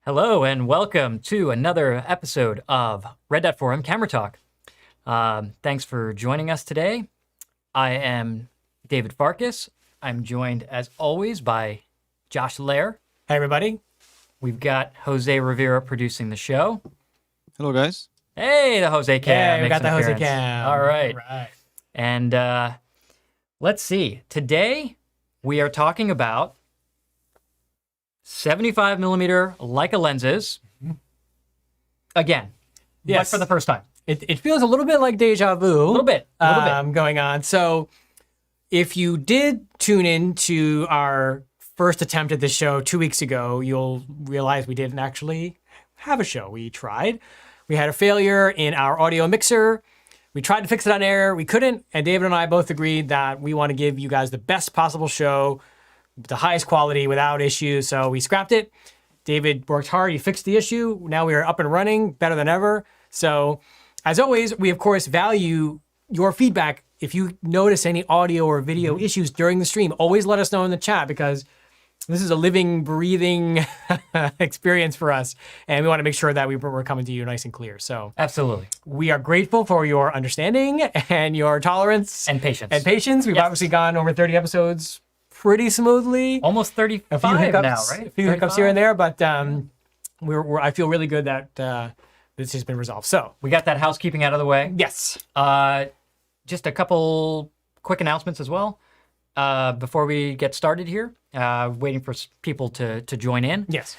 Hello and welcome to another episode of Red Dot Forum Camera Talk. Thanks for joining us today. I am David Farkas. I'm joined as always by Josh Lehrer. Hey everybody. We've got Jose Rivera producing the show. Hello, guys. Hey, the Jose Cam. Hey, we makes got the an Jose appearance. Cam. All right. All right. And let's see. Today we are talking about 75mm Leica lenses. Again, Yes. but for the first time. It feels a little bit like deja vu. A little bit. Going on. So if you did tune in to our first attempt at this show 2 weeks ago, you'll realize we didn't actually have a show. We tried. We had a failure in our audio mixer. We tried to fix it on air. We couldn't. And David and I both agreed that we want to give you guys the best possible show, the highest quality without issues. So we scrapped it. David worked hard. He fixed the issue. Now we are up and running better than ever. So as always, we of course value your feedback. If you notice any audio or video issues during the stream, always let us know in the chat because this is a living, breathing experience for us. And we want to make sure that we're coming to you nice and clear. So Absolutely. we are grateful for your understanding and your tolerance. And patience. We've Yes. obviously gone over 30 episodes pretty smoothly. Almost 35 A few hiccups, now, right? A few hiccups 35? here and there, but I feel really good that this has been resolved. So, We got that housekeeping out of the way. yes. Just a couple quick announcements as well before we get started here. Waiting for people to join in. Yes.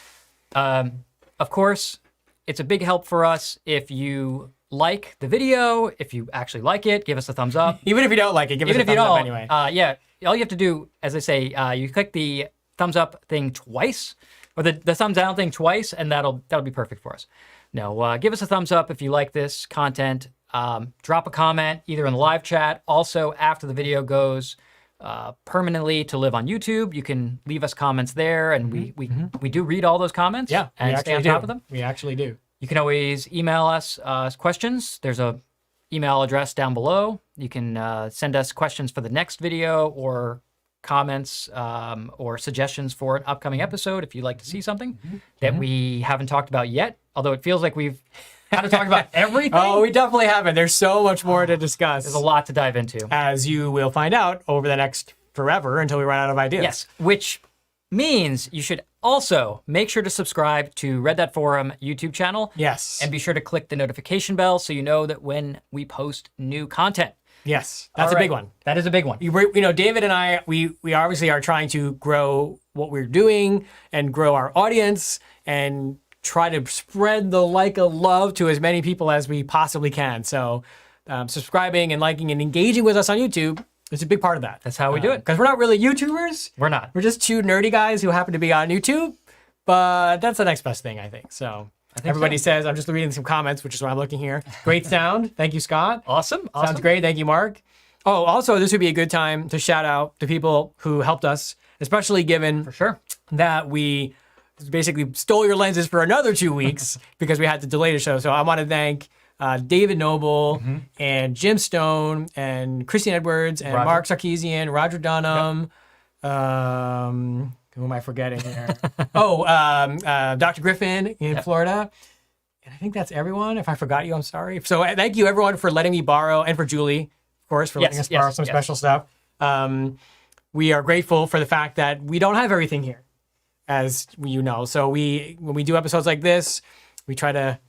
Of course, it's a big help for us if you like the video. If you actually like it, give us a thumbs up. Even if you don't like it, give Even us if a you thumbs up don't, anyway. yeah, all you have to do, as I say, you click the thumbs up thing twice, or the thumbs down thing twice, and that'll be perfect for us. No, give us a thumbs up if you like this content. Drop a comment either in the live chat. Also, after the video goes permanently to live on YouTube, you can leave us comments there, and we do read all those comments. Yeah, we and stay actually on do. top of them. We actually do. You can always email us questions. There's a email address down below. You can send us questions for the next video or comments or suggestions for an upcoming episode if you'd like to see something that we haven't talked about yet, although it feels like we've had to talk about everything. Oh, we definitely haven't. There's so much more to discuss. There's a lot to dive into. As you will find out over the next forever until we run out of ideas. Yes, which means you should also make sure to subscribe to Red Dot Forum YouTube channel. Yes. And be sure to click the notification bell so you know that when we post new content. Yes. That's All a big right. one. That is a big one. You know, David and I, we obviously are trying to grow what we're doing and grow our audience and try to spread the Leica love to as many people as we possibly can. So subscribing and liking and engaging with us on YouTube is a big part of that. That's how we do it. Because we're not really YouTubers. We're not. We're just two nerdy guys who happen to be on YouTube. But that's the next best thing, I think. So everybody says, I'm just reading some comments, which is why I'm looking here. Great sound. Thank you, Scott. Awesome. Sounds great. Thank you, Mark. Oh, also, this would be a good time to shout out the people who helped us, especially given For sure. that we basically stole your lenses for another 2 weeks because we had to delay the show. So I want to thank David Noble and Jim Stone and Christian Edwards and Roger. Mark Sarkeesian, Roger Dunham. Who am I forgetting here? Dr. Griffin in Florida. And I think that's everyone. If I forgot you, I'm sorry. So thank you, everyone, for letting me borrow, and for Julie, of course, for letting us borrow some special stuff. We are grateful for the fact that we don't have everything here, as you know. So when we do episodes like this, we try to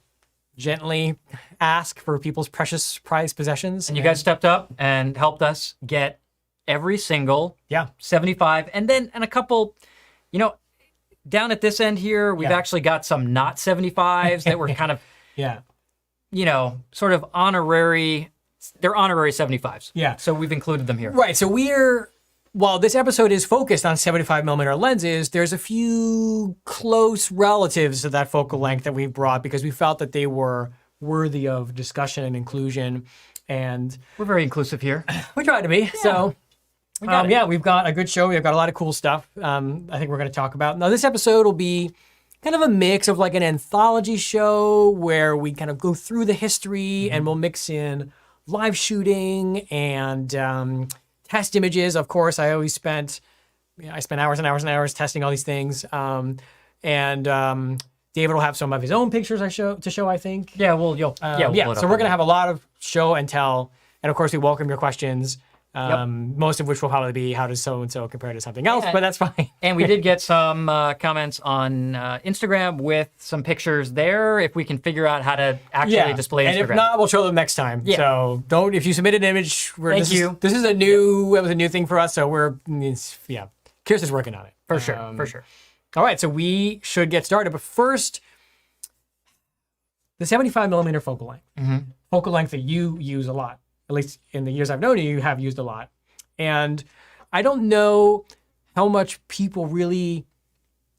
gently ask for people's precious prized possessions. And you guys stepped up and helped us get every single Yeah. 75, and a couple, down at this end here, we've actually got some not 75s that were kind of, Yeah. sort of honorary. They're honorary 75s. Yeah. So we've included them here. Right. So while this episode is focused on 75mm lenses, there's a few close relatives to that focal length that we brought because we felt that they were worthy of discussion and inclusion. And We're very inclusive here. we try to be. So, got it. we've got a good show. We've got a lot of cool stuff I think we're going to talk about. Now, this episode will be kind of a mix of like an anthology show where we kind of go through the history and we'll mix in live shooting and test images. Of course, I spent hours and hours and hours testing all these things. David will have some of his own pictures to show, I think. Yeah, well, we'll pull it So up. we're going to have a lot of show and tell. And of course, we welcome your questions, most of which will probably be, how does so-and-so compare to something else? Yeah. But that's fine. And we did get some comments on Instagram with some pictures there, if we can figure out how to actually display Instagram. And if not, we'll show them next time. Yeah. So if you submit an image, Thank you. This is a new thing for us. So Kirsten's working on it. For sure. All right, so we should get started. But first, the 75mm focal length. Focal length that you use a lot. At least in the years I've known you have used a lot. And I don't know how much people really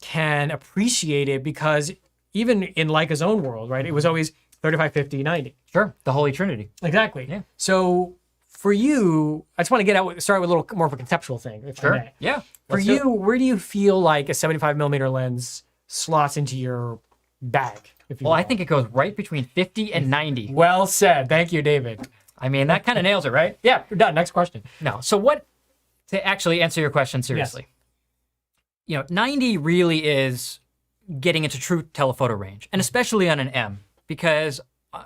can appreciate it, because even in Leica's own world, right, it was always 35, 50, 90. Sure, the Holy Trinity. Exactly. Yeah. So for you, I just want to start with a little more of a conceptual thing, if I may. Yeah. For you, where do you feel like a 75mm lens slots into your bag? Well, I think it goes right between 50 and 90. Well said. Thank you, David. I mean, that kind of nails it, right? Yeah, we're done. Next question. No. So to actually answer your question seriously, 90 really is getting into true telephoto range, and especially on an M, because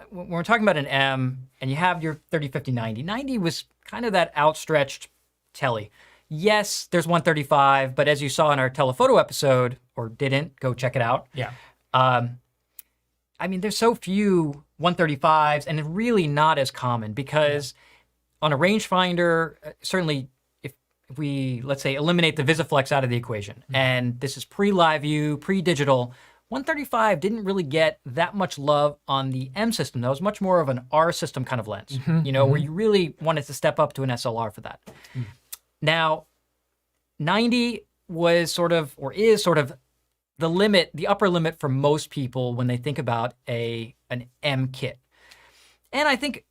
when we're talking about an M and you have your 30, 50, 90, 90 was kind of that outstretched tele. Yes, there's 135, but as you saw in our telephoto episode, or didn't, go check it out. Yeah. I mean, there's so few 135s, and it's really not as common, because on a rangefinder, certainly if we, let's say, eliminate the Visiflex out of the equation, and this is pre-live view, pre-digital, 135 didn't really get that much love on the M system. That was much more of an R system kind of lens, where you really wanted to step up to an SLR for that. Now, 90 was sort of, or is sort of, the limit, the upper limit for most people when they think about an M kit. And I think,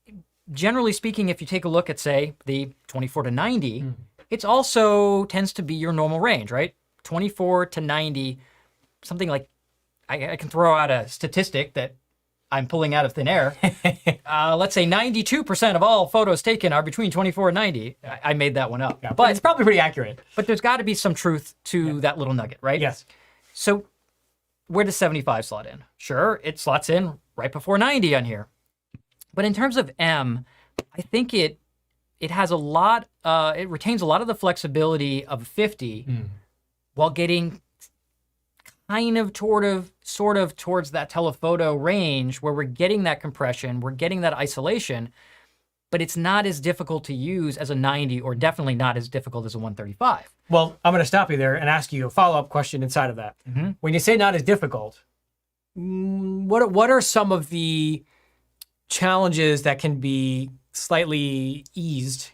generally speaking, if you take a look at, say, the 24 to 90, it's also tends to be your normal range, right? 24 to 90, something like, I can throw out a statistic that I'm pulling out of thin air. Let's say 92% of all photos taken are between 24 and 90. I made that one up. Yeah, but it's probably pretty accurate. But there's got to be some truth to that little nugget, right? Yes. So where does 75 slot in? Sure, it slots in right before 90 on here. But in terms of M, I think it has a lot, it retains a lot of the flexibility of 50 while getting kind of sort of towards that telephoto range where we're getting that compression, we're getting that isolation, but it's not as difficult to use as a 90, or definitely not as difficult as a 135. Well, I'm going to stop you there and ask you a follow-up question inside of that. When you say not as difficult, what are some of the challenges that can be slightly eased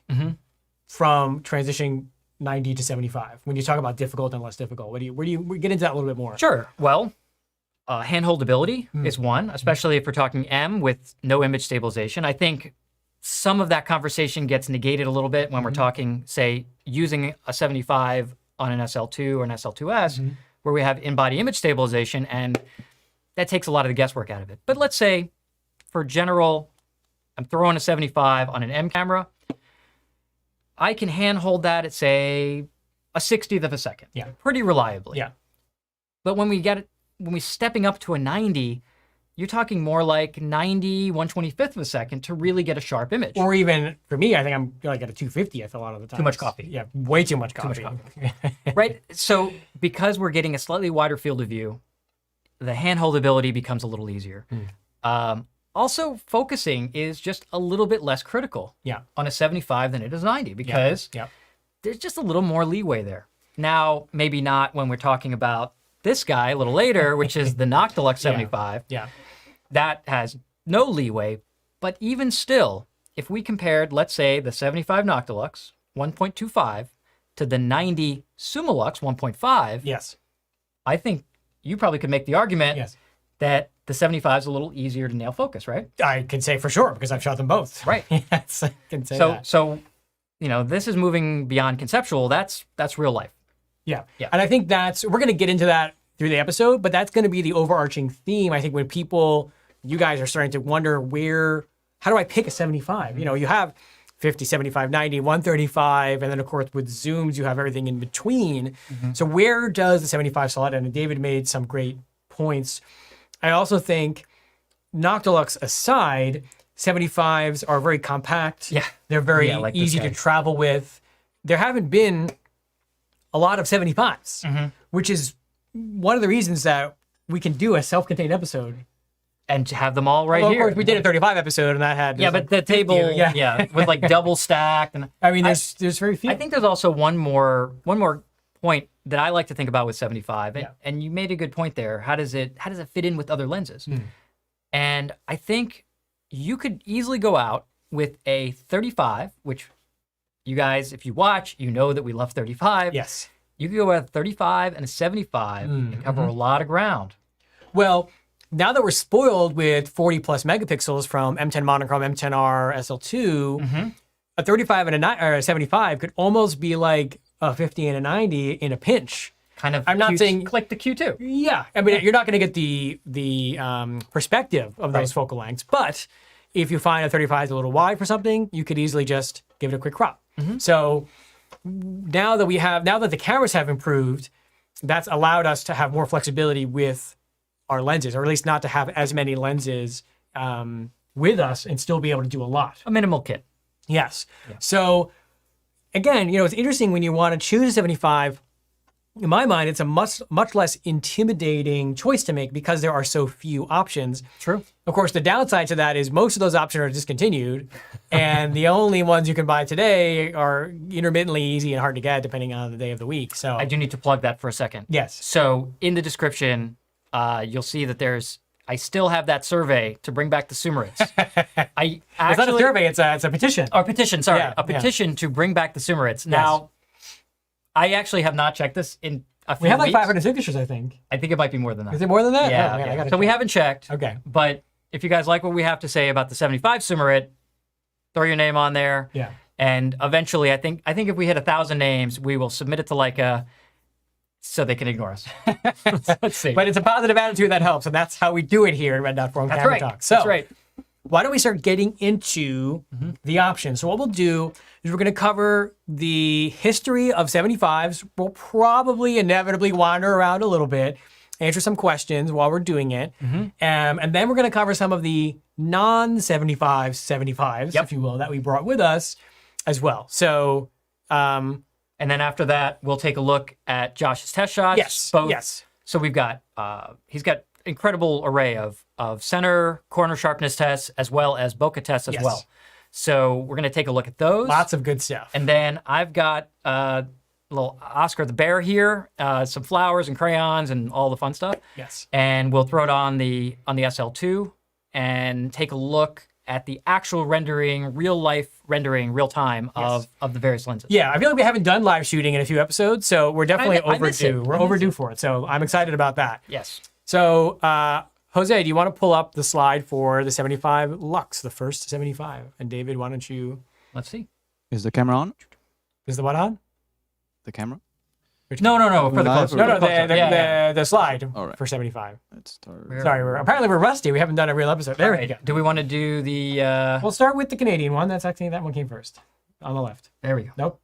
from transitioning 90 to 75? When you talk about difficult and less difficult, where do you get into that a little bit more? Sure. Well, hand holdability is one, especially if we're talking M with no image stabilization. I think some of that conversation gets negated a little bit when we're talking, say, using a 75 on an SL2 or an SL2S, where we have in-body image stabilization, and that takes a lot of the guesswork out of it. But let's say, for general, I'm throwing a 75 on an M camera, I can hand hold that at, say, a 60th of a second, pretty reliably. Yeah. But when we stepping up to a 90, you're talking more like 90, 125th of a second to really get a sharp image. Or even, for me, I think I'm like at a 250th a lot of the time. Too much coffee. Yeah, way too much coffee. Right? So because we're getting a slightly wider field of view, the hand holdability becomes a little easier. Also, focusing is just a little bit less critical on a 75 than it is 90, because there's just a little more leeway there. Now, maybe not when we're talking about this guy a little later, which is the Noctilux 75. That has no leeway. But even still, if we compared, let's say, the 75 Noctilux 1.25 to the 90 Summilux 1.5, I think you probably could make the argument that the 75 is a little easier to nail focus, right? I can say for sure, because I've shot them both. Right. Yes, I can say that. So, this is moving beyond conceptual. That's real life. Yeah. And I think we're going to get into that through the episode, but that's going to be the overarching theme. I think when you guys are starting to wonder how do I pick a 75? You have 50, 75, 90, 135, and then of course with zooms, you have everything in between. So where does the 75 slot in? And David made some great points. I also think, Noctilux aside, 75s are very compact. Yeah. They're very Yeah, like this easy guy. to travel with. There haven't been a lot of 75s, which is one of the reasons that we can do a self-contained episode. And to have them all right Well, here. of course, we did a 35 episode, and that had Yeah, but the 50, table, yeah. with like double stacked. And I mean, there's very few. I think there's also one more point that I like to think about with 75, and you made a good point there. How does it fit in with other lenses? And I think you could easily go out with a 35, which you guys, if you watch, you know that we love 35. Yes. You could go with a 35 and a 75 and cover a lot of ground. Well, now that we're spoiled with 40 plus megapixels from M10 monochrome, M10R, SL2, a 35 and a 75 could almost be like a 50 and a 90 in a pinch. Kind of. I'm not saying click the Q2. Yeah, I mean, you're not going to get the perspective of those focal lengths, but if you find a 35 is a little wide for something, you could easily just give it a quick crop. So now that the cameras have improved, that's allowed us to have more flexibility with our lenses, or at least not to have as many lenses with us and still be able to do a lot. A minimal kit. Yes. Yeah. So again, it's interesting when you want to choose a 75. In my mind, it's a much less intimidating choice to make because there are so few options. True. Of course, the downside to that is most of those options are discontinued, and the only ones you can buy today are intermittently easy and hard to get depending on the day of the week. So I do need to plug that for a second. Yes. So in the description, you'll see that I still have that survey to bring back the Sumerids. It's not a survey; it's a petition. Or petition, sorry. Yeah, a petition to bring back the Sumerids. Now, I actually have not checked this in a few We have like weeks. 500 signatures, I think. I think it might be more than that. Is it more than that? Yeah. Oh, man, I gotta So we check. haven't checked. Okay. But if you guys like what we have to say about the 75 Sumerid, throw your name on there. Yeah. And eventually, I think if we hit 1,000 names, we will submit it to Leica so they can ignore us. Let's see. But it's a positive attitude that helps, and that's how we do it here at Red Dot Forum Camera right. Talk. So, That's right. why don't we start getting into the options? So what we'll do is we're going to cover the history of 75s. We'll probably inevitably wander around a little bit, answer some questions while we're doing it. And then we're going to cover some of the non-75 75s, if you will, that we brought with us as well. So, And then after that, we'll take a look at Josh's test shots. yes, Both. yes. So we've got, he's got incredible array of center, corner sharpness tests, as well as bokeh tests as Yes. well. So we're going to take a look at those. Lots of good stuff. And then I've got little Oscar the Bear here, some flowers and crayons and all the fun stuff. Yes. And we'll throw it on the SL2 and take a look at the actual rendering, real life rendering, real time of the various lenses. Yeah, I feel like we haven't done live shooting in a few episodes, so we're definitely I miss overdue. it. We're overdue for it, so I'm excited about that. Yes. So, Jose, do you want to pull up the slide for the 75 Lux, the first 75? And David, why don't you... Let's see. Is the camera on? Is the what on? The camera? No, for the Live close. or- No, the the slide All right. for 75. Let's start. Sorry, apparently we're rusty. We haven't done a real episode. There we go. Do we want to do the? We'll start with the Canadian one. That's actually, that one came first. On the left. There we go. Nope.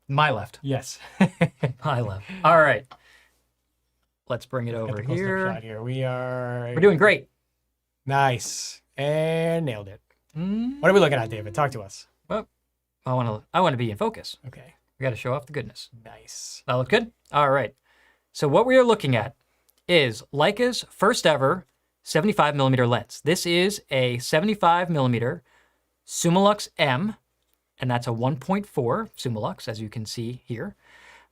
My left. Yes. My left. All right. Let's bring it over Got the close-up here. shot here. We're doing great. Nice. And nailed it. What are we looking at, David? Talk to us. Well, I want to be in focus. Okay. We got to show off the goodness. Nice. That look good? All right. So what we are looking at is Leica's first ever 75mm lens. This is a 75mm Summilux M, and that's a 1.4 Summilux, as you can see here.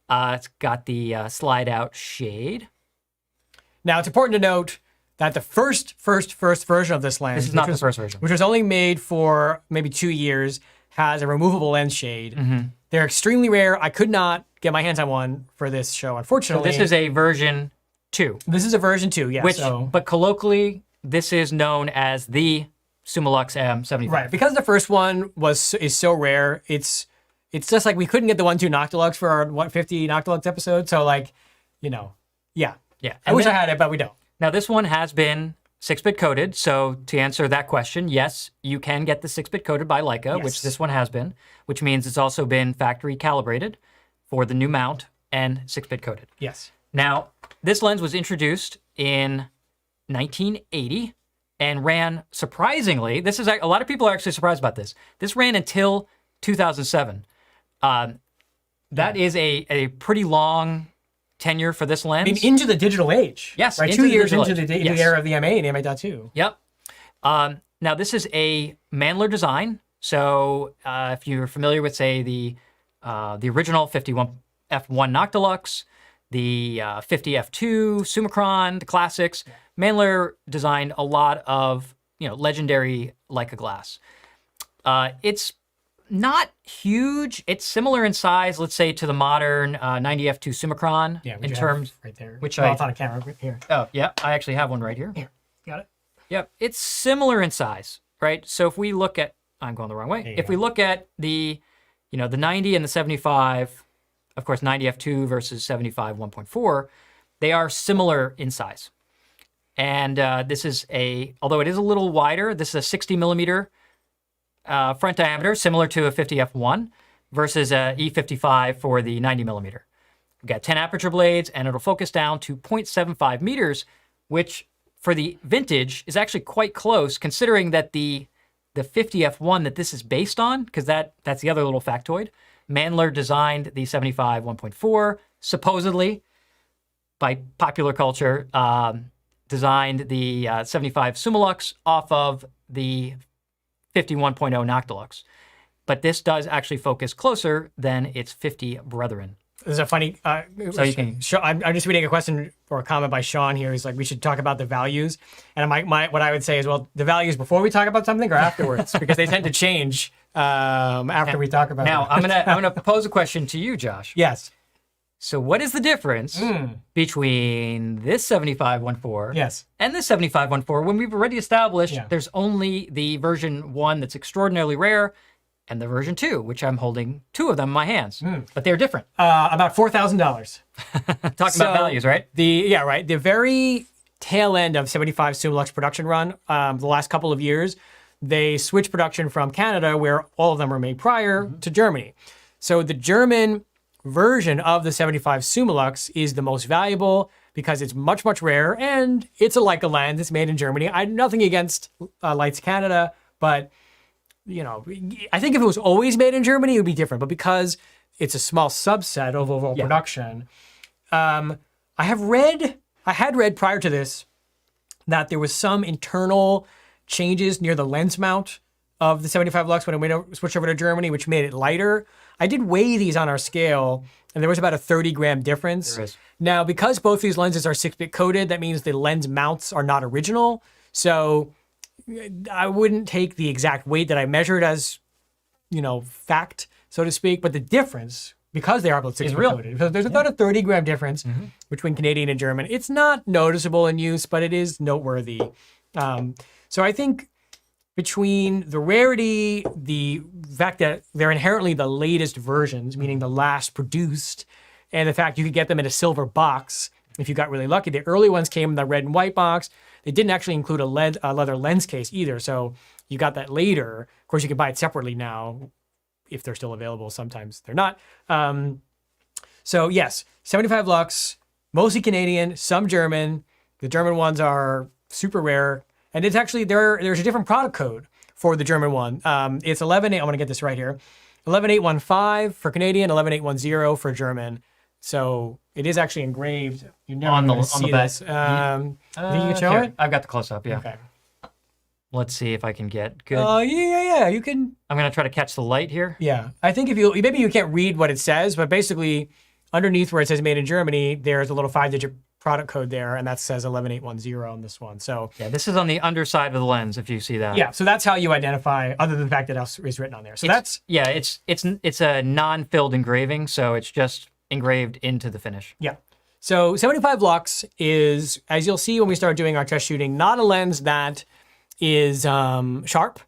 It's got the slide out shade. Now, it's important to note that the first version of this lens, This is not the first version. which was only made for maybe 2 years, has a removable lens shade. They're extremely rare. I could not get my hands on one for this show, So unfortunately. this is a version 2, This is a version 2, yes. which, but colloquially, this is known as the Summilux M75. Right, because the first one is so rare, it's just like we couldn't get the 1-2 Noctilux for our 150 Noctilux episode, so like, yeah. Yeah. I wish I had it, but we don't. Now, this one has been 6-bit coded, so to answer that question, yes, you can get the 6-bit coded by Leica, Yes. which this one has been, which means it's also been factory calibrated for the new mount and 6-bit coded. Yes. Now, this lens was introduced in 1980 and ran, surprisingly, this is a lot of people are actually surprised about this. This ran until 2007. That is a pretty long tenure for this lens. I mean, into the digital age. Yes, right. into 2 the years digital into age. the Yes. era of the MA and MA.2. Yep. Now, this is a Mandler design. So if you're familiar with, say, the original 51 F1 Noctilux, the 50 F2 Summicron, the classics, Mandler designed a lot of legendary Leica glass. It's not huge. It's similar in size, let's say, to the modern 90 F2 Summicron in terms. Right there. Which it's on a camera right here. Oh, yeah. I actually have one right here. Here, got it. Yep. It's similar in size, right? So if we look at, I'm going the wrong way. If we look at the 90 and the 75, of course, 90 F2 versus 75 1.4, they are similar in size. And this is although it is a little wider, this is a 60 millimeter front diameter, similar to a 50 F1 versus a E55 for the 90 millimeter. We've got 10 aperture blades, and it'll focus down to 0.75 meters, which for the vintage is actually quite close, considering that the 50 F1 that this is based on, because that's the other little factoid. Mandler designed the 75 1.4, supposedly, by popular culture, designed the 75 Summilux off of the 51.0 Noctilux. But this does actually focus closer than its 50 brethren. There's a funny. So you can. I'm just reading a question or a comment by Sean here. He's like, we should talk about the values. And what I would say is, well, the values before we talk about something or afterwards, because they tend to change after we talk about. Now, it. I'm gonna pose a question to you, Josh. Yes. So what is the difference between this 7514 Yes. and this 7514 when we've already established there's only the version 1 that's extraordinarily rare and the version 2, which I'm holding 2 of them in my hands, but they're different. About $4,000. Talking about values, right? The very tail end of 75 Summilux production run, the last couple of years, they switched production from Canada, where all of them were made prior, to Germany. So the German version of the 75 Summilux is the most valuable because it's much, much rarer, and it's a Leica lens. It's made in Germany. I have nothing against Lights Canada, but I think if it was always made in Germany, it would be different. But because it's a small subset of overall production, I had read prior to this that there was some internal changes near the lens mount of the 75 Lux when it switched over to Germany, which made it lighter. I did weigh these on our scale, and there was about a 30-gram difference. There is. Now, because both these lenses are 6-bit coded, that means the lens mounts are not original. So I wouldn't take the exact weight that I measured as, fact, so to speak. But the difference, because they are both 6-bit coded, because there's about a 30-gram difference between Canadian and German. It's not noticeable in use, but it is noteworthy. So I think between the rarity, the fact that they're inherently the latest versions, meaning the last produced, and the fact you could get them in a silver box if you got really lucky. The early ones came in the red and white box. They didn't actually include a leather lens case either, so you got that later. Of course, you can buy it separately now if they're still available. Sometimes they're not. So yes, 75 Lux, mostly Canadian, some German. The German ones are super rare. And it's actually, there's a different product code for the German one. It's 11.8, I'm going to get this right here. 11.815 for Canadian, 11.810 for German. So it is actually engraved. You're never on going the to see back. this. Think you can show Here, it? I've got the close-up, yeah. Okay. Let's see if I can get good. Yeah, you can. I'm going to try to catch the light here. Yeah, I think maybe you can't read what it says, but basically underneath where it says made in Germany, there's a little 5-digit product code there, and that says 11810 on this one. So yeah, this is on the underside of the lens, if you see that. yeah, so that's how you identify, other than the fact that it is written on there. So it's a non-filled engraving, so it's just engraved into the finish. Yeah. So 75 Lux is, as you'll see when we start doing our test shooting, not a lens that is sharp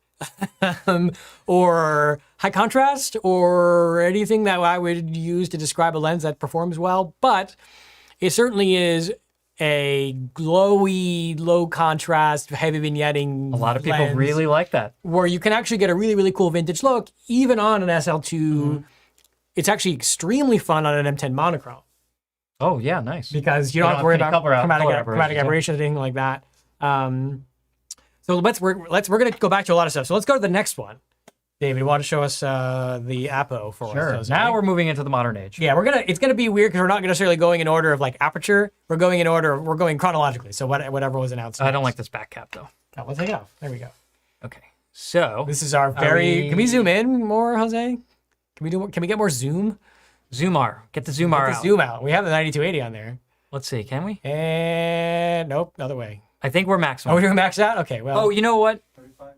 or high contrast or anything that I would use to describe a lens that performs well, but it certainly is a glowy, low contrast, heavy vignetting. A lot of people lens really like that. where you can actually get a really, really cool vintage look, even on an SL2. It's actually extremely fun on an M10 monochrome Oh, yeah, nice. because you don't have to worry any about color chromatic aberrations, aberrations, anything like that. So we're going to go back to a lot of stuff. So let's go to the next one. David, you want to show us the Apo for Sure. us? Now we're moving into the modern age. Yeah, it's gonna be weird because we're not necessarily going in order of like aperture. We're going chronologically. So whatever was announced. I don't next. like this back cap though. Oh, we'll take it off. There we go. Okay. So This is our Can we zoom in more, Jose? Can we get more zoom? Zoom R. Get the Zoom R Get the out. zoom out. We have the 9280 on there. Let's see. Can we? And nope, other way. I think we're Are maximum. we doing max out? Okay, well. Oh, you know what?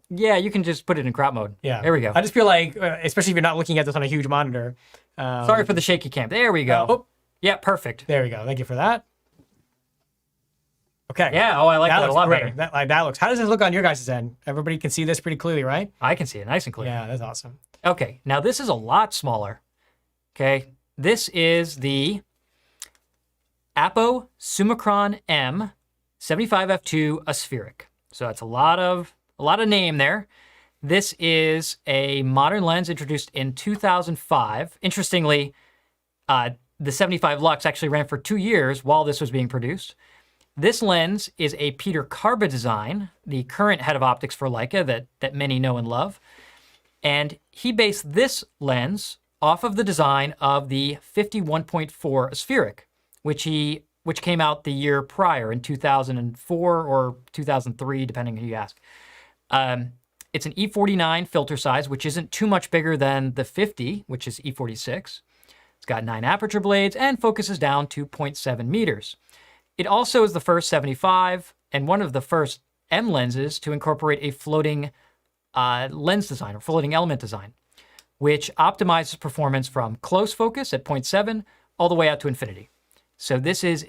Yeah, you can just put it in crop mode. Yeah. There we go. I just feel like, especially if you're not looking at this on a huge monitor. Sorry for the shaky cam. There we go. Oh, Yeah, perfect. there we go. Thank you for that. Okay. Yeah. Oh, I like that, a looks lot great. better. That looks. How does this look on your guys' end? Everybody can see this pretty clearly, right? I can see it nice and clear. Yeah, that's awesome. Okay. Now this is a lot smaller. Okay. This is the Apo Summicron M 75f2 aspheric. So that's a lot of name there. This is a modern lens introduced in 2005. Interestingly, the 75 Lux actually ran for 2 years while this was being produced. This lens is a Peter Carba design, the current head of optics for Leica that many know and love. And he based this lens off of the design of the 51.4 aspheric, which came out the year prior in 2004 or 2003, depending who you ask. It's an E49 filter size, which isn't too much bigger than the 50, which is E46. It's got 9 aperture blades and focuses down to 0.7 meters. It also is the first 75 and one of the first M lenses to incorporate a floating lens design or floating element design, which optimizes performance from close focus at 0.7 all the way out to infinity. So this is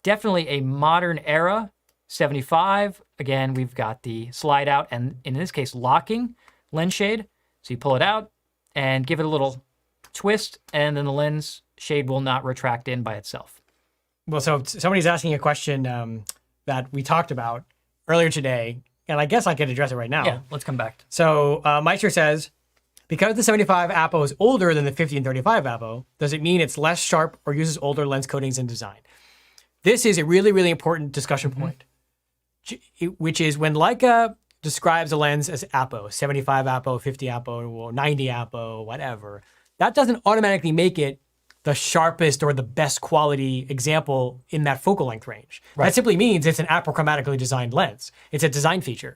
definitely a modern era 75. Again, we've got the slide out and in this case locking lens shade. So you pull it out and give it a little twist and then the lens shade will not retract in by itself. Well, so somebody's asking a question that we talked about earlier today, and I guess I could address it right now. Yeah, let's come back. So Meister says, because the 75 Apo is older than the 50 and 35 Apo, does it mean it's less sharp or uses older lens coatings in design? This is a really, really important discussion point, which is when Leica describes a lens as Apo, 75 Apo, 50 Apo, or 90 Apo, whatever, that doesn't automatically make it the sharpest or the best quality example in that focal length range. Right. That simply means it's an apochromatically designed lens. It's a design feature.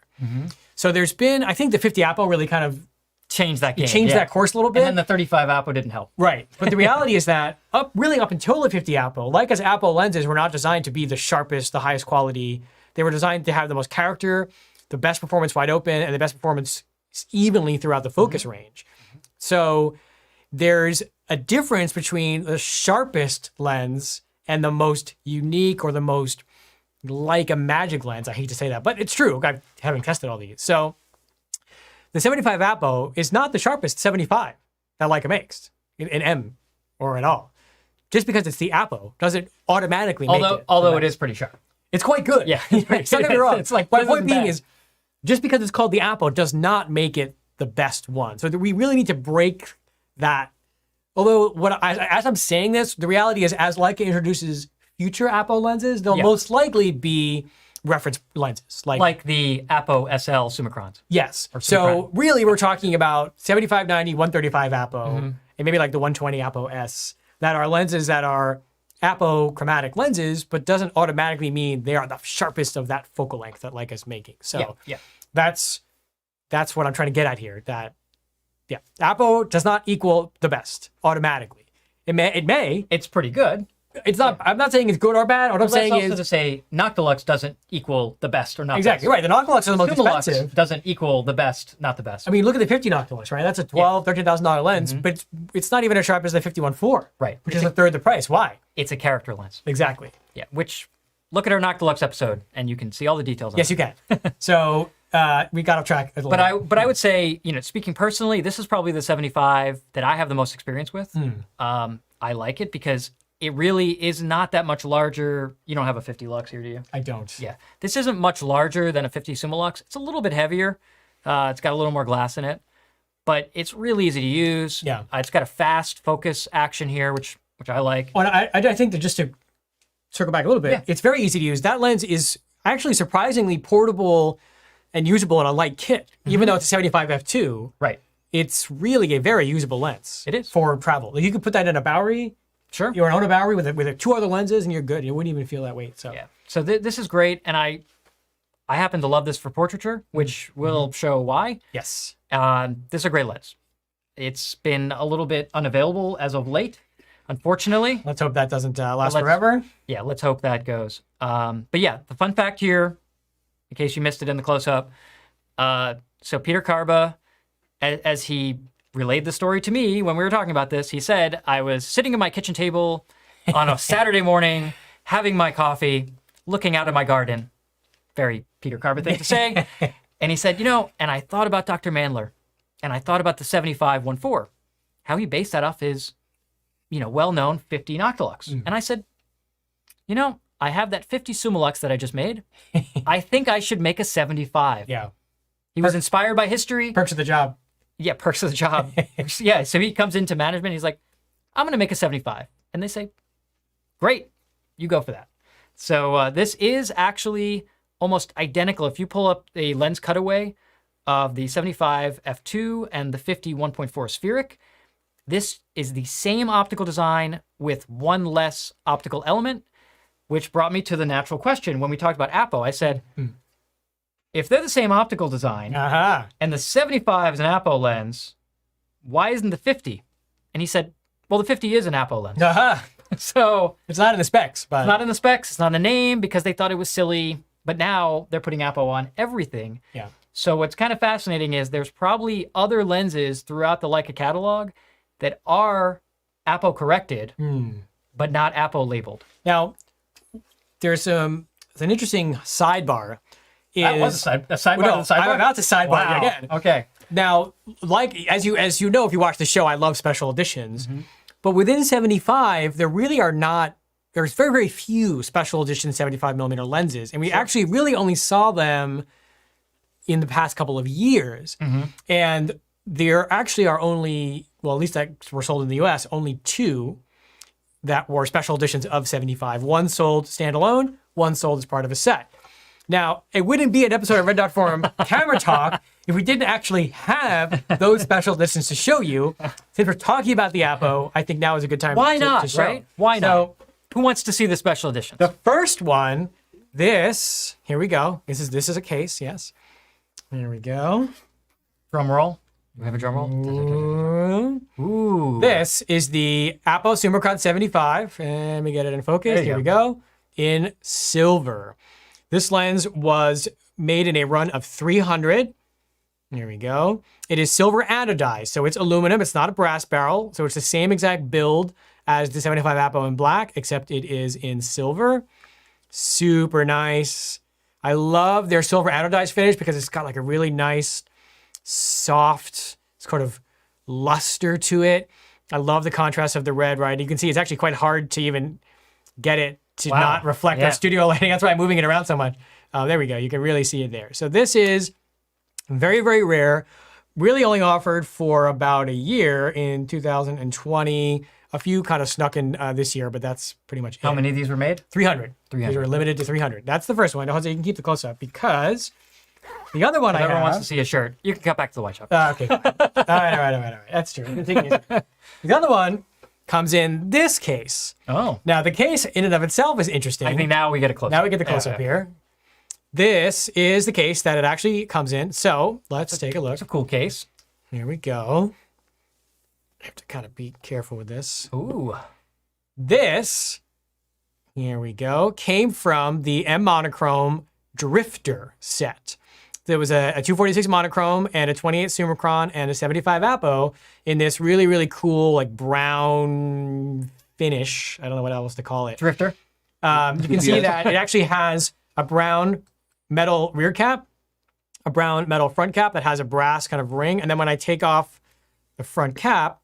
So there's been, I think the 50 Apo really kind of changed that game. Changed that course a little bit. And then the 35 Apo didn't help. Right. But the reality is that up until the 50 Apo, Leica's Apo lenses were not designed to be the sharpest, the highest quality. They were designed to have the most character, the best performance wide open, and the best performance evenly throughout the focus range. So there's a difference between the sharpest lens and the most unique or the most like a magic lens. I hate to say that, but it's true. Having tested all these. So the 75 Apo is not the sharpest 75 that Leica makes in M or at all. Just because it's the Apo doesn't automatically make it. Although it is pretty sharp. It's quite good. Yeah. Don't get me wrong. It's like, my this point isn't being bad. is just because it's called the Apo does not make it the best one. So we really need to break that. Although as I'm saying this, the reality is as Leica introduces future Apo lenses, they'll most likely be reference lenses. Like the Apo SL Summicrons. yes. Or So Summicron. really we're talking about 75-90, 135 Apo, and maybe like the 120 Apo S that are lenses that are apochromatic lenses, but doesn't automatically mean they are the sharpest of that focal length that Leica's making. So that's what I'm trying to get at here. That Apo does not equal the best automatically. It may. It's pretty good. It's not. I'm not saying it's good or bad. What I'm saying That's also is to say Noctilux doesn't equal the best or not exactly best. right. The Noctilux is the most Summilux expensive. doesn't equal the best, not the best. I mean, look at the 50 Noctilux, right? That's a $12,000-$13,000 lens, but it's not even as sharp as the 51.4, Right. Which is a third the price. Why? It's a character lens. Exactly. Yeah. Which, look at our Noctilux episode, and you can see all the details on Yes, it. you can. So we got off track a little bit. But I would say, speaking personally, this is probably the 75 that I have the most experience with. I like it because it really is not that much larger. You don't have a 50 Lux here, do you? I don't. Yeah. This isn't much larger than a 50 Summilux. It's a little bit heavier. It's got a little more glass in it, but it's really easy to use. Yeah. It's got a fast focus action here, which I like. Well, I think that just to circle back a little bit, Yeah. it's very easy to use. That lens is, actually surprisingly portable and usable in a light kit. Even though it's a 75 f2, Right. it's really a very usable lens. It is. For travel. Like you could put that in a Bowery. Sure. You're on a Bowery with 2 other lenses and you're good. You wouldn't even feel that weight. So Yeah. So this is great, and I happen to love this for portraiture, which will show why. yes. This is a great lens. It's been a little bit unavailable as of late, unfortunately. Let's hope that doesn't last let's- forever. Yeah, let's hope that goes. But yeah, the fun fact here, in case you missed it in the close-up, so Peter Karba, as he relayed the story to me when we were talking about this, he said, I was sitting at my kitchen table on a Saturday morning, having my coffee, looking out at my garden. Very Peter Karba thing to say. And he said, and I thought about Dr. Mandler, and I thought about the 75-1.4, how he based that off his, well-known 50 Noctilux. And I said, I have that 50 Summilux that I just made. I think I should make a 75. Yeah. He was inspired by history. Perks of the job. Yeah, perks of the job. Yeah, so he comes into management. He's like, I'm going to make a 75. And they say, great, you go for that. So this is actually almost identical. If you pull up a lens cutaway of the 75 f2 and the 50 1.4 spheric, this is the same optical design with one less optical element, which brought me to the natural question. When we talked about Apo, I said, if they're the same optical design, and the 75 is an Apo lens, why isn't the 50? And he said, well, the 50 is an Apo lens. So it's not in the specs, but it's not in the specs. It's not in the name because they thought it was silly. But now they're putting Apo on everything. Yeah. So what's kind of fascinating is there's probably other lenses throughout the Leica catalog that are Apo corrected, but not Apo labeled. Now, there's an interesting sidebar. That was a sidebar. No, I'm about to sidebar Wow. again. Okay. Now, as you know, if you watch the show, I love special editions. But within 75, there really are not. There's very, very few special edition 75mm lenses, and we actually really only saw them in the past couple of years. And there actually are only, well, at least that were sold in the US, only 2 that were special editions of 75. One sold standalone, one sold as part of a set. Now, it wouldn't be an episode of Red Dot Forum Camera Talk if we didn't actually have those special editions to show you. Since we're talking about the Apo, I think now is a good time Why to not, show. right? Why not? So, Who wants to see the special editions? the first one, here we go. This is a case, yes. Here we go. Drum roll. Do we have a drum roll? Ooh. This is the Apo Summicron 75. And let me get it in focus. There you Here we go. In silver. This lens was made in a run of 300. Here we go. It is silver anodized, so it's aluminum. It's not a brass barrel, so it's the same exact build as the 75 Apo in black, except it is in silver. Super nice. I love their silver anodized finish because it's got like a really nice, soft, sort of luster to it. I love the contrast of the red, right? You can see it's actually quite hard to even get it to not reflect our studio lighting. That's why I'm moving it around so much. There we go. You can really see it there. So this is very, very rare. Really only offered for about a year in 2020. A few kind of snuck in this year, but that's pretty much it. How many of these were made? 300. 300. These are limited to 300. That's the first one. Jose, you can keep the close-up because the other one If I everyone have... wants to see a shirt, you can cut back to the white shop. Okay. All right. That's true. Take it easy. The other one comes in this case. Oh. Now, the case in and of itself is interesting. I think now we get a close. Now we get the close-up here. This is the case that it actually comes in. So let's take a look. It's a cool case. Here we go. I have to kind of be careful with this. Ooh. This, here we go, came from the M Monochrome Drifter set. There was a 246 monochrome and a 28 Summicron and a 75 Apo in this really, really cool, like brown finish. I don't know what else to call it. Drifter. You can see that it actually has a brown metal rear cap, a brown metal front cap that has a brass kind of ring. And then when I take off the front cap,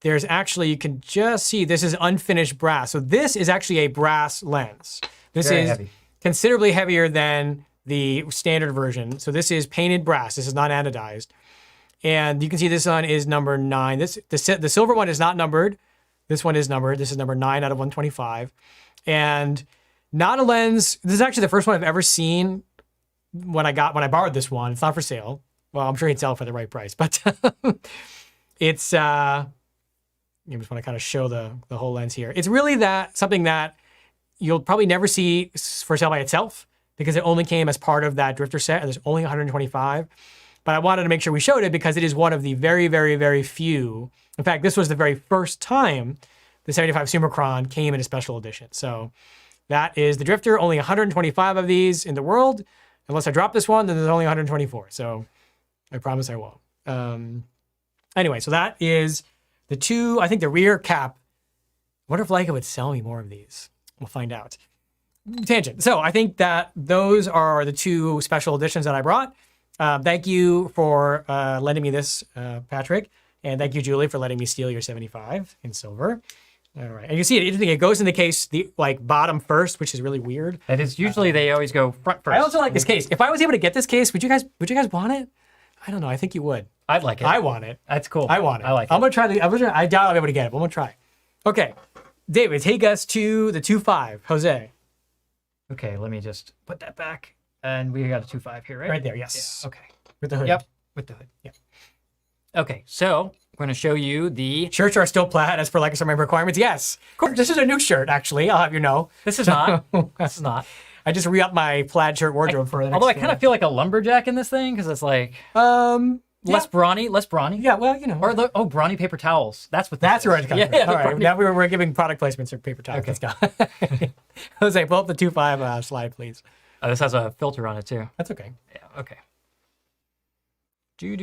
there's actually, you can just see this is unfinished brass. So this is actually a brass lens. This Very is heavy. considerably heavier than the standard version. So this is painted brass. This is not anodized. And you can see this one is number 9. The silver one is not numbered. This one is numbered. This is number 9 out of 125. And Not a lens. This is actually the first one I've ever seen when I borrowed this one. It's not for sale. Well, I'm sure he'd sell it for the right price, but it's, you just want to kind of show the whole lens here. It's really something that you'll probably never see for sale by itself because it only came as part of that drifter set and there's only 125. But I wanted to make sure we showed it because it is one of the very, very, very few. In fact, this was the very first time the 75 Summicron came in a special edition. So that is the drifter, only 125 of these in the world. Unless I drop this one, then there's only 124. So I promise I won't. Anyway, so that is the two, I think the rear cap. I wonder if Leica would sell me more of these. We'll find out. Tangent. So I think that those are the two special editions that I brought. Thank you for lending me this, Patrick. And thank you, Julie, for letting me steal your 75 in silver. All right. And you see it interesting. It goes in the case, the bottom first, which is really weird. That is usually they always go front first. I also like this case. If I was able to get this case, would you guys want it? I don't know. I think you would. I'd like it. I want it. That's cool. I want it. I like I'm it. gonna try I doubt I'll be able to get it, but I'm gonna try. Okay. David, take us to the 2.5. Jose. Okay, let me just put that back. And we got a 2.5 here, right? Right there, yes. Yeah, okay. With the hood. Yep, with the hood. Yep. Okay, so we're going to show you the... Shirts are still plaid as per Leica Summary requirements. Yes. Of course, this is a new shirt, actually. I'll have you know. This is not. This is not. I just re-upped my plaid shirt wardrobe for the next Although I kind of feel like a lumberjack in this thing because it's like less brawny. Yeah, well, you know. Or brawny paper towels. That's what this That's is. where it's coming from. Yeah, All right, brawny- now we're giving product placements for paper towels. Okay. Let's go. Jose, pull up the 2.5 slide, please. Oh, this has a filter on it too. That's okay. Yeah, okay. Do.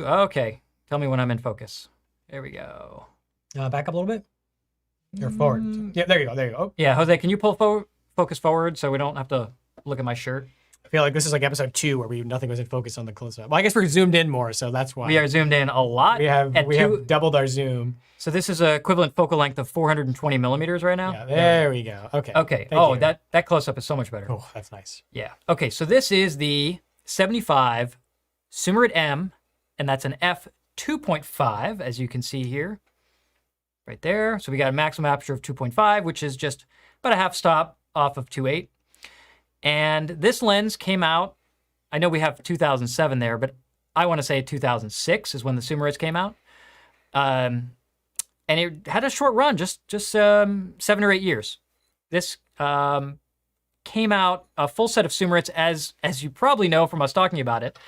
Okay, tell me when I'm in focus. There we go. Back up a little bit. Or forward. Yeah, there you go. There you go. Yeah, Jose, can you pull focus forward so we don't have to look at my shirt? I feel like this is like episode 2 where nothing was in focus on the close-up. Well, I guess we're zoomed in more, so that's why. We are zoomed in a lot. We have doubled our zoom. So this is a equivalent focal length of 420 millimeters right now. Yeah, there we go. Okay. Okay. Thank you. That close-up is so much better. Oh, that's nice. Yeah. Okay, so this is the 75 Summit M, and that's an f2.5, as you can see here, right there. So we got a maximum aperture of 2.5, which is just about a half stop off of 2.8. And this lens came out, I know we have 2007 there, but I want to say 2006 is when the Summit came out. And it had a short run, just 7 or 8 years. This came out a full set of Summits, as you probably know from us talking about it,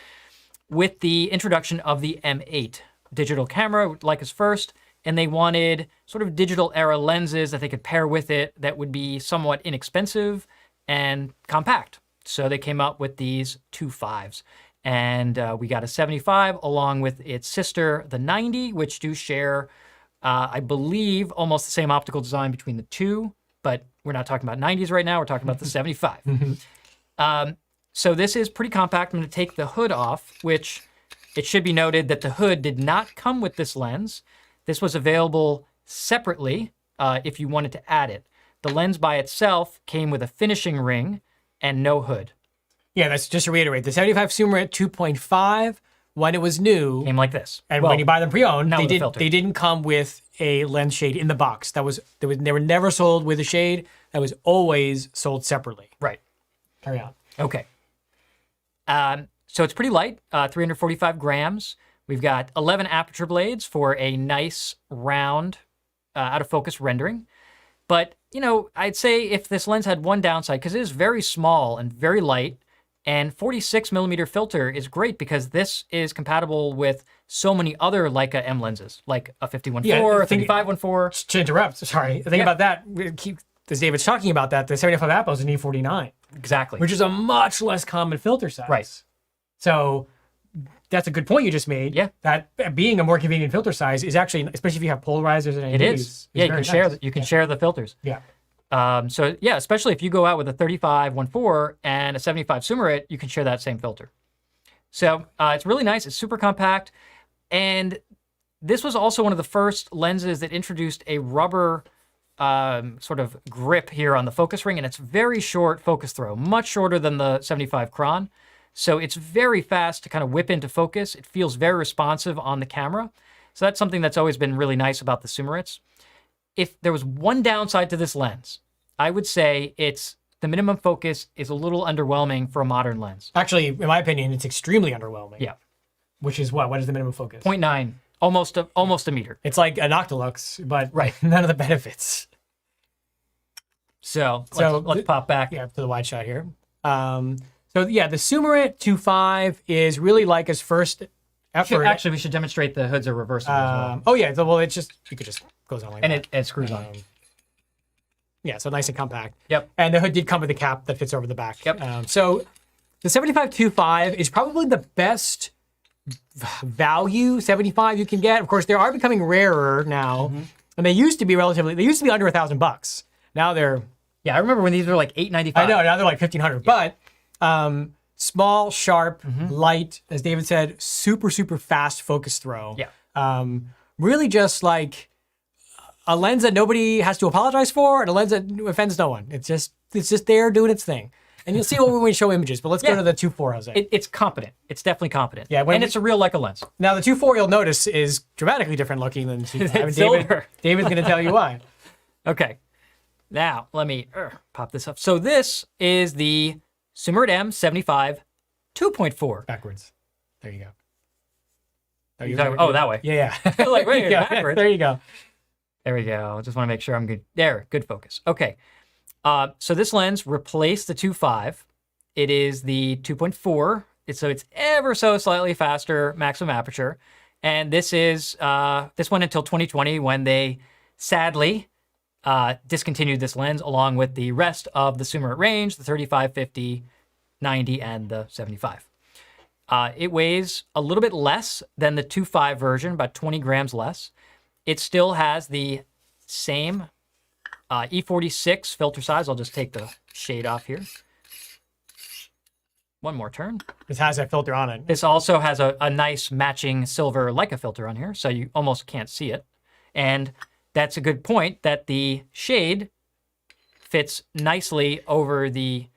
with the introduction of the M8 digital camera, Leica's first, and they wanted sort of digital era lenses that they could pair with it that would be somewhat inexpensive and compact. So they came up with these 2.5s. And we got a 75 along with its sister, the 90, which do share, I believe, almost the same optical design between the two, but we're not talking about 90s right now. We're talking about the 75. So this is pretty compact. I'm going to take the hood off, which it should be noted that the hood did not come with this lens. This was available separately if you wanted to add it. The lens by itself came with a finishing ring and no hood. Yeah, that's just to reiterate. The 75 Summit 2.5, when it was new, Came like this. and when you buy them pre-owned, now with a filter. they didn't come with a lens shade in the box. They were never sold with a shade. That was always sold separately. Right. Carry on. Okay. So it's pretty light, 345 grams. We've got 11 aperture blades for a nice round out of focus rendering. But, you know, I'd say if this lens had one downside, because it is very small and very light, and 46 millimeter filter is great because this is compatible with so many other Leica M lenses, like a 51.4, Yeah, a 35.4. To interrupt, sorry. The thing about that, as David's talking about that, the 75 Apple is an E49, Exactly. which is a much less common filter size. Right. So that's a good point you just made. Yeah. That being a more convenient filter size is actually, especially if you have polarizers and It is. Yeah, you can share. You can share the filters. Yeah. So yeah, especially if you go out with a 35.1.4 and a 75 Summit, you can share that same filter. So it's really nice. It's super compact, and this was also one of the first lenses that introduced a rubber sort of grip here on the focus ring, and it's very short focus throw, much shorter than the 75 Cron. So it's very fast to kind of whip into focus. It feels very responsive on the camera. So that's something that's always been really nice about the Summits. If there was one downside to this lens, I would say the minimum focus is a little underwhelming for a modern lens. Actually, in my opinion, it's extremely underwhelming. Yeah. Which is what? What is the minimum focus? 0.9, almost a meter. It's like an Octolux, but Right. none of the benefits. So So let's pop back. Yeah, to the wide shot here. So yeah, the Sumerit 2.5 is really Leica's first effort. Actually, we should demonstrate the hoods are reversible as well. Oh yeah, well it's just, you could just goes on like And that. it screws on. Yeah, so nice and compact. Yep. And the hood did come with a cap that fits over the back. Yep. So the 75-2.5 is probably the best value 75 you can get. Of course, they are becoming rarer now, and they used to be under $1,000. Now they're, Yeah, I remember when these were like $895. I know, now they're like 1,500. But small, sharp, light, as David said, super, super fast focus throw. Yeah. Really just like a lens that nobody has to apologize for, and a lens that offends no one. It's just there doing its thing. And you'll see when we show images, but let's go to the 2.4, Jose. It's competent. It's definitely competent. Yeah, and it's a real Leica lens. Now, the 2.4 you'll notice is dramatically different looking than the 2.5. And Silver. David's going to tell you why. Okay. Now, let me pop this up. So this is the Sumerit M75 2.4. Backwards. There you go. That way. Yeah. Like, wait, Yeah, backwards. there you go. There we go. Just want to make sure I'm good. There, good focus. Okay. So this lens replaced the 2.5. It is the 2.4. So it's ever so slightly faster maximum aperture. And this is this went until 2020 when they sadly discontinued this lens along with the rest of the Sumerit range, the 35, 50, 90, and the 75. It weighs a little bit less than the 2.5 version, about 20 grams less. It still has the same E46 filter size. I'll just take the shade off here. One more turn. This has that filter on it. This also has a nice matching silver Leica filter on here, so you almost can't see it. And that's a good point that the shade fits nicely over the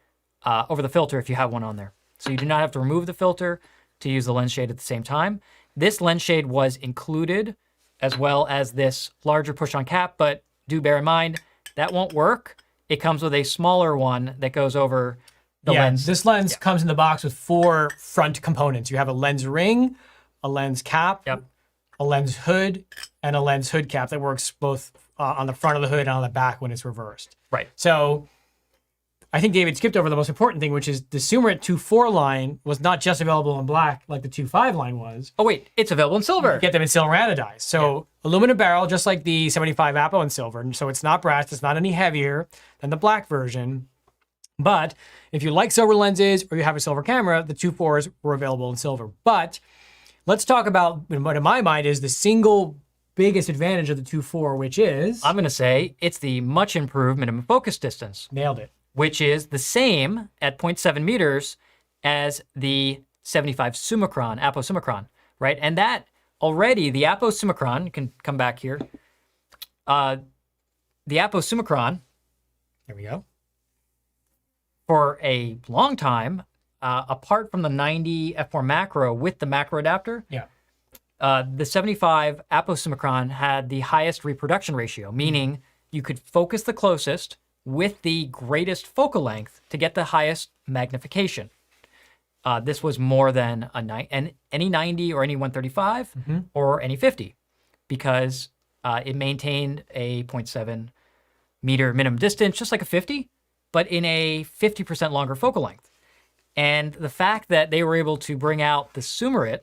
filter if you have one on there. So you do not have to remove the filter to use the lens shade at the same time. This lens shade was included as well as this larger push-on cap, but do bear in mind that won't work. It comes with a smaller one that goes over the lens. This lens comes in the box with 4 front components. You have a lens ring, a lens cap, a lens hood, and a lens hood cap that works both on the front of the hood and on the back when it's reversed. Right. So I think David skipped over the most important thing, which is the Sumerit 2.4 line was not just available in black like the 2.5 line was. Oh wait, it's available in silver. You get them in silver anodized. So aluminum barrel, just like the 75 Apo in silver. And so it's not brass, it's not any heavier than the black version. But if you like silver lenses or you have a silver camera, the 2.4s were available in silver. But let's talk about what in my mind is the single biggest advantage of the 2.4, which is... I'm going to say it's the much improved minimum focus distance. Nailed it. Which is the same at 0.7 meters as the 75 Summicron, Apo Summicron, right? And that already, the Apo Summicron, you can come back here. The Apo Summicron, there we go, for a long time, apart from the 90 f4 macro with the macro adapter, the 75 Apo Summicron had the highest reproduction ratio, meaning you could focus the closest with the greatest focal length to get the highest magnification. This was more than any 90 or any 135 or any 50 because it maintained a 0.7 meter minimum distance, just like a 50, but in a 50% longer focal length. And the fact that they were able to bring out the Sumerit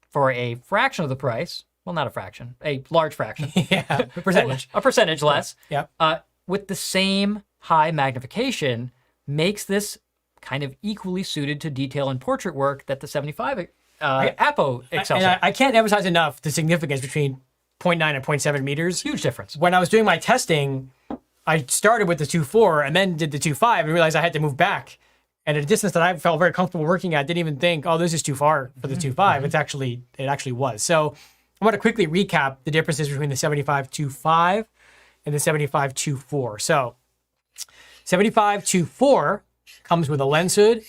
for a fraction of the price, well, not a fraction, a large fraction. A percentage. A percentage less. Yep. With the same high magnification makes this kind of equally suited to detail and portrait work that the 75 Apo excels at. I can't emphasize enough the significance between 0.9 and 0.7 meters. Huge difference. When I was doing my testing, I started with the 2.4 and then did the 2.5 and realized I had to move back. And at a distance that I felt very comfortable working at, didn't even think, oh, this is too far for the 2.5. It actually was. So I want to quickly recap the differences between the 75 2.5 and the 75 2.4. So 75 2.4 comes with a lens hood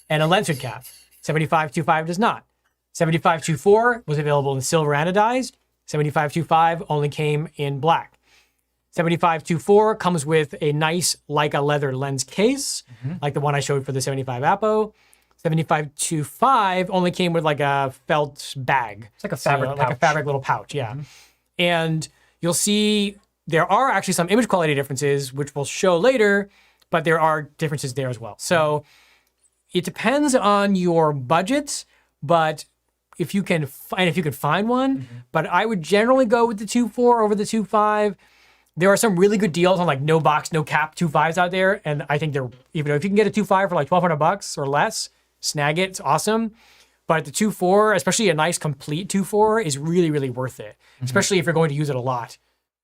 and a lens hood cap. 75 2.5 does not. 75 2.4 was available in silver anodized. 75 2.5 only came in black. 75-2.4 comes with a nice Leica leather lens case, like the one I showed for the 75 Apo. 75-2.5 only came with like a felt bag. It's like a fabric like a pouch. fabric little pouch, yeah. And you'll see there are actually some image quality differences, which we'll show later, but there are differences there as well. So it depends on your budget, but if you can find one, but I would generally go with the 2.4 over the 2.5. There are some really good deals on like no box, no cap 2.5s out there, and I think they're even if you can get a 2.5 for like $1,200 or less, snag it. It's awesome. But the 2.4, especially a nice complete 2.4, is really, really worth it, especially if you're going to use it a lot.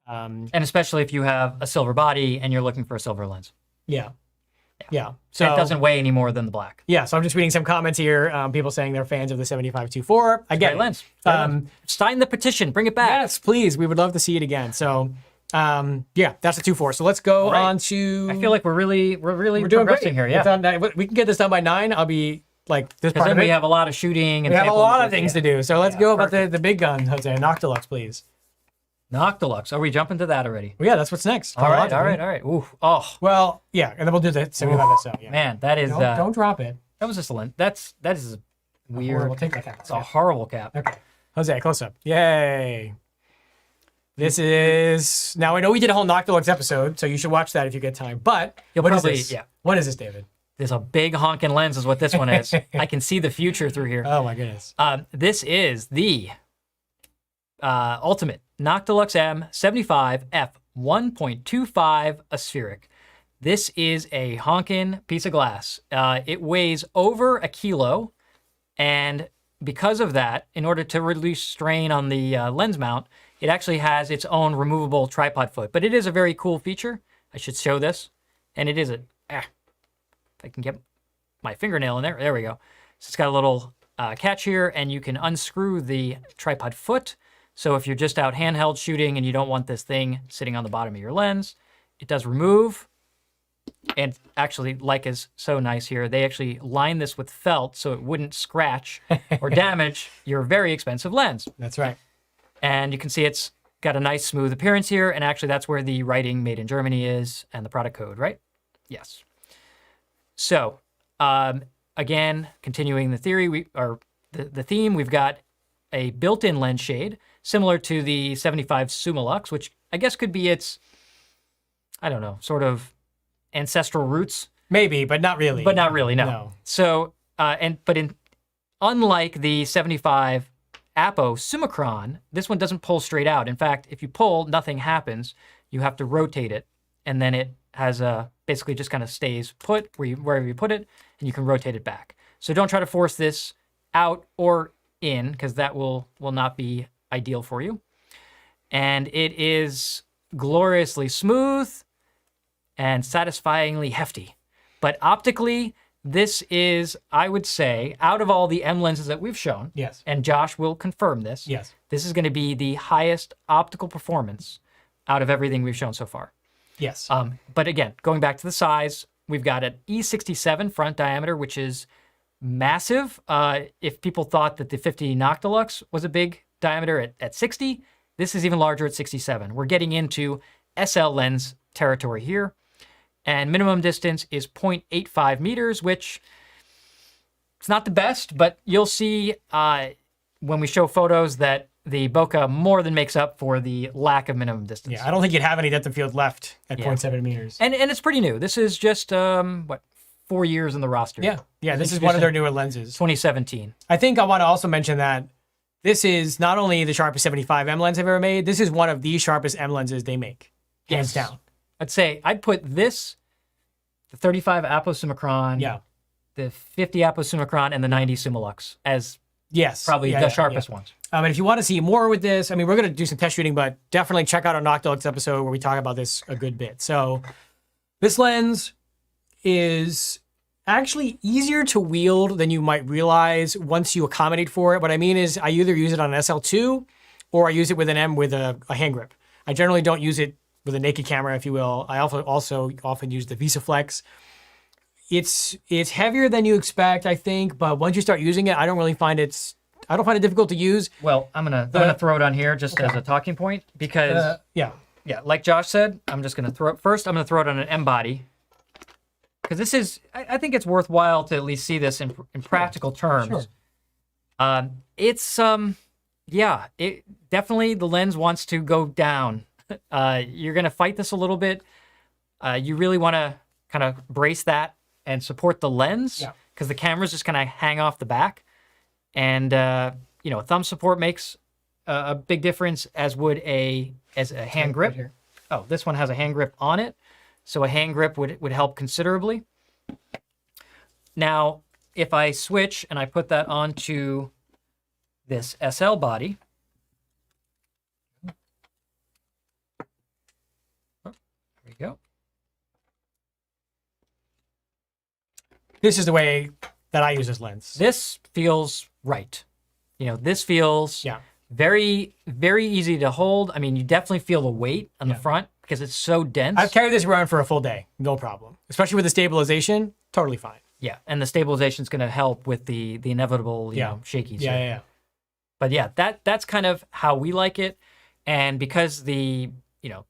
And especially if you have a silver body and you're looking for a silver lens. Yeah. So So it doesn't weigh any more than the black. Yeah. So I'm just reading some comments here. People saying they're fans of the 75-2.4. I get Great it. lens. Great lens. Sign the petition. Bring it back. Yes, please. We would love to see it again. So, yeah, that's a 2.4. So let's go right. on to. I feel like we're really doing progressing great. here. Yeah. We can get this done by 9. I'll be like this Because part then of it. we have a lot of shooting. And We have a samples lot of and- things yeah. to do. So let's go about perfect. the big guns, Jose. Noctilux, please. Noctilux. Are we jumping to that already? Well, yeah, that's what's next. All right. Chronologically. Ooh. Oh, Well, yeah, and then we'll do the 75 SL. Yeah. man. That is, Don't drop it. that was just a lens. That is weird. Horrible. Take that cap. It's a horrible cap. Okay. Jose, close up. Yay. This is now. I know we did a whole Noctilux episode, so you should watch that if you get time. But You'll what is probably- this? yeah. What is this, David? There's a big honking lens is what this one is. I can see the future through here. Oh my goodness. This is the ultimate Noctilux M 75 f 1.25 aspheric. This is a honking piece of glass. It weighs over a kilo, and because of that, in order to reduce strain on the lens mount, it actually has its own removable tripod foot. But it is a very cool feature. I should show this, and it is if I can get my fingernail in there. There we go. So it's got a little catch here, and you can unscrew the tripod foot. So if you're just out handheld shooting and you don't want this thing sitting on the bottom of your lens, it does remove. And actually, Leica's so nice here. They actually line this with felt so it wouldn't scratch or damage your very expensive lens. That's right. And you can see it's got a nice smooth appearance here. And actually, that's where the writing made in Germany is and the product code, right? Yes. So, again, continuing the theory, the theme, we've got a built-in lens shade, similar to the 75 Summilux, which I guess could be its, I don't know, sort of ancestral roots. Maybe, but not really. But not really, no. No. So, unlike the 75 Apo Summicron, this one doesn't pull straight out. In fact, if you pull, nothing happens. You have to rotate it, and then it has basically just kind of stays put wherever you put it, and you can rotate it back. So don't try to force this out or in, because that will not be ideal for you. And it is gloriously smooth and satisfyingly hefty. But optically, this is, I would say, out of all the M lenses that we've shown, Yes. and Josh will confirm this, Yes. this is going to be the highest optical performance out of everything we've shown so far. Yes. But again, going back to the size, we've got an E67 front diameter, which is massive. If people thought that the 50 Noctilux was a big diameter at 60, this is even larger at 67. We're getting into SL lens territory here. And minimum distance is 0.85 meters, which it's not the best, but you'll see when we show photos that the bokeh more than makes up for the lack of minimum distance. Yeah, I don't think you'd have any depth of field left at Yeah. 0.7 meters. And it's pretty new. This is just, 4 years in the roster. Yeah. Yeah, this is one of their newer lenses. 2017. I think I want to also mention that this is not only the sharpest 75M lens I've ever made, this is one of the sharpest M lenses they make. Hands Yes. down. I'd say I'd put this, the 35 Apo Summicron, Yeah. the 50 Apo Summicron, and the 90 Summilux as Yes. probably Yeah, the yeah, sharpest yeah. ones. And if you want to see more with this, I mean, we're going to do some test shooting, but definitely check out our Noctilux episode where we talk about this a good bit. So this lens is actually easier to wield than you might realize once you accommodate for it. What I mean is I either use it on an SL2 or I use it with an M with a hand grip. I generally don't use it with a naked camera, if you will. I also often use the VisaFlex. It's heavier than you expect, I think, but once you start using it, I don't find it difficult to use. Well, I'm gonna throw it on here just as a talking point because Yeah. yeah, like Josh said, I'm just going to throw it first. I'm going to throw it on an M body because this is, I think it's worthwhile to at least see this in practical terms. Sure. It's, yeah, it definitely the lens wants to go down. You're going to fight this a little bit. You really want to kind of brace that and support the lens because the camera's just going to hang off the back. And, thumb support makes a big difference, as would a hand grip. Right Oh, this one has a hand grip on it. So a hand grip would help considerably. Now, if I switch and I put that onto this SL body, there we go. This is the way that I use this lens. This feels right. This feels very, very easy to hold. I mean, you definitely feel the weight on the front because it's so dense. I've carried this around for a full day, no problem. Especially with the stabilization, totally fine. Yeah, and the stabilization is going to help with the inevitable, shakies. Yeah. But yeah, that's kind of how we like it. And because the,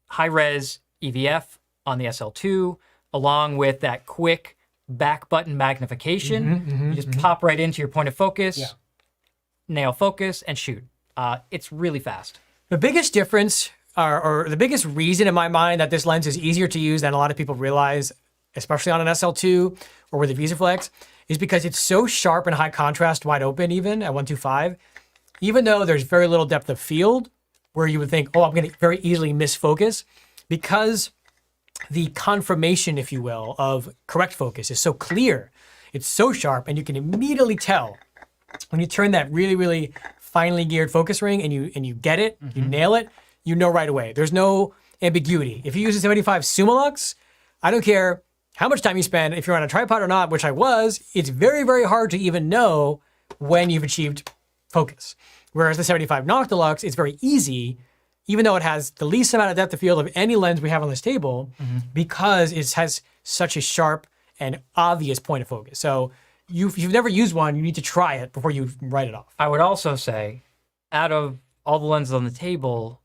high res EVF on the SL2, along with that quick back button magnification, you just pop right into your point of focus, nail focus, and shoot. It's really fast. The biggest difference, or the biggest reason in my mind that this lens is easier to use than a lot of people realize, especially on an SL2 or with a VisiFlex, is because it's so sharp and high contrast, wide open even at 1.25. Even though there's very little depth of field, where you would think, oh, I'm going to very easily miss focus, because the confirmation, if you will, of correct focus is so clear. It's so sharp, and you can immediately tell when you turn that really, really finely geared focus ring and you get it, you nail it, you know right away. There's no ambiguity. If you use a 75 Summilux, I don't care how much time you spend, if you're on a tripod or not, which I was, it's very, very hard to even know when you've achieved focus. Whereas the 75 Noctilux, it's very easy, even though it has the least amount of depth of field of any lens we have on this table, because it has such a sharp and obvious point of focus. So if you've never used one, you need to try it before you write it off. I would also say, out of all the lenses on the table,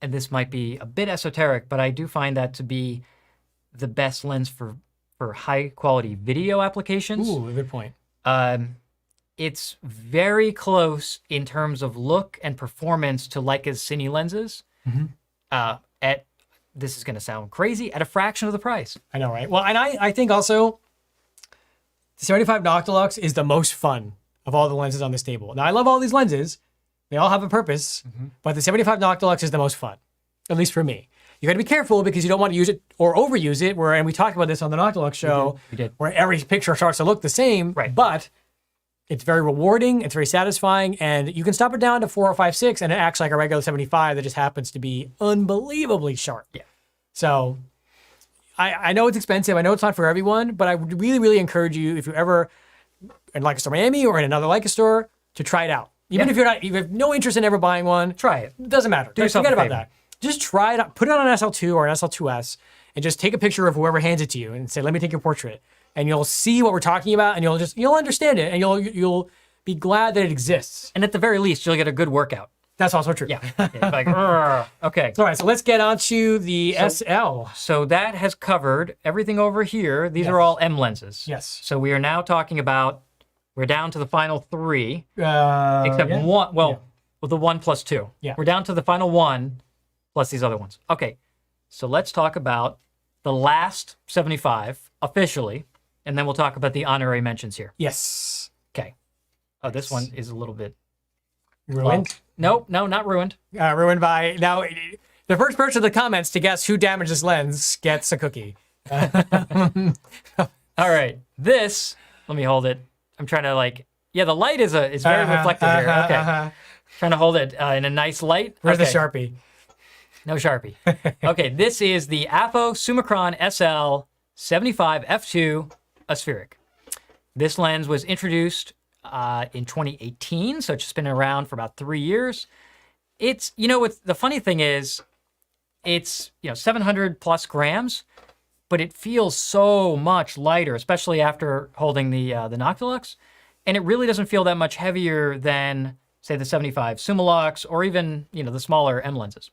and this might be a bit esoteric, but I do find that to be the best lens for high quality video applications. Ooh, good point. It's very close in terms of look and performance to Leica's Cine lenses. This is going to sound crazy, at a fraction of the price. I know, right? Well, and I think also the 75 Noctilux is the most fun of all the lenses on this table. Now, I love all these lenses. They all have a purpose, but the 75 Noctilux is the most fun, at least for me. You got to be careful because you don't want to use it or overuse it. And we talked about this on the Noctilux show, we did. Where every picture starts to look the same. Right. But it's very rewarding. It's very satisfying, and you can stop it down to 4 or 5, 6, and it acts like a regular 75 that just happens to be unbelievably sharp. Yeah. So I know it's expensive. I know it's not for everyone, but I would really, really encourage you, if you're ever in Leica Store Miami or in another Leica store, to try it out. Even if you have no interest in ever buying one, Try it. It doesn't matter. Do yourself Forget a about favor. that. Just try it out. Put it on an SL2 or an SL2S and just take a picture of whoever hands it to you and say, let me take your portrait. And you'll see what we're talking about, and you'll understand it, and you'll be glad that it exists. And at the very least, you'll get a good workout. That's also true. Yeah. Like, "Urgh." Okay. All right, so let's get on to the SL. So that has covered everything over here. These are all M lenses. Yes. So we are now talking about, we're down to the final three, Except one, well, the 1 plus 2. Yeah. We're down to the final one plus these other ones. Okay. So let's talk about the last 75 officially, and then we'll talk about the honorary mentions here. Yes. Okay. Oh, this one is a little bit Ruined. No, not ruined. Ruined by now. The first person in the comments to guess who damaged this lens gets a cookie. All right. This, let me hold it. I'm trying to the light is very reflective here. Okay. Trying to hold it in a nice light. Where's Okay. the Sharpie? No Sharpie. Okay, this is the APO Summicron SL 75 f2 aspheric. This lens was introduced in 2018, so it's just been around for about 3 years. It's, the funny thing is, it's, 700 plus grams, but it feels so much lighter, especially after holding the Noctilux. And it really doesn't feel that much heavier than, say, the 75 Summilux or even, the smaller M lenses.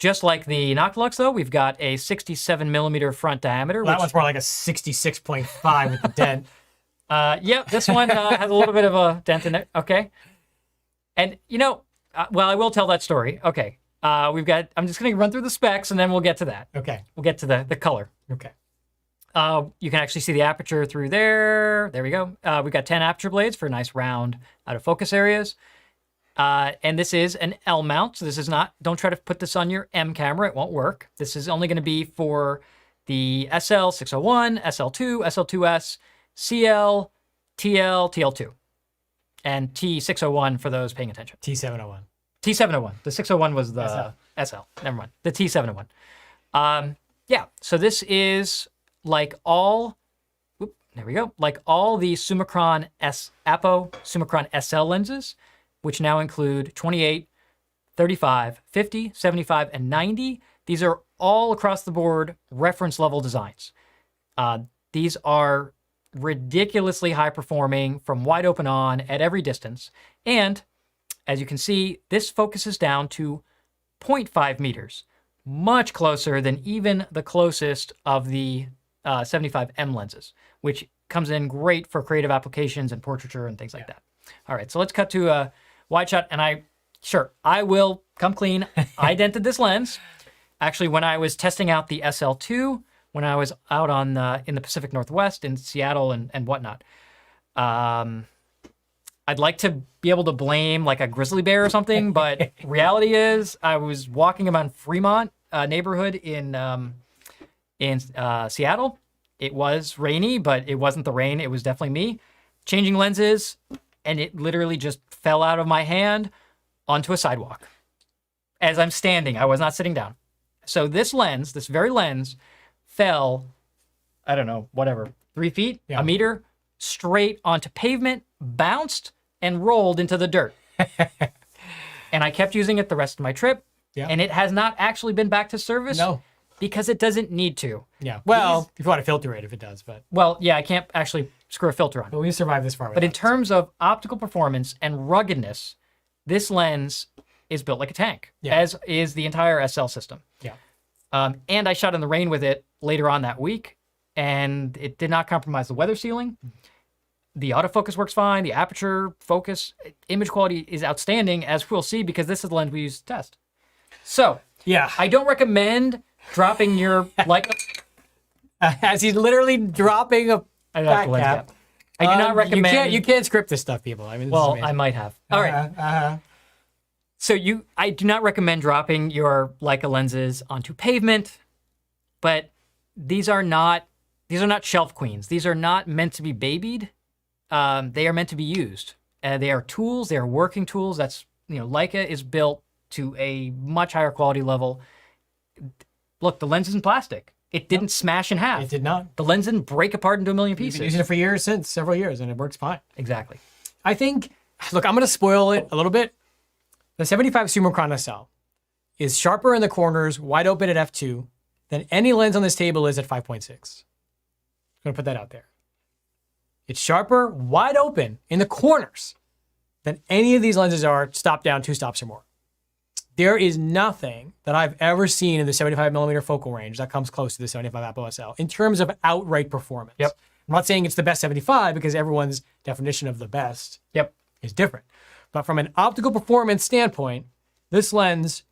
Just like the Noctilux, though, we've got a 67mm front diameter. Well, that one's more like a 66.5 with the dent. Yep, this one has a little bit of a dent in it. Okay. And, well, I will tell that story. Okay. I'm just going to run through the specs, and then we'll get to that. Okay. We'll get to the color. Okay. You can actually see the aperture through there. There we go. We've got 10 aperture blades for nice round out of focus areas. And this is an L mount, so this is not, don't try to put this on your M camera, it won't work. This is only going to be for the SL601, SL2, SL2S, CL, TL, TL2, and T601 for those paying attention. T701. T701. The 601 was the SL. Never mind. The T701. Yeah, so this is like all, there we go, like all the Summicron Apo Summicron SL lenses, which now include 28, 35, 50, 75, and 90. These are all across the board reference level designs. These are ridiculously high performing from wide open on at every distance. And as you can see, this focuses down to 0.5 meters, much closer than even the closest of the 75M lenses, which comes in great for creative applications and portraiture and things like that. All right, so let's cut to a wide shot, and I will come clean. I dented this lens. Actually, when I was testing out the SL2, when I was out on in the Pacific Northwest, in Seattle and whatnot, I'd like to be able to blame like a grizzly bear or something, but reality is I was walking around Fremont neighborhood in Seattle. It was rainy, but it wasn't the rain. It was definitely me changing lenses, and it literally just fell out of my hand onto a sidewalk as I'm standing. I was not sitting down. So this lens, this very lens, fell, I don't know, whatever, 3 feet, a meter, straight onto pavement, bounced, and rolled into the dirt. And I kept using it the rest of my trip, and it has not actually been back to service. No. Because it doesn't need to. Yeah. Well, if you want to filter it, if it does, but. Well, yeah, I can't actually screw a filter on. But we survived this far. But in terms of optical performance and ruggedness, this lens is built like a tank, as is the entire SL system. Yeah. And I shot in the rain with it later on that week, and it did not compromise the weather sealing. The autofocus works fine. The aperture, focus, image quality is outstanding, as we'll see, because this is the lens we use to test. So, yeah, I don't recommend dropping your Leica. As he's literally dropping a fat cap. I do not recommend. You can't script this stuff, people. I mean, well, I might have. All right. So I do not recommend dropping your Leica lenses onto pavement, but these are not shelf queens. These are not meant to be babied. They are meant to be used. They are tools. They are working tools. That's, Leica is built to a much higher quality level. Look, the lens isn't plastic. It didn't smash in half. It did not. The lens didn't break apart into a million We've pieces. been using it for years several years, and it works fine. Exactly. I think, look, I'm going to spoil it a little bit. The 75 Summicron SL is sharper in the corners, wide open at f2, than any lens on this table is at 5.6. I'm going to put that out there. It's sharper, wide open in the corners than any of these lenses are stop down 2 stops or more. There is nothing that I've ever seen in the 75mm focal range that comes close to the 75 Apo SL in terms of outright performance. Yep. I'm not saying it's the best 75 because everyone's definition of the best is different. But from an optical performance standpoint, this lens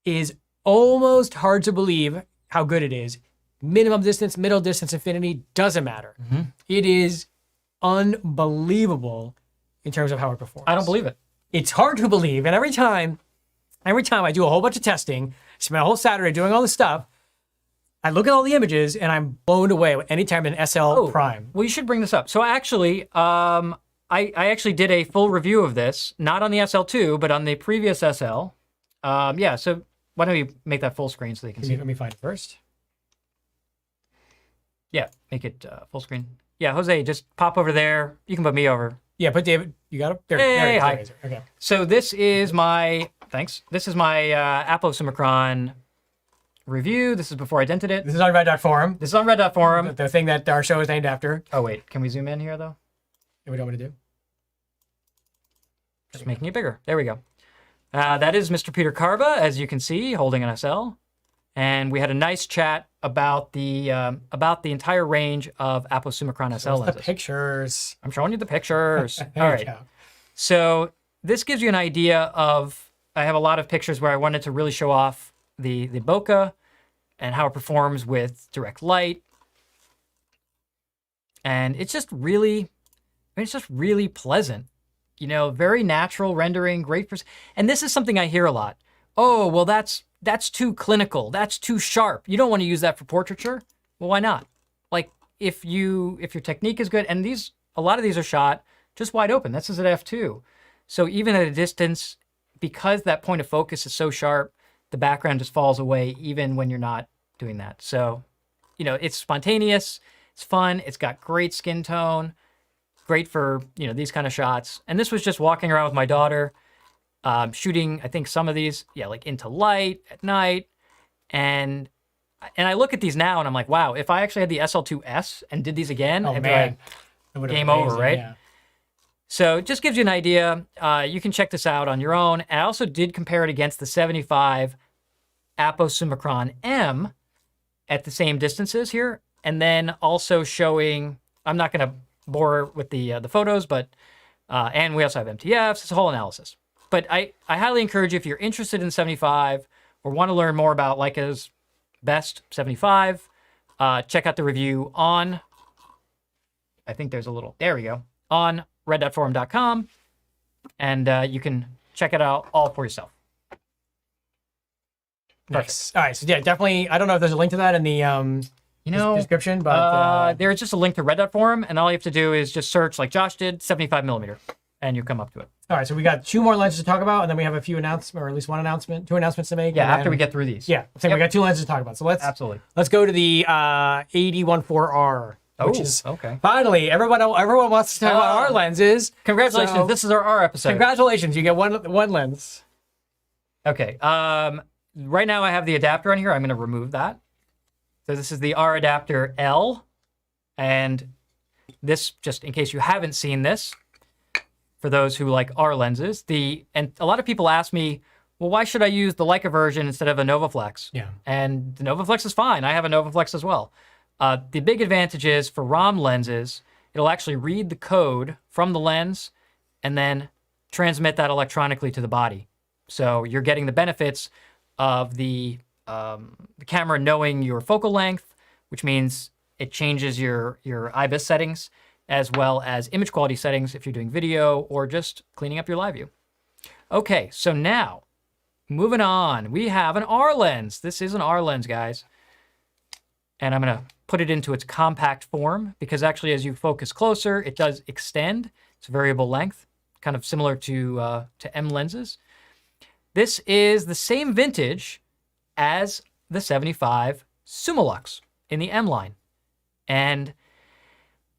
is almost hard to believe how good it is. Minimum distance, middle distance, infinity, doesn't matter. Mm-hmm. It is unbelievable in terms of how it performs. I don't believe it. It's hard to believe, and every time I do a whole bunch of testing, spend a whole Saturday doing all this stuff, I look at all the images and I'm blown away anytime an SL Prime. Well, you should bring this up. So actually, I actually did a full review of this, not on the SL2, but on the previous SL. Yeah, so why don't you make that full screen so they can see? Let me find it first. Yeah, make it full screen. Yeah, Jose, just pop over there. You can put me over. Yeah, put David. You got it? There, hey, there hi. it is. Okay. So this is my, this is my Apo Summicron review. This is before I dented it. This is on Red.Forum. This is on Red.Forum. The thing that our show is named after. Oh, wait. Can we zoom in here, though? What do you want me to do? Just making it bigger. There we go. That is Mr. Peter Carva, as you can see, holding an SL. And we had a nice chat about the entire range of aposummicron SL What's lenses. the pictures? I'm showing you the pictures. There All you right. go. So this gives you an idea of, I have a lot of pictures where I wanted to really show off the bokeh and how it performs with direct light. And it's just really pleasant. You know, very natural rendering, great. And this is something I hear a lot. Oh, well, that's too clinical. That's too sharp. You don't want to use that for portraiture. Well, why not? Like, if your technique is good, and a lot of these are shot just wide open. This is at f2. So even at a distance, because that point of focus is so sharp, the background just falls away even when you're not doing that. So, you know, it's spontaneous, it's fun, it's got great skin tone, great for, you know, these kind of shots. And this was just walking around with my daughter, shooting, I think some of these, like into light at night. And I look at these now and I'm like, wow, if I actually had the SL2S and did these again, Oh, I'd man. be like, game over, right? Yeah. So it just gives you an idea. You can check this out on your own. And I also did compare it against the 75 aposummicron M at the same distances here. And then also showing, I'm not going to bore with the photos, but, and we also have MTFs, it's a whole analysis. But I highly encourage you, if you're interested in 75 or want to learn more about Leica's best 75, check out the review on, I think there's a little, there we go, on red.forum.com, and you can check it out all for yourself. Nice. All right. So yeah, definitely. I don't know if there's a link to that in the description, but there's just a link to red.forum, and all you have to do is just search, like Josh did, 75mm, and you come up to it. all right. So we got 2 more lenses to talk about, and then we have a few announcements, or at least 2 announcements to make. Yeah, and after then- we get through these. Yeah. So we got 2 lenses to talk about. So Absolutely. let's go to the 8014R, which Oh, is okay. finally everyone wants to talk about our lenses. Congratulations, So- this is our R episode. Congratulations, you get one lens. Okay, right now I have the adapter on here. I'm going to remove that. So this is the R adapter L, and this, just in case you haven't seen this, for those who like R lenses, and a lot of people ask me, well, why should I use the Leica version instead of a NovaFlex? Yeah. And the NovaFlex is fine. I have a NovaFlex as well. The big advantage is for ROM lenses, it'll actually read the code from the lens and then transmit that electronically to the body. So you're getting the benefits of the camera knowing your focal length, which means it changes your IBIS settings, as well as image quality settings if you're doing video or just cleaning up your live view. Okay, so now, moving on, we have an R lens. This is an R lens, guys. And I'm gonna put it into its compact form because actually as you focus closer, it does extend. It's variable length, kind of similar to M lenses. This is the same vintage as the 75 Summilux in the M line. And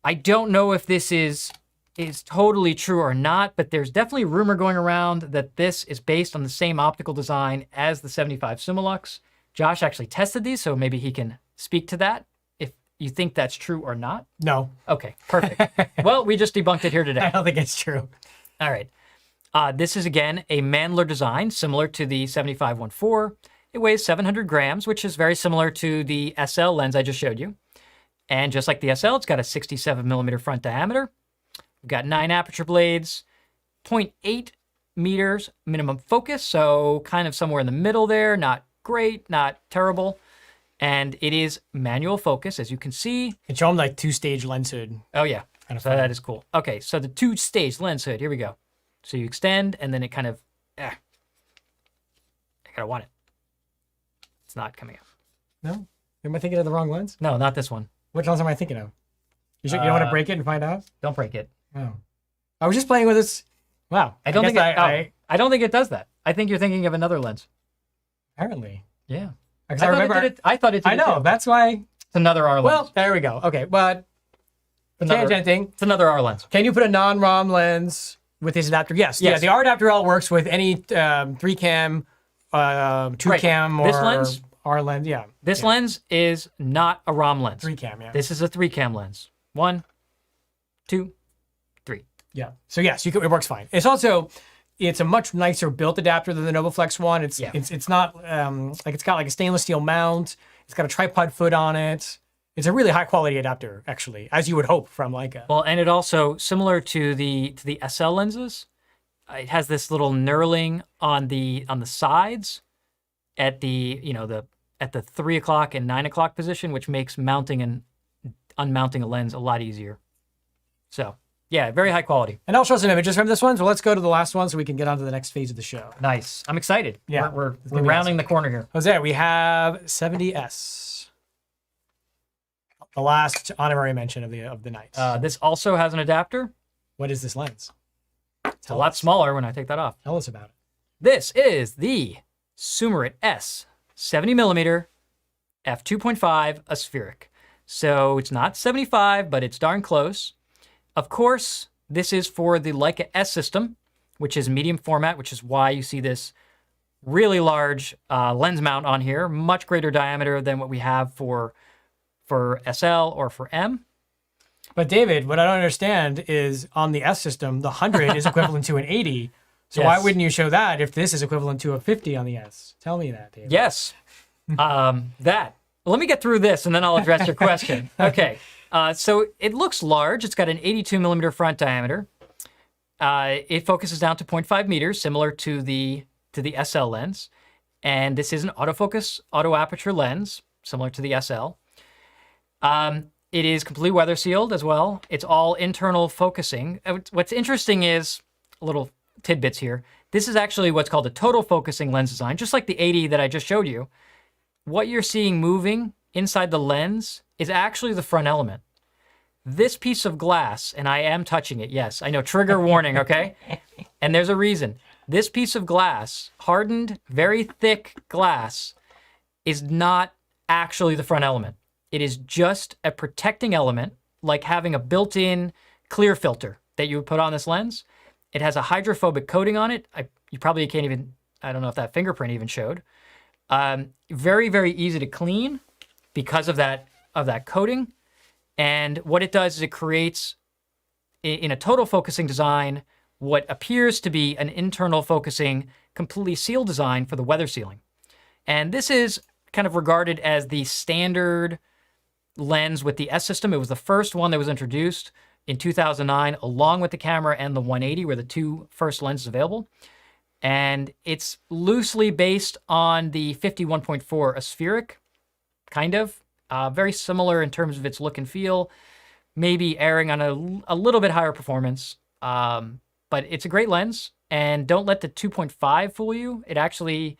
I don't know if this is totally true or not, but there's definitely rumor going around that this is based on the same optical design as the 75 Summilux. Josh actually tested these, so maybe he can speak to that if you think that's true or not. No, Okay, perfect. Well, we just debunked it here I today. don't think it's true. All right. This is, again, a Mandler design, similar to the 75-14. It weighs 700 grams, which is very similar to the SL lens I just showed you. And just like the SL, it's got a 67mm front diameter. We've got 9 aperture blades, 0.8 meters minimum focus, so kind of somewhere in the middle there. Not great, not terrible. And it is manual focus, as you can see. And show them like 2-stage lens hood. Oh, yeah. Kind of So fun. that is cool. Okay, so the 2-stage lens hood. Here we go. So you extend, and then it kind of, I gotta want it. It's not coming out. No? Am I thinking of the wrong lens? No, not this one. Which lens am I thinking of? You don't want to break it and find out? Don't break it. Oh. I was just playing with this. Wow. I don't guess think I I don't think it does that. I think you're thinking of another lens. apparently. Yeah. Because I remember. I thought it did I know. it too. That's why. It's another R lens. Well, there we go. Okay, but tangenting. It's another R lens. Can you put a non-ROM lens with this adapter? Yes. Yeah. Yes. The R adapter L works with any 3-cam, 2-cam, or This lens? R lens. Yeah. This lens is not a ROM lens. 3-cam. Yeah. This is a 3-cam lens. 1, 2, 3. Yeah. So yes, it works fine. It's also, it's a much nicer built adapter than the NovaFlex one. It's not like it's got like a stainless steel mount. It's got a tripod foot on it. It's a really high quality adapter, actually, as you would hope from Leica. Well, and it also, similar to the SL lenses, it has this little knurling on the sides at the at the 3 o'clock and 9 o'clock position, which makes mounting and unmounting a lens a lot easier. So yeah, very high quality. And I'll show some images from this one. So let's go to the last one so we can get on to the next phase of the show. Nice. I'm excited. Yeah, we're rounding the corner here. Jose, we have 70S. The last honorary mention of the night. This also has an adapter. What is this lens? It's a lot smaller when I take that off. Tell us about it. This is the Sumerit S 70mm f2.5 aspheric. So it's not 75, but it's darn close. Of course, this is for the Leica S system, which is medium format, which is why you see this really large lens mount on here, much greater diameter than what we have for SL or for M. But David, what I don't understand is on the S system, the 100 is equivalent to an 80. So why wouldn't you show that if this is equivalent to a 50 on the S? Tell me that, David. Yes. That. Let me get through this and then I'll address your question. Okay. So it looks large. It's got an 82mm front diameter. It focuses down to 0.5 meters, similar to the SL lens. And this is an autofocus, auto aperture lens, similar to the SL. It is completely weather sealed as well. It's all internal focusing. What's interesting is, a little tidbits here, this is actually what's called a total focusing lens design, just like the 80 that I just showed you. What you're seeing moving inside the lens is actually the front element. This piece of glass, and I am touching it, yes, I know, trigger warning, okay? And there's a reason. This piece of glass, hardened, very thick glass, is not actually the front element. It is just a protecting element, like having a built-in clear filter that you would put on this lens. It has a hydrophobic coating on it. You probably can't even, I don't know if that fingerprint even showed. Very, very easy to clean because of that coating. And what it does is it creates, in a total focusing design, what appears to be an internal focusing, completely sealed design for the weather sealing. And this is kind of regarded as the standard lens with the S system. It was the first one that was introduced in 2009, along with the camera and the 180 were the two first lenses available. And it's loosely based on the 51.4 aspheric, kind of. Very similar in terms of its look and feel, maybe erring on a little bit higher performance. But it's a great lens, and don't let the 2.5 fool you. It actually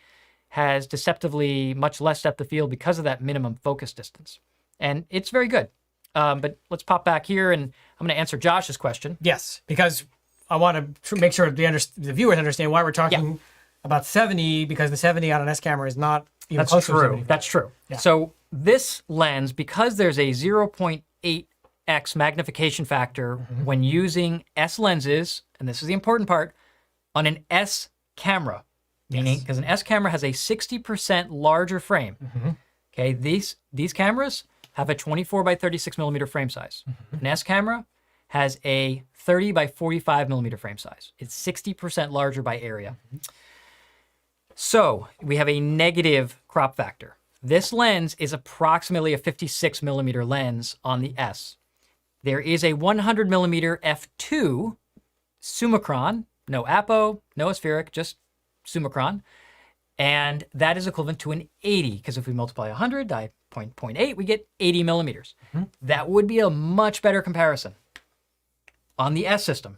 has deceptively much less depth of field because of that minimum focus distance. And it's very good. But let's pop back here, and I'm going to answer Josh's question. Yes, because I want to make sure the viewers understand why we're talking about 70, because the 70 on an S camera is not even close to 70. That's true. Yeah. So this lens, because there's a 0.8x magnification factor when using S lenses, and this is the important part, on an S camera, meaning because an S camera has a 60% larger frame. Okay, these cameras have a 24 by 36 millimeter frame size. An S camera has a 30 by 45 millimeter frame size. It's 60% larger by area. So we have a negative crop factor. This lens is approximately a 56 millimeter lens on the S. There is a 100 millimeter f2 Summicron, no apo, no aspheric, just Summicron. And that is equivalent to an 80, because if we multiply 100 by 0.8, we get 80 millimeters. That would be a much better comparison on the S system.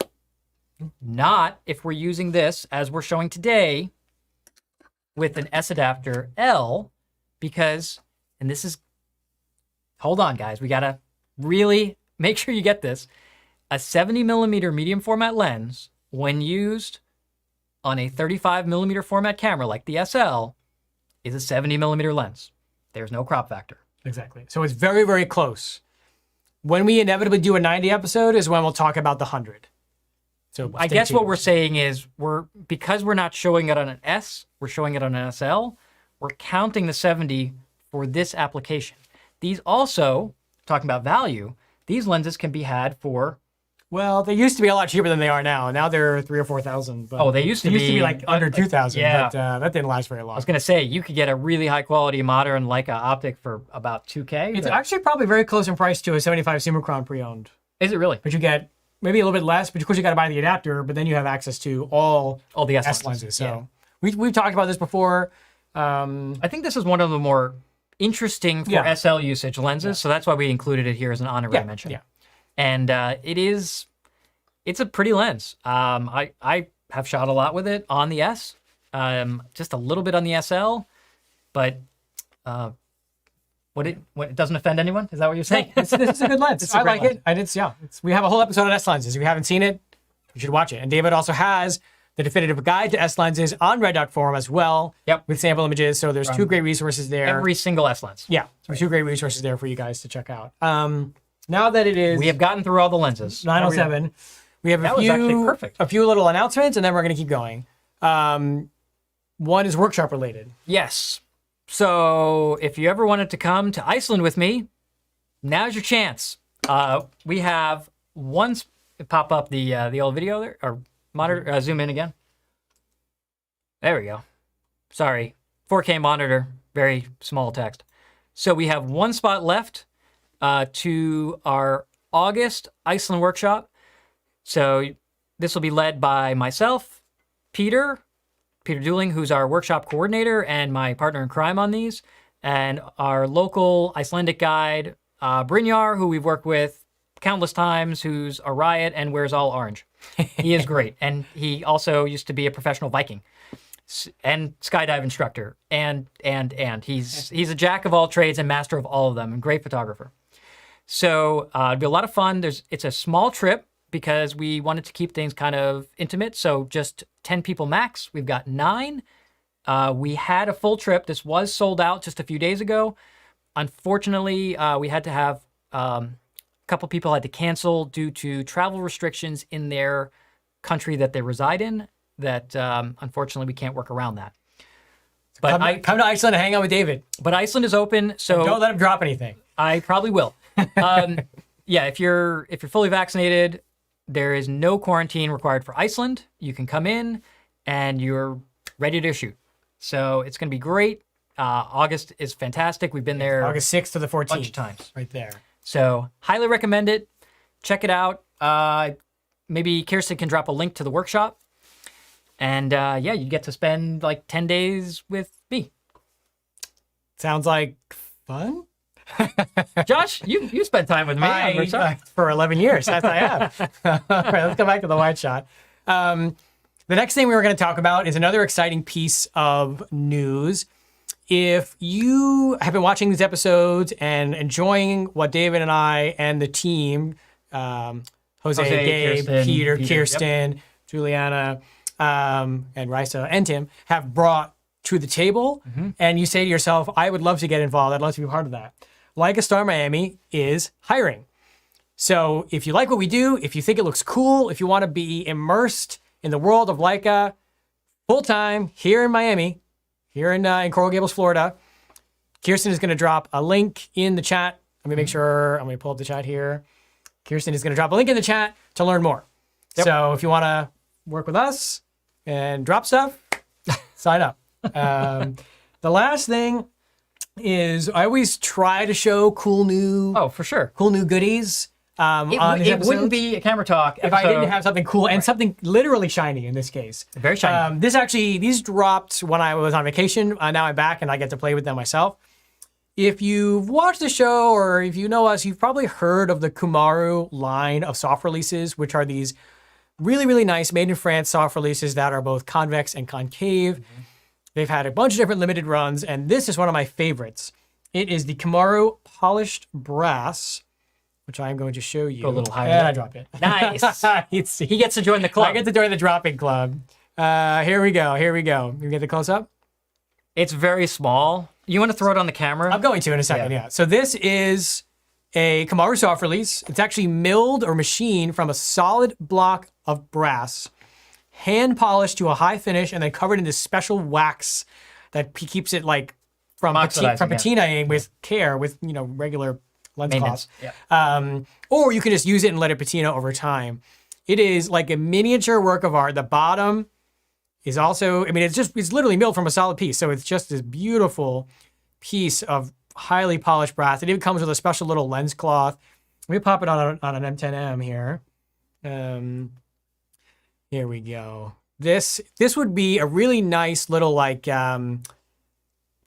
Not if we're using this, as we're showing today, with an S adapter L, because, and this is, hold on guys, we gotta really make sure you get this. A 70 millimeter medium format lens, when used on a 35 millimeter format camera like the SL, is a 70 millimeter lens. There's no crop factor. Exactly. So it's very, very close. When we inevitably do a 90 episode is when we'll talk about the 100. So I guess what we're saying is because we're not showing it on an S, we're showing it on an SL, we're counting the 70 for this application. These also, talking about value, these lenses can be had for Well, they used to be a lot cheaper than they are now. Now they're 3,000 or 4,000. But Oh, they used to be like under 2,000. yeah. But that didn't last very long. I was gonna say you could get a really high quality modern Leica optic for about $2K. It's actually probably very close in price to a 75 Summicron pre-owned. Is it really? But you get maybe a little bit less, but of course you got to buy the adapter, but then you have access to all the S lenses. So we've talked about this before. I think this is one of the more interesting for SL usage lenses, so that's why we included it here as an honorary mention. Yeah. And it's a pretty lens. I have shot a lot with it on the S, just a little bit on the SL, but it doesn't offend anyone? Is that what you're saying? This is a good lens. I like lens. it. We have a whole episode on S lenses. If you haven't seen it, you should watch it. And David also has the definitive guide to S lenses on Red Dot Forum as well. Yep. With sample images. So there's two great resources there. Every single S lens. Yeah. There's two great resources there for you guys to check out. Now that it is we have gotten through all the lenses. 9:07, we have a few little announcements, and then we're going to keep going. One is workshop related. Yes. So if you ever wanted to come to Iceland with me, now's your chance. We have pop up the old video there, or monitor, zoom in again. There we go. Sorry, 4K monitor, very small text. So we have one spot left to our August Iceland workshop. So this will be led by myself, Peter Dooling, who's our workshop coordinator and my partner in crime on these, and our local Icelandic guide, Brynjar, who we've worked with countless times, who's a riot and wears all orange. He is great. And he also used to be a professional Viking and skydive instructor. And he's a jack of all trades and master of all of them, and great photographer. So it'll be a lot of fun. It's a small trip because we wanted to keep things kind of intimate. So just 10 people max. We've got 9. We had a full trip. This was sold out just a few days ago. Unfortunately, we had to have a couple people had to cancel due to travel restrictions in their country that they reside in. That unfortunately we can't work around that. But come to Iceland and hang out with David. But Iceland is open, so and don't let him drop anything. I probably will. Yeah, if you're fully vaccinated, there is no quarantine required for Iceland. You can come in and you're ready to shoot. So it's going to be great. August is fantastic. We've been there August 6th to the 14th. a bunch of times. Right there. So highly recommend it. Check it out. Maybe Kirsten can drop a link to the workshop. And you get to spend like 10 days with me. Sounds like fun. Josh, you spent time with me on workshop. For 11 years. Yes, I have. All right, let's go back to the wide shot. The next thing we were going to talk about is another exciting piece of news. If you have been watching these episodes and enjoying what David and I and the team, Jose, Gabe, Peter, Kirsten, Juliana, and Risa and Tim have brought to the table, and you say to yourself, I would love to get involved. I'd love to be part of that. Leica Star Miami is hiring. So if you like what we do, if you think it looks cool, if you want to be immersed in the world of Leica full-time here in Miami, here in Coral Gables, Florida, Kirsten is going to drop a link in the chat. Let me make sure. I'm going to pull up the chat here. Kirsten is going to drop a link in the chat to learn more. Yep. So if you want to work with us and drop stuff, sign up. The last thing is I always try to show cool new goodies. It wouldn't be a camera talk if I didn't have something cool and something literally shiny in this case. Very shiny. These dropped when I was on vacation. Now I'm back and I get to play with them myself. If you've watched the show or if you know us, you've probably heard of the Kumaru line of soft releases, which are these really, really nice made in France soft releases that are both convex and concave. They've had a bunch of different limited runs, and this is one of my favorites. It is the Kumaru Polished Brass, which I'm going to show you. Go a little higher. And I drop it. Nice. He gets to join the club. I get to join the dropping club. Here we go. You get the close-up? It's very small. You want to throw it on the camera? I'm going to in a second, yeah. So this is a Kumaru soft release. It's actually milled or machined from a solid block of brass, hand polished to a high finish, and then covered in this special wax that keeps it like from patinaing with care, with regular lens Maintenance, cloth. Or you can just use it and let it patina over time. It is like a miniature work of art. The bottom is also, I mean, it's literally milled from a solid piece. So it's just this beautiful piece of highly polished brass. It even comes with a special little lens cloth. Let me pop it on an M10M here. Here we go. This would be a really nice little like, on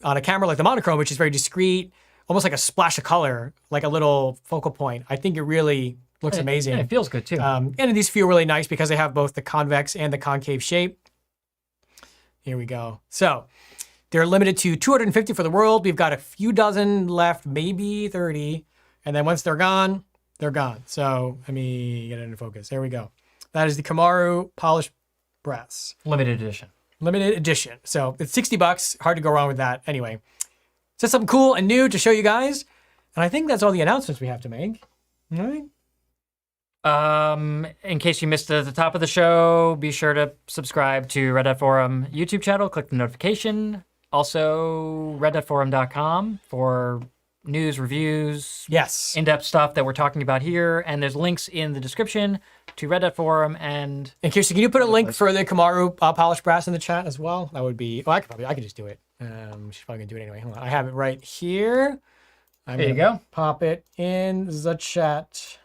a camera like the monochrome, which is very discreet, almost like a splash of color, like a little focal point. I think it really looks amazing. And it feels good too. And these feel really nice because they have both the convex and the concave shape. Here we go. So they're limited to 250 for the world. We've got a few dozen left, maybe 30. And then once they're gone, they're gone. So let me get it into focus. There we go. That is the Kamaru polished brass. Limited edition. Limited edition. So it's $60. Hard to go wrong with that. Anyway, just something cool and new to show you guys. And I think that's all the announcements we have to make. All right. In case you missed it at the top of the show, be sure to subscribe to Red Dot Forum YouTube channel. Click the notification. Also, reddotforum.com for news, reviews, Yes. in-depth stuff that we're talking about here. And there's links in the description to Red Dot Forum and... And Kirsten, can you put a link for the Kamaru polished brass in the chat as well? That would be... Oh, I could just do it. She's probably going to do it anyway. Hold on. I have it right here. There you go. Pop it in the chat.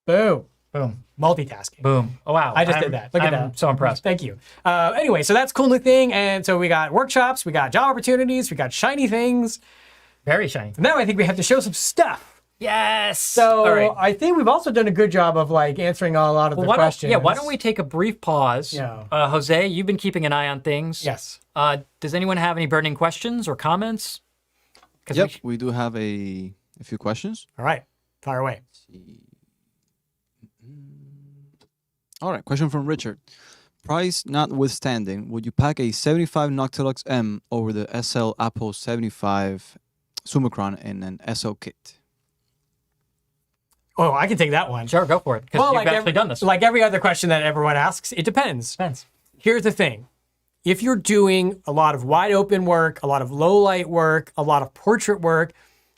Boom. Boom. Multitasking. Boom. Oh, wow. I just did that. Look at that. I'm so impressed. Thank you. Anyway, so that's a cool new thing. And so we got workshops, we got job opportunities, we got shiny things. Very shiny. Now I think we have to show some stuff. Yes. So all right. I think we've also done a good job of like answering a lot of the questions. Why don't we take a brief pause? Yeah. Jose, you've been keeping an eye on things. Yes. Does anyone have any burning questions or comments? Yep, we do have a few questions. All right. Fire away. All right, question from Richard. Price notwithstanding, would you pack a 75 Noctilux M over the SL Apple 75 Summicron in an SL kit? Oh, I can take that one. Sure, go for it. Because you've actually done this. Like every other question that everyone asks, it depends. Depends. Here's the thing. If you're doing a lot of wide open work, a lot of low light work, a lot of portrait work,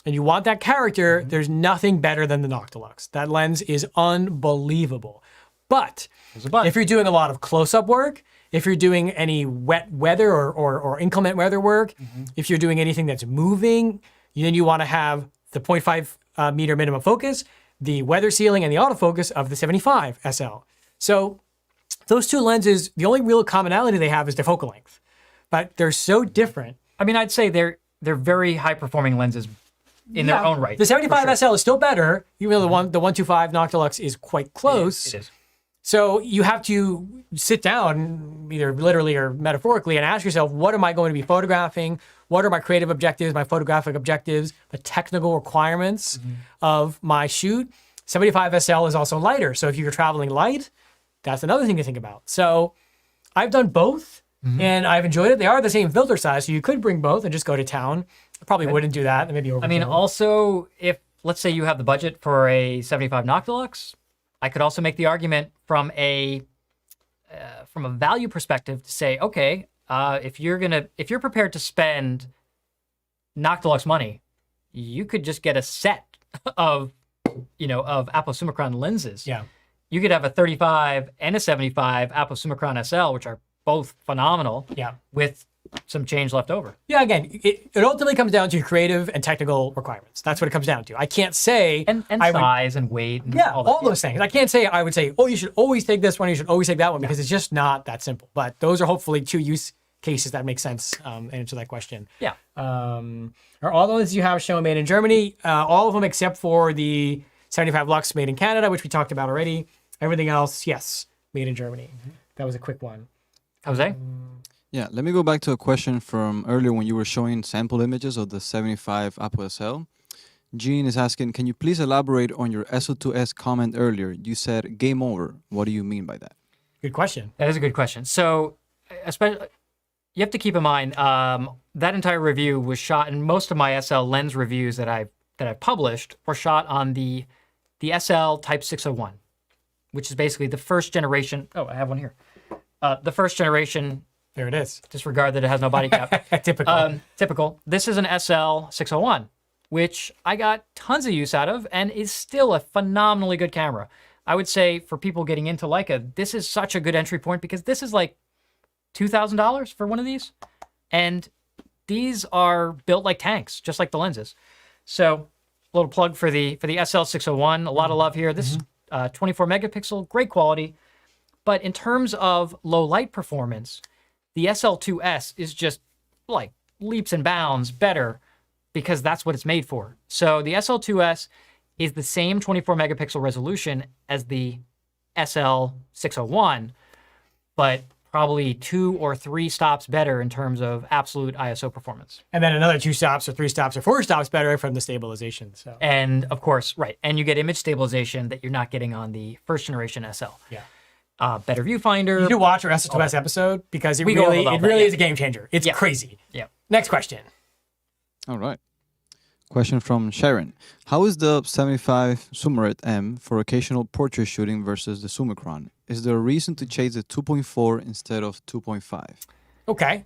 and you want that character, there's nothing better than the Noctilux. That lens is unbelievable. But if you're doing a lot of close-up work, if you're doing any wet weather or inclement weather work, if you're doing anything that's moving, then you want to have the 0.5 meter minimum focus, the weather sealing, and the autofocus of the 75 SL. So those two lenses, the only real commonality they have is their focal length. But they're so different. I mean, I'd say they're very high-performing lenses in their own right. The 75 SL is still better, even though the 125 Noctilux is quite close. It is. So you have to sit down, either literally or metaphorically, and ask yourself, what am I going to be photographing? What are my creative objectives, my photographic objectives, the technical requirements of my shoot? 75 SL is also lighter. So if you're traveling light, that's another thing to think about. So I've done both, and I've enjoyed it. They are the same filter size, so you could bring both and just go to town. I probably wouldn't do that. Maybe overkill. I mean, also, if, let's say you have the budget for a 75 Noctilux, I could also make the argument from a value perspective to say, okay, if you're prepared to spend Noctilux money, you could just get a set of Apple Summicron lenses. Yeah. You could have a 35 and a 75 Apple Summicron SL, which are both phenomenal. Yeah. With some change left over. Yeah, again, it ultimately comes down to creative and technical requirements. That's what it comes down to. I can't say... And size and weight. And all those things. I can't say, I would say, oh, you should always take this one, you should always take that one, because it's just not that simple. But those are hopefully two use cases that make sense and answer that question. Yeah. Are all the lenses you have shown made in Germany? All of them except for the 75 Lux made in Canada, which we talked about already. Everything else, yes, made in Germany. That was a quick one. Jose? Yeah, let me go back to a question from earlier when you were showing sample images of the 75 Apple SL. Gene is asking, can you please elaborate on your SO2S comment earlier? You said game over. What do you mean by that? Good question. That is a good question. So, especially, you have to keep in mind that entire review was shot, and most of my SL lens reviews that I've published were shot on the SL Type 601, which is basically the first generation. Oh, I have one here. The first generation. There it is. Disregard that it has no body cap. Typical. Typical. This is an SL 601. which I got tons of use out of and is still a phenomenally good camera. I would say for people getting into Leica, this is such a good entry point because this is like $2,000 for one of these. And these are built like tanks, just like the lenses. So a little plug for the SL601, a lot of love here. This is 24 megapixel, great quality. But in terms of low light performance, the SL2S is just like leaps and bounds better because that's what it's made for. So the SL2S is the same 24 megapixel resolution as the SL601, but probably 2 or 3 stops better in terms of absolute ISO performance. And then another 2 stops or 3 stops or 4 stops better from the stabilization. So. And of course, right. And you get image stabilization that you're not getting on the first generation SL. Yeah. Better viewfinder. You should watch our SL2S episode because it We go over really all that, is a game changer. It's crazy. Yeah. Next question. All right. Question from Sharon. How is the 75 Summeret M for occasional portrait shooting versus the Summicron? Is there a reason to chase the 2.4 instead of 2.5? Okay.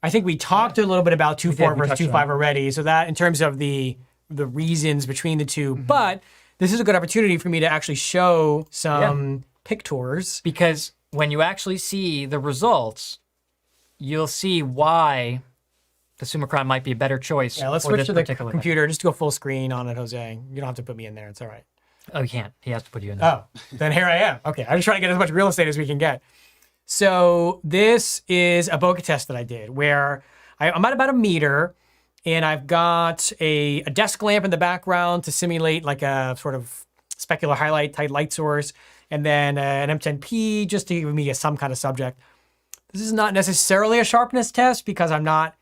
I think we talked a little bit about 2.4 versus 2.5 already. So that in terms of the reasons between the two, but this is a good opportunity for me to actually show some pictures. Because when you actually see the results, you'll see why the Summicron might be a better choice. Yeah, let's for switch this to the particular computer. Just go full screen on it, Jose. You don't have to put me in there. It's all right. Oh, he can't. He has to put you in there. Oh, then here I am. Okay, I'm just trying to get as much real estate as we can get. So this is a bokeh test that I did where I'm at about a meter and I've got a desk lamp in the background to simulate like a sort of specular highlight type light source, and then an M10P just to give me some kind of subject. This is not necessarily a sharpness test because I'm not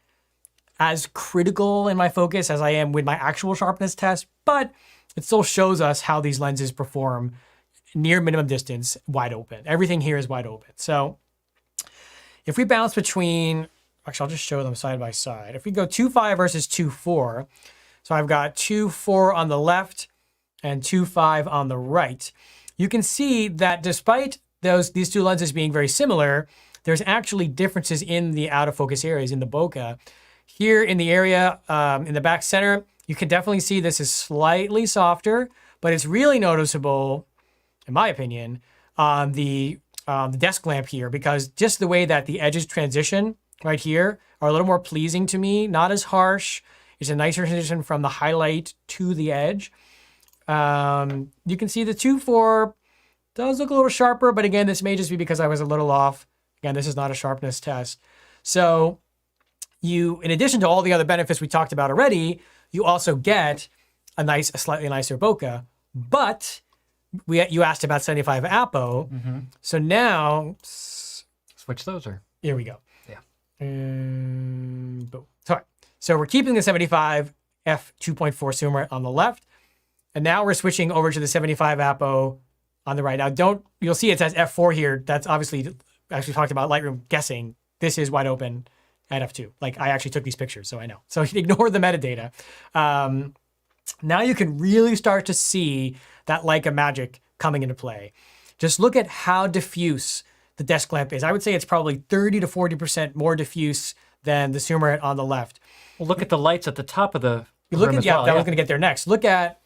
as critical in my focus as I am with my actual sharpness test, but it still shows us how these lenses perform near minimum distance, wide open. Everything here is wide open. So if we bounce between, actually I'll just show them side by side. If we go 2.5 versus 2.4, so I've got 2.4 on the left and 2.5 on the right, you can see that despite these two lenses being very similar, there's actually differences in the out of focus areas in the bokeh. Here in the area in the back center, you can definitely see this is slightly softer, but it's really noticeable, in my opinion, on the desk lamp here, because just the way that the edges transition right here are a little more pleasing to me, not as harsh. It's a nicer transition from the highlight to the edge. You can see the 2.4 does look a little sharper, but again, this may just be because I was a little off. Again, this is not a sharpness test. So you, in addition to all the other benefits we talked about already, you also get a slightly nicer bokeh. But you asked about 75 Apo. So now, Switch those or? here we go. Yeah. Boom. Sorry. So we're keeping the 75 f2.4 Summeret on the left. And now we're switching over to the 75 Apo on the right. Now you'll see it says f4 here. That's obviously, as we talked about Lightroom guessing, this is wide open at f2. Like I actually took these pictures, so I know. So ignore the metadata. Now you can really start to see that Leica magic coming into play. Just look at how diffuse the desk lamp is. I would say it's probably 30 to 40% more diffuse than the Summeret on the left. Well, look at the lights at the top of the Look room at as well. I was going to get there next. Look at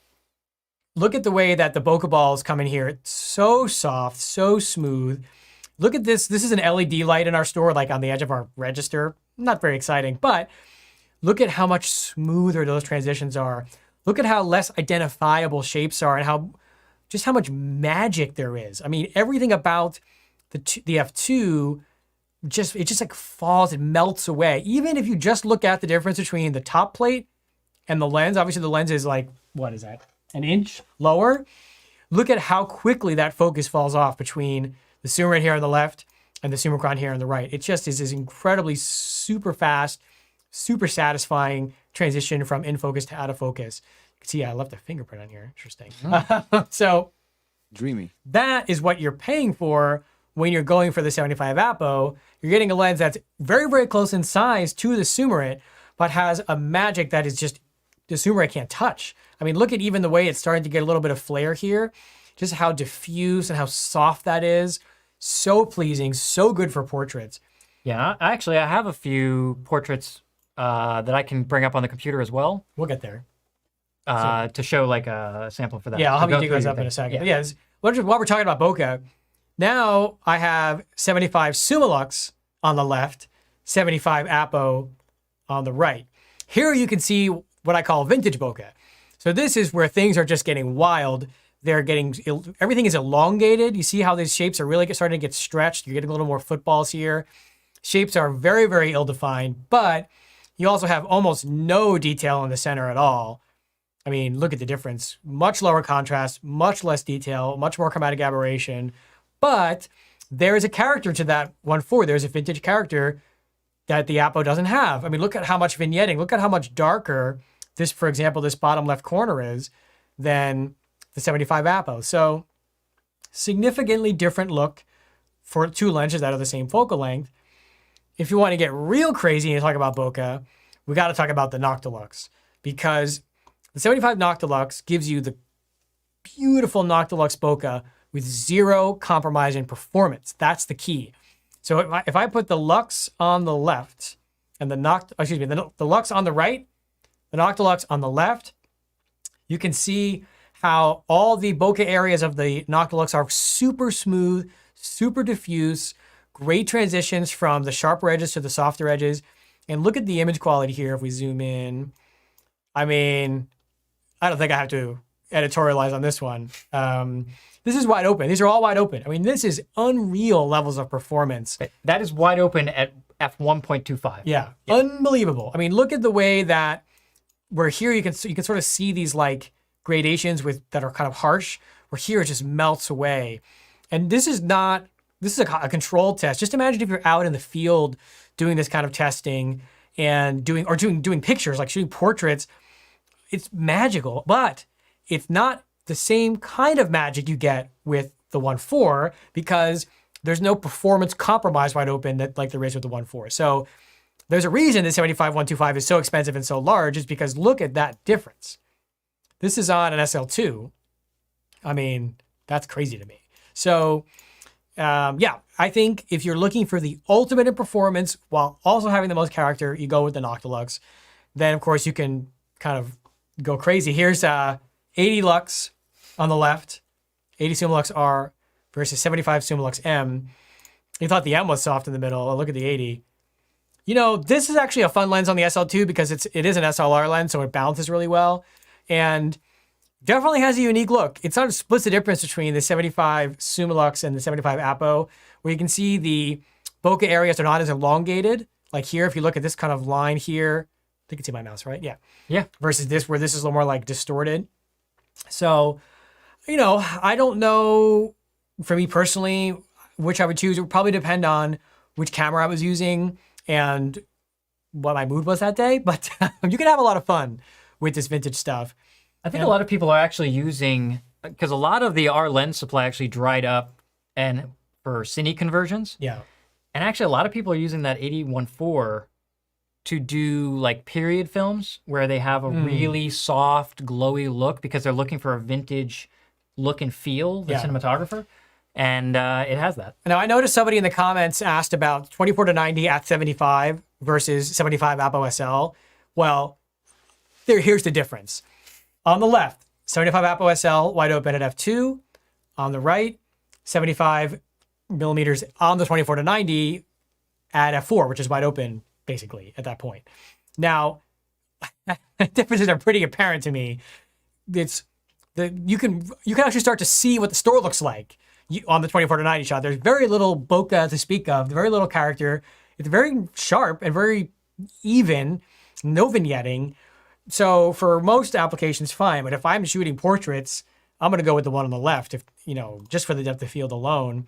the way that the bokeh balls come in here. It's so soft, so smooth. Look at this. This is an LED light in our store, like on the edge of our register. Not very exciting, but look at how much smoother those transitions are. Look at how less identifiable shapes are and how much magic there is. I mean, everything about the F2 just like falls, it melts away. Even if you just look at the difference between the top plate and the lens, obviously the lens is like, what is that? An inch lower. Look at how quickly that focus falls off between the Summeret here on the left and the Summicron here on the right. It just is this incredibly super fast, super satisfying transition from in focus to out of focus. You can see I left a fingerprint on here. Interesting. So Dreamy. that is what you're paying for when you're going for the 75 Apo. You're getting a lens that's very, very close in size to the Summeret, but has a magic that is just the Summeret can't touch. I mean, look at even the way it's starting to get a little bit of flare here, just how diffuse and how soft that is. So pleasing, so good for portraits. Yeah, actually, I have a few portraits that I can bring up on the computer as well. We'll get there. to show like a sample for that. Yeah, I'll So have you go dig through those your up in thing. a second. Yeah. But yeah, while we're talking about bokeh, now I have 75 Summilux on the left, 75 Apo on the right. Here you can see what I call vintage bokeh. So this is where things are just getting wild. Everything is elongated. You see how these shapes are really starting to get stretched. You're getting a little more footballs here. Shapes are very, very ill-defined, but you also have almost no detail in the center at all. I mean, look at the difference. Much lower contrast, much less detail, much more chromatic aberration. But there is a character to that 1.4. There's a vintage character that the Apo doesn't have. I mean, look at how much vignetting. Look at how much darker this, for example, this bottom left corner is than the 75 Apo. So significantly different look for two lenses that are the same focal length. If you want to get real crazy and talk about bokeh, we got to talk about the Noctilux, because the 75 Noctilux gives you the beautiful Noctilux bokeh with zero compromise in performance. That's the key. So if I put the Lux on the left and the Lux on the right, the Noctilux on the left, you can see how all the bokeh areas of the Noctilux are super smooth, super diffuse, great transitions from the sharper edges to the softer edges. And look at the image quality here if we zoom in. I mean, I don't think I have to editorialize on this one. This is wide open. These are all wide open. I mean, this is unreal levels of performance. That is wide open at f1.25. Yeah, unbelievable. I mean, look at the way that where here you can sort of see these like gradations that are kind of harsh, where here it just melts away. And this is a controlled test. Just imagine if you're out in the field doing this kind of testing and doing pictures, like shooting portraits. It's magical, but it's not the same kind of magic you get with the 1.4 because there's no performance compromise wide open like there is with the 1.4. So there's a reason the 75 125 is so expensive and so large, is because look at that difference. This is on an SL2. I mean, that's crazy to me. So yeah, I think if you're looking for the ultimate in performance while also having the most character, you go with the Noctilux. Then, of course, you can kind of go crazy. Here's 80 Lux on the left, 80 Summilux R versus 75 Summilux M. You thought the M was soft in the middle. Oh, look at the 80. You know, this is actually a fun lens on the SL2 because it is an SLR lens, so it balances really well. And definitely has a unique look. It sort of splits the difference between the 75 Summilux and the 75 Apo, where you can see the bokeh areas are not as elongated. Like here, if you look at this kind of line here, you can see my mouse, right? Yeah. Yeah. Versus this, where this is a little more like distorted. So, you know, I don't know, for me personally, which I would choose. It would probably depend on which camera I was using and what my mood was that day. But you can have a lot of fun with this vintage stuff. I think a lot of people are actually using, because a lot of the R lens supply actually dried up and for cine conversions. Yeah. And actually a lot of people are using that 81.4 to do like period films where they have a really soft, glowy look because they're looking for a vintage look and feel, the cinematographer. And it has that. Now, I noticed somebody in the comments asked about 24-90 at 75 versus 75 Apo SL. Well, here's the difference. On the left, 75 Apo SL wide open at f2. On the right, 75 millimeters on the 24-90 at f4, which is wide open basically at that point. Now, differences are pretty apparent to me. You can actually start to see what the store looks like on the 24-90 shot. There's very little bokeh to speak of, very little character. It's very sharp and very even, no vignetting. So for most applications, fine. But if I'm shooting portraits, I'm going to go with the one on the left, if just for the depth of field alone.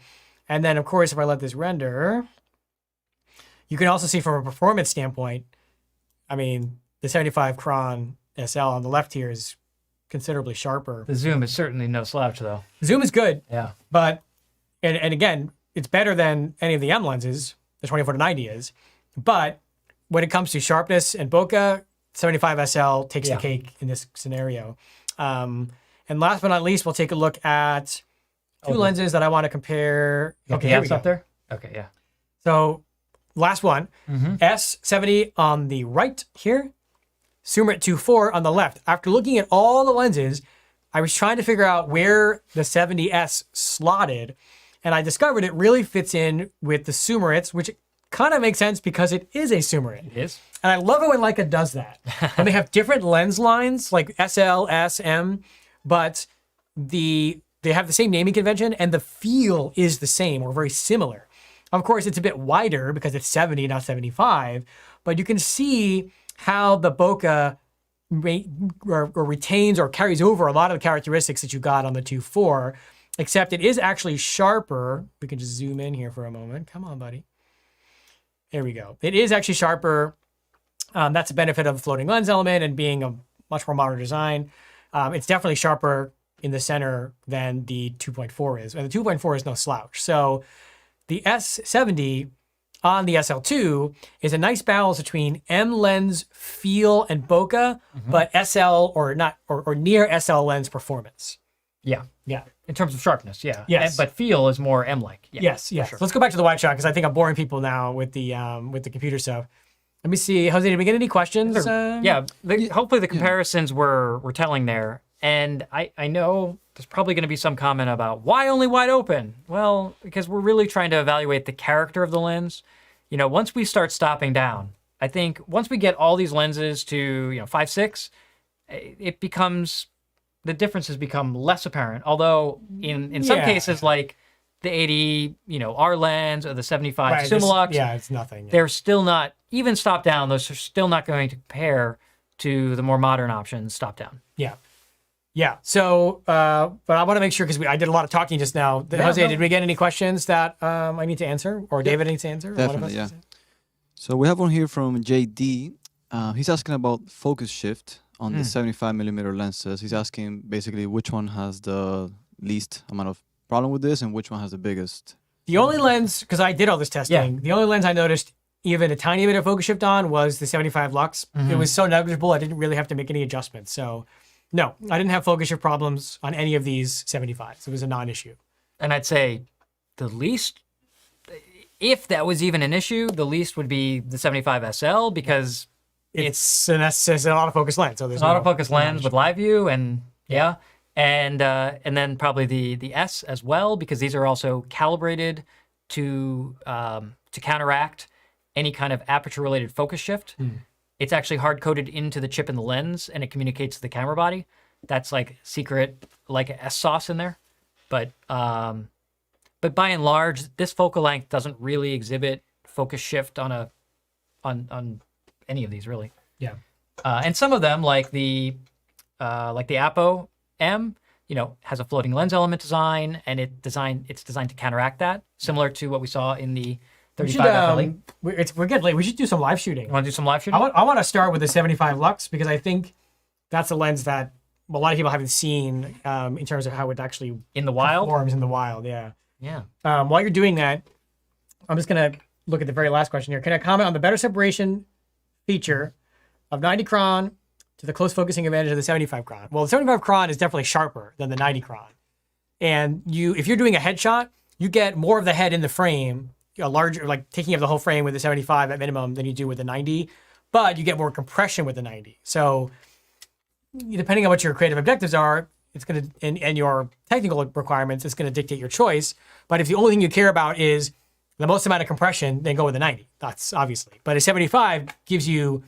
And then, of course, if I let this render, you can also see from a performance standpoint, I mean, the 75 Cron SL on the left here is considerably sharper. The zoom is certainly no slouch, though. Zoom is good. Yeah. But, and again, it's better than any of the M lenses, the 24-90 is. But when it comes to sharpness and bokeh, 75 SL takes the cake in this scenario. And last but not least, we'll take a look at two lenses that I want to compare. Okay, here we go. Up there? Okay, yeah. So last one, S70 on the right here, Zoomer at 2.4 on the left. After looking at all the lenses, I was trying to figure out where the 70S slotted, and I discovered it really fits in with the Zoomerits, which kind of makes sense because it is a Zoomerit. It is. And I love it when Leica does that. And they have different lens lines, like SL, S, M, but they have the same naming convention, and the feel is the same or very similar. Of course, it's a bit wider because it's 70, not 75, but you can see how the bokeh retains or carries over a lot of the characteristics that you got on the 2.4, except it is actually sharper. We can just zoom in here for a moment. Come on, buddy. There we go. It is actually sharper. That's a benefit of the floating lens element and being a much more modern design. It's definitely sharper in the center than the 2.4 is. And the 2.4 is no slouch. So the S70 on the SL2 is a nice balance between M lens feel and bokeh, but SL or near SL lens performance. Yeah. Yeah. In terms of sharpness, yeah. Yes. But feel is more M-like. Yeah, Yes. for Yes. sure. Let's go back to the wide shot because I think I'm boring people now with the computer stuff. Let me see. Jose, did we get any questions? Hopefully the comparisons were telling there. And I know there's probably going to be some comment about why only wide open? Well, because we're really trying to evaluate the character of the lens. You know, once we start stopping down, I think once we get all these lenses to 5.6, it becomes, the differences become less apparent. Although in some cases, like the 80 R lens or the 75 Summilux, it's nothing. they're still not, even stop down, those are still not going to compare to the more modern options stop down. Yeah. Yeah. So, but I want to make sure, because I did a lot of talking just now. Jose, did we get any questions that I need to answer, or David needs to answer? Definitely, yeah. So we have one here from JD. He's asking about focus shift on the 75mm lenses. He's asking basically which one has the least amount of problem with this and which one has the biggest. The only lens, because I did all this testing, the only lens I noticed even a tiny bit of focus shift on was the 75 Lux. It was so negligible, I didn't really have to make any adjustments. So no, I didn't have focus shift problems on any of these 75s. It was a non-issue. And I'd say the least, if that was even an issue, the least would be the 75 SL, because it's an autofocus lens. So there's an autofocus lens with live view, and and then probably the S as well, because these are also calibrated to counteract any kind of aperture-related focus shift. It's actually hard-coded into the chip in the lens, and it communicates to the camera body. That's like secret, like a S sauce in there. But by and large, this focal length doesn't really exhibit focus shift on any of these, really. Yeah. And some of them, like the Apo M, has a floating lens element design, and it's designed to counteract that, similar to what we saw in the 35 FLE. We're getting late. We should do some live shooting. You want to do some live shooting? I want to start with the 75 Lux, because I think that's a lens that a lot of people haven't seen in terms of how it actually in the wild performs in the wild. Yeah. Yeah. While you're doing that, I'm just gonna look at the very last question here. Can I comment on the better separation feature of 90 cron to the close focusing advantage of the 75 cron? Well, the 75 cron is definitely sharper than the 90 cron, and if you're doing a headshot, you get more of the head in the frame, a larger, like taking up the whole frame with the 75 at minimum than you do with the 90, but you get more compression with the 90. So depending on what your creative objectives are, it's going to, and your technical requirements, it's going to dictate your choice. But if the only thing you care about is the most amount of compression, then go with the 90. That's obviously. But a 75 gives you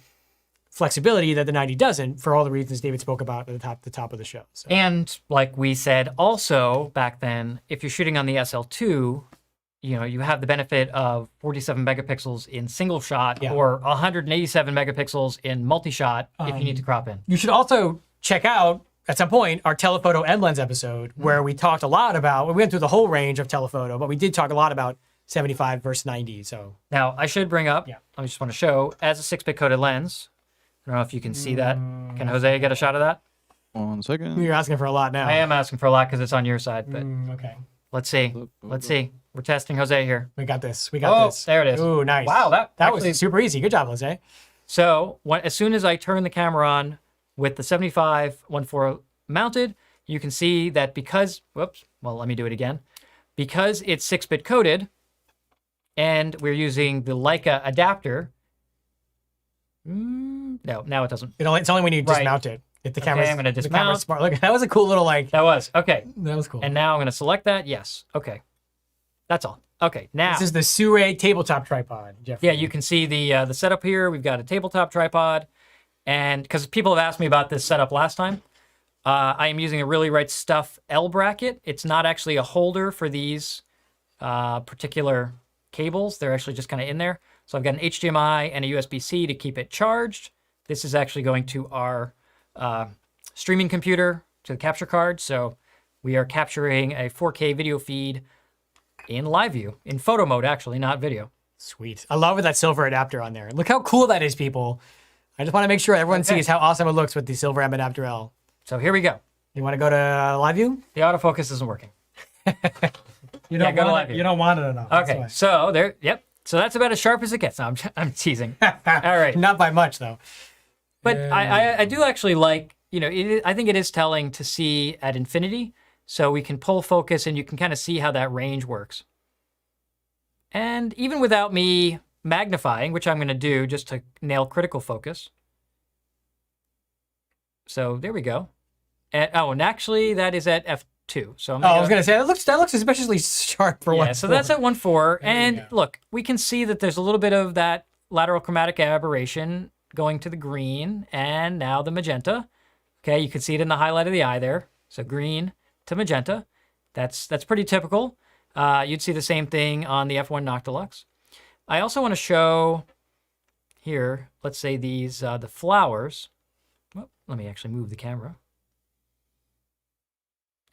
flexibility that the 90 doesn't, for all the reasons David spoke about at the top of the show. So. And like we said also back then, if you're shooting on the SL2, you have the benefit of 47 megapixels in single shot or 187 megapixels in multi-shot if you need to crop in. You should also check out, at some point, our telephoto M lens episode, where we talked a lot about, we went through the whole range of telephoto, but we did talk a lot about 75 versus 90. So now I should bring up, I just want to show, as a 6-bit coded lens, I don't know if you can see that. Can Jose get a shot of that? 1 second. You're asking for a lot now. I am asking for a lot because it's on your side, but okay. Let's see. Let's see. We're testing Jose here. We got this. We got this. There it is. Ooh, nice. Wow, that actually was super easy. Good job, Jose. So as soon as I turn the camera on with the 75-1.4 mounted, you can see that because, let me do it again. Because it's 6-bit coded and we're using the Leica adapter, No, now it doesn't. It's only when you Right. dismount it. If the camera's, I'm gonna the dismount. camera's smart. Look, that was a cool little like. That was okay. That was cool. And now I'm going to select that. Yes. Okay. That's all. Okay. Now. This is the Sure tabletop tripod, Jeffrey. Yeah, you can see the setup here. We've got a tabletop tripod, and because people have asked me about this setup last time, I am using a Really Right Stuff L bracket. It's not actually a holder for these particular cables. They're actually just kind of in there. So I've got an HDMI and a USB-C to keep it charged. This is actually going to our streaming computer, to the capture card. So we are capturing a 4K video feed in live view, in photo mode, actually, not video. Sweet. I love that silver adapter on there. Look how cool that is, people. I just want to make sure everyone sees how awesome it looks with the silver M adapter L. So here we go. You want to go to live view? The autofocus isn't working. You don't want it. You don't want it enough. Okay, so there, yep. So that's about as sharp as it gets. No, I'm teasing. All right. Not by much, though. But I do actually like, I think it is telling to see at infinity, so we can pull focus and you can kind of see how that range works. And even without me magnifying, which I'm going to do just to nail critical focus. So there we go. And actually that is at f2. So I was going to say that looks especially sharp for one. Yeah, so that's at 1.4. And look, we can see that there's a little bit of that lateral chromatic aberration going to the green and now the magenta. Okay, you can see it in the highlight of the eye there. So green to magenta. That's pretty typical. You'd see the same thing on the F1 Noctilux. I also want to show here, let's say these, the flowers. Well, let me actually move the camera.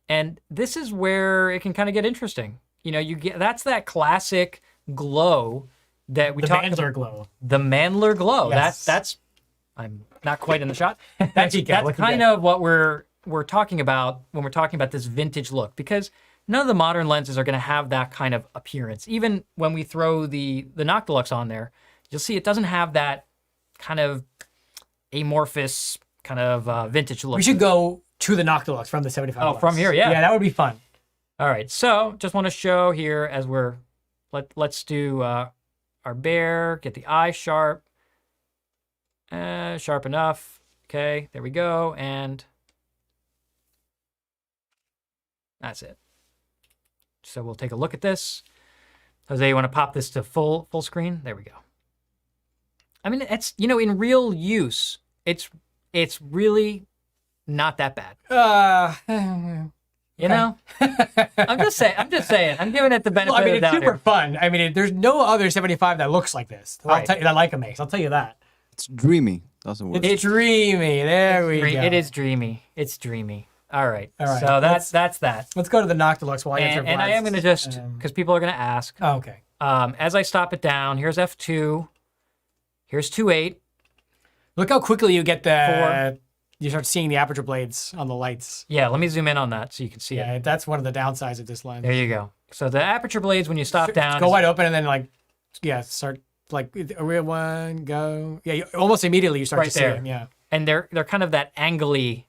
And this is where it can kind of get interesting. You get, that's that classic glow that we talked about. The Mandler glow. The Mandler glow. Yes. That's I'm not quite in the shot. That's You go, kind of what we're talking about when we're talking about this vintage look, because none of the modern lenses are going to have that kind of appearance. Even when we throw the Noctilux on there, you'll see it doesn't have that kind of amorphous kind of vintage look. We should go to the Noctilux from the 75. Oh, from here, yeah. Yeah, that would be fun. All right, so just want to show here as we're let's do our bear, get the eye sharp. Sharp enough. Okay, there we go. And that's it. So we'll take a look at this. Jose, you want to pop this to full screen? There we go. I mean, it's, in real use, it's really not that bad. I'm just saying. I'm giving it the benefit of the it's doubt super here. fun. I mean, there's no other 75 that looks like this. Right. That Leica makes. I'll tell you that. It's dreamy. That's the word. It's dreamy. There we go. It is dreamy. It's dreamy. All right. All right. So that's that. Let's go to the Noctilux while I answer And I am going to just, because people are going to ask. Oh, okay. As I stop it down, here's f2. Here's 2.8. Look how quickly you get the. You start seeing the aperture blades on the lights. Yeah, let me zoom in on that so you can see it. Yeah, that's one of the downsides of this lens. There you go. So the aperture blades, when you stop down, Go wide open and then start a real one, go. Yeah, almost immediately you start Right to see there. them. Yeah. and they're kind of that angly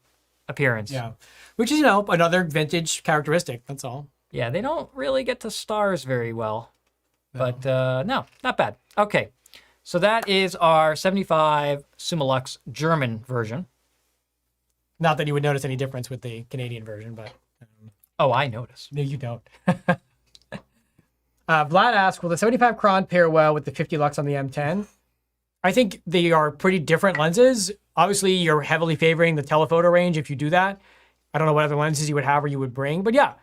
appearance. Yeah. Which is, another vintage characteristic. That's all. Yeah, they don't really get to stars very well. But no, not bad. Okay, so that is our 75 Summilux German version. Not that you would notice any difference with the Canadian version, but Oh, I notice. no, you don't. Vlad asked, will the 75 Cron pair well with the 50 Lux on the M10? I think they are pretty different lenses. Obviously, you're heavily favoring the telephoto range if you do that. I don't know what other lenses you would have or you would bring. But yeah,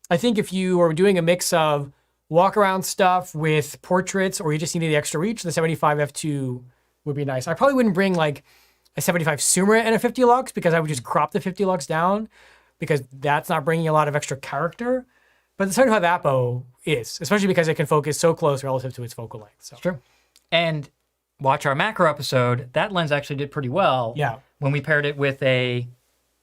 I think if you are doing a mix of walk-around stuff with portraits or you just needed the extra reach, the 75 f2 would be nice. I probably wouldn't bring like a 75 Summa and a 50 Lux because I would just crop the 50 Lux down because that's not bringing a lot of extra character. But the 75 Apo is, especially because it can focus so close relative to its focal length. So. It's true. And watch our macro episode. That lens actually did pretty well. Yeah. When we paired it with a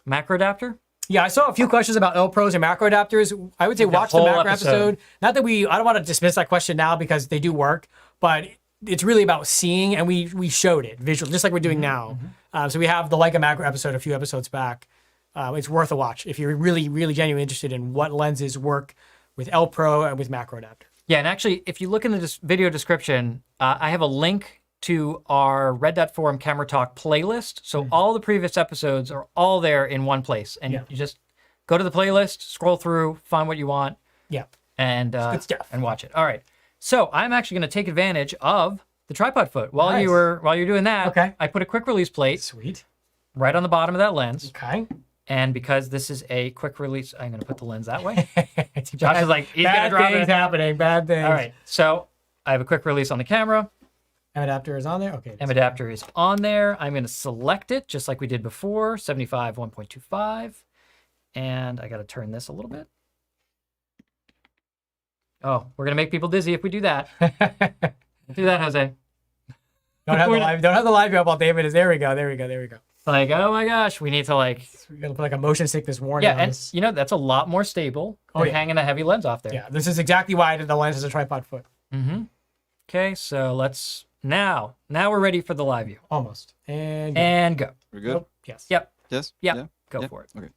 macro adapter. Yeah, I saw a few questions about L Pros and macro adapters. I would say watch the whole macro episode. episode. Not that I don't want to dismiss that question now because they do work, but it's really about seeing, and we showed it visually, just like we're doing now. So we have the Leica macro episode a few episodes back. It's worth a watch if you're really, really genuinely interested in what lenses work with L Pro and with macro adapter. Yeah, and actually, if you look in the video description, I have a link to our Red Dot Forum Camera Talk playlist. So all the previous episodes are all there in one place. And Yeah. you just go to the playlist, scroll through, find what you want, Yeah. and good stuff. and watch it. All right. So I'm actually going to take advantage of the tripod foot. While Nice. you're doing that, Okay. I put a quick release plate Sweet. right on the bottom of that lens. Okay. And because this is a quick release, I'm going to put the lens that way. Josh is like, he's going to Bad drop things it. happening. Bad things. All right. So I have a quick release on the camera. M adapter is on there. Okay. M adapter is on there. I'm going to select it just like we did before, 75 1.25. And I got to turn this a little bit. Oh, we're going to make people dizzy if we do that. Do that, Jose. Don't have the live view up while David is. There we go. There we go. There we go. Like, oh my gosh, we need to like, We're gonna put like a motion sickness warning. yeah, on and this. you know, that's a lot more stable Oh, than yeah. hanging a heavy lens off there. Yeah, this is exactly why I did the lens as a tripod foot. Mm-hmm. Okay, so now we're ready for the live view. Almost. And Go. We're good. yes. Yep. Yes. Yep. Yeah. Go Yeah. for it. Okay.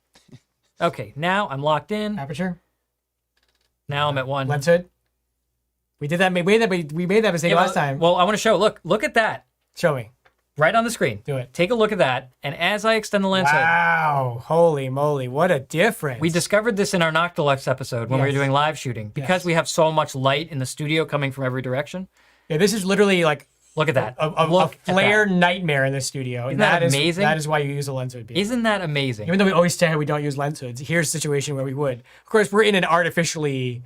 Okay, now I'm locked in. Aperture. Now I'm at one. Lens hood. We did that. We made that mistake Yeah, last time. Well, I want to show. Look at that Show me. right on the screen. Do it. Take a look at that. And as I extend the lens hood, Wow. Holy moly. What a difference. we discovered this in our Noctiluxe episode when we were Yes. doing live shooting because Yes. we have so much light in the studio coming from every direction. Yeah, this is literally like Look at that. a Look at flare that. nightmare in the studio. Isn't And that is amazing? That is why you use a lens hood. People. Isn't that amazing? Even though we always say we don't use lens hoods, here's a situation where we would. Of course, we're in an artificially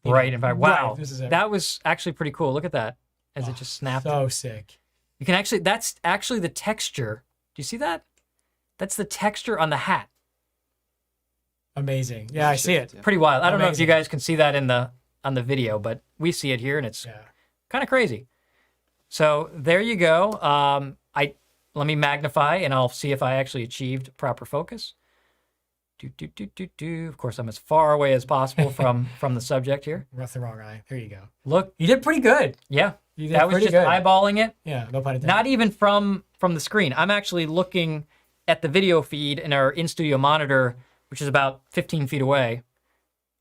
Right. In fact, wow, Right, this is it. that was actually pretty cool. Look at that as it just snapped. so sick. You can actually, that's actually the texture. Do you see that? That's the texture on the hat. Amazing. Yeah, I see it. Yeah. Pretty wild. I don't know if you Amazing. guys can see that on the video, but we see it here and it's Yeah. kind of crazy. So there you go. Let me magnify and I'll see if I actually achieved proper focus. Of course, I'm as far away as possible from the subject here. That's the wrong eye. There you go. Look, You did pretty good. yeah, You did that was pretty just good. eyeballing it. Yeah, no pun intended. Not even from the screen. I'm actually looking at the video feed in our in-studio monitor, which is about 15 feet away.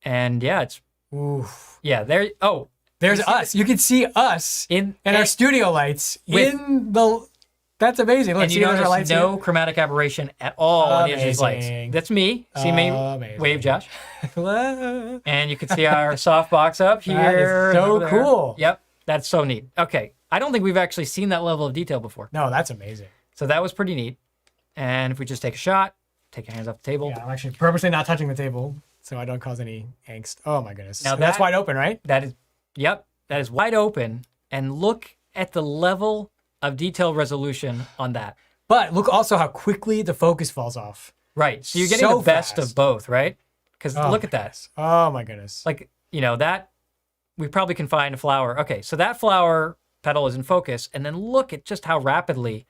And yeah, it's Oof. there. Oh, There's us. You can see us in and our studio lights with- in the. That's amazing. Look, and see you those are notice lights no here? chromatic aberration at all on the edge of these lights. Amazing. That's me. See me Amazing. wave, Josh. That And you can see our softbox up here. is so over there. cool. Yep, that's so neat. Okay, I don't think we've actually seen that level of detail before. No, that's amazing. So that was pretty neat. And if we just take a shot, take your hands off the table. Yeah, I'm actually purposely not touching the table so I don't cause any angst. Oh my goodness. Now And that's that- wide open, right? That is wide open. And look at the level of detail resolution on that. But look also how quickly the focus falls off. Right. So you're getting So the best fast. of both, right? Because Oh look my at that. goodness. Oh my goodness. Like, that we probably can find a flower. Okay, so that flower petal is in focus. And then look at just how rapidly.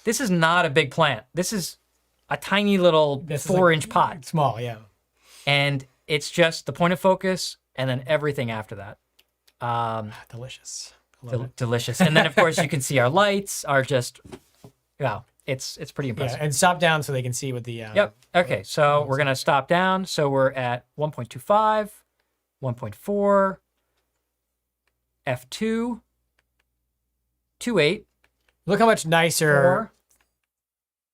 This is not a big plant. This is a tiny little This is 4-inch pot. Small, yeah. And it's just the point of focus and then everything after that. Delicious. I love it. Delicious. And then, of course, you can see our lights are just, wow, it's pretty Yeah, impressive. and stop down so they can see what the. Yep. Okay, so we're going to stop down. So we're at 1.25, 1.4, f2, 2.8, Look how much nicer. 4.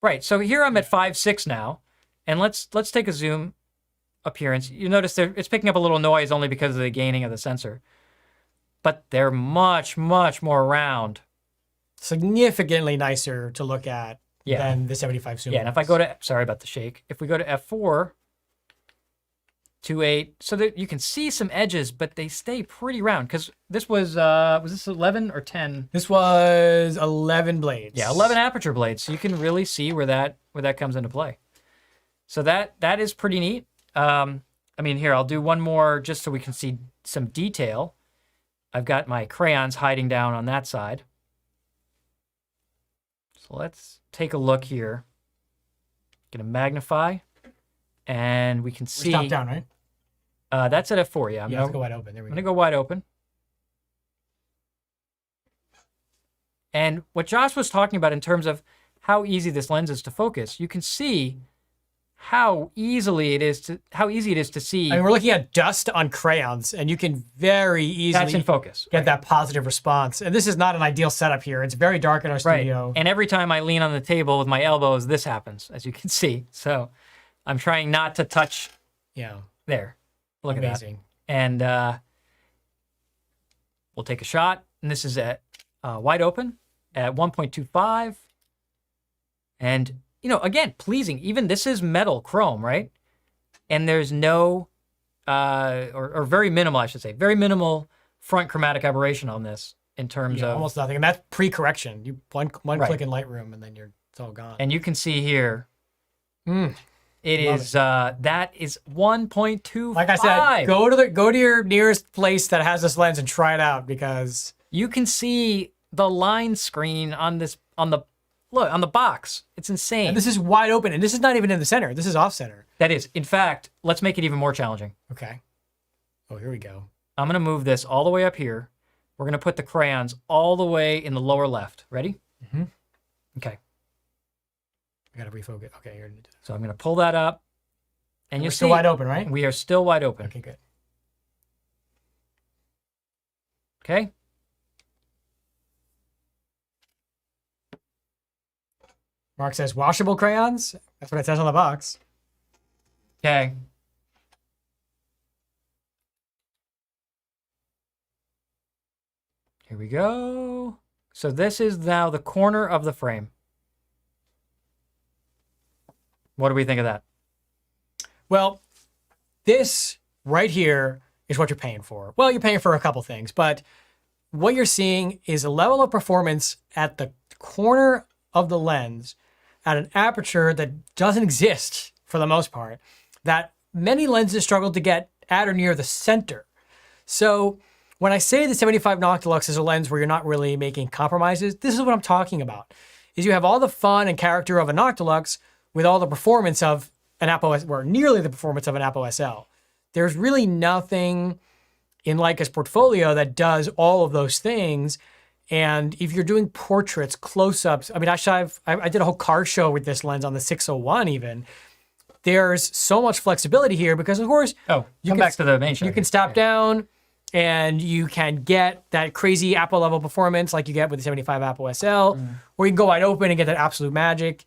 Right, so here I'm at 5.6 now. And let's take a zoom appearance. You notice it's picking up a little noise only because of the gaining of the sensor. But they're much, much more round. Significantly nicer to look at Yeah. than the 75 zoom. Yeah, and if I go to, sorry about the shake. If we go to f4, 2.8, so that you can see some edges, but they stay pretty round. Because this was this 11 or 10? This was 11 blades. Yeah, 11 aperture blades. So you can really see where that comes into play. So that is pretty neat. I mean, here, I'll do one more just so we can see some detail. I've got my crayons hiding down on that side. So let's take a look here. Gonna magnify, and we can see. Stop down, right? That's at f4. Yeah, Yeah, let's go wide open. There we I'm go. gonna go wide open. And what Josh was talking about in terms of how easy this lens is to focus, you can see how easy it is to see. I mean, we're looking at dust on crayons, and you can very that's easily in focus. get that positive response. And this is not an ideal setup here. It's very dark in our studio. And every time I lean on the table with my elbows, this happens, as you can see. So I'm trying not to touch Yeah. there. Look at that. Amazing. And we'll take a shot. And this is at wide open at 1.25. And, you know, again, pleasing. Even this is metal chrome, right? And there's no, or very minimal, I should say, very minimal front chromatic aberration on this in terms of. Almost nothing. And that's pre-correction. You one Right. click in Lightroom, and then it's all gone. And you can see here, Mm. it Love is, that is 1.25. Like I said, go to your nearest place that has this lens and try it out, because You can see the line screen on this, on the box. It's insane. and this is wide open, and this is not even in the center. This is off center. That is. In fact, let's make it even more challenging. Okay. Oh, here we go. I'm going to move this all the way up here. We're going to put the crayons all the way in the lower left. Ready? Mhm. Okay. I gotta refocus. Okay, here. So I'm going to pull that up. And We're you'll still see wide open, right? we are still wide open. Okay, good. Okay. Mark says washable crayons. That's what it says on the box. Okay. Here we go. So this is now the corner of the frame. What do we think of that? Well, this right here is what you're paying for. Well, you're paying for a couple things, but what you're seeing is a level of performance at the corner of the lens at an aperture that doesn't exist for the most part, that many lenses struggle to get at or near the center. So when I say the 75 Noctilux is a lens where you're not really making compromises, this is what I'm talking about. Is you have all the fun and character of a Noctilux with all the performance of an Apo, or nearly the performance of an Apo SL. There's really nothing in Leica's portfolio that does all of those things. And if you're doing portraits, close-ups, I mean, I did a whole car show with this lens on the 601 even. There's so much flexibility here because, of course, Oh, come back to the main shot. you can stop down and you can get that crazy Apo level performance like you get with the 75 Apo SL, or you can go wide open and get that absolute magic.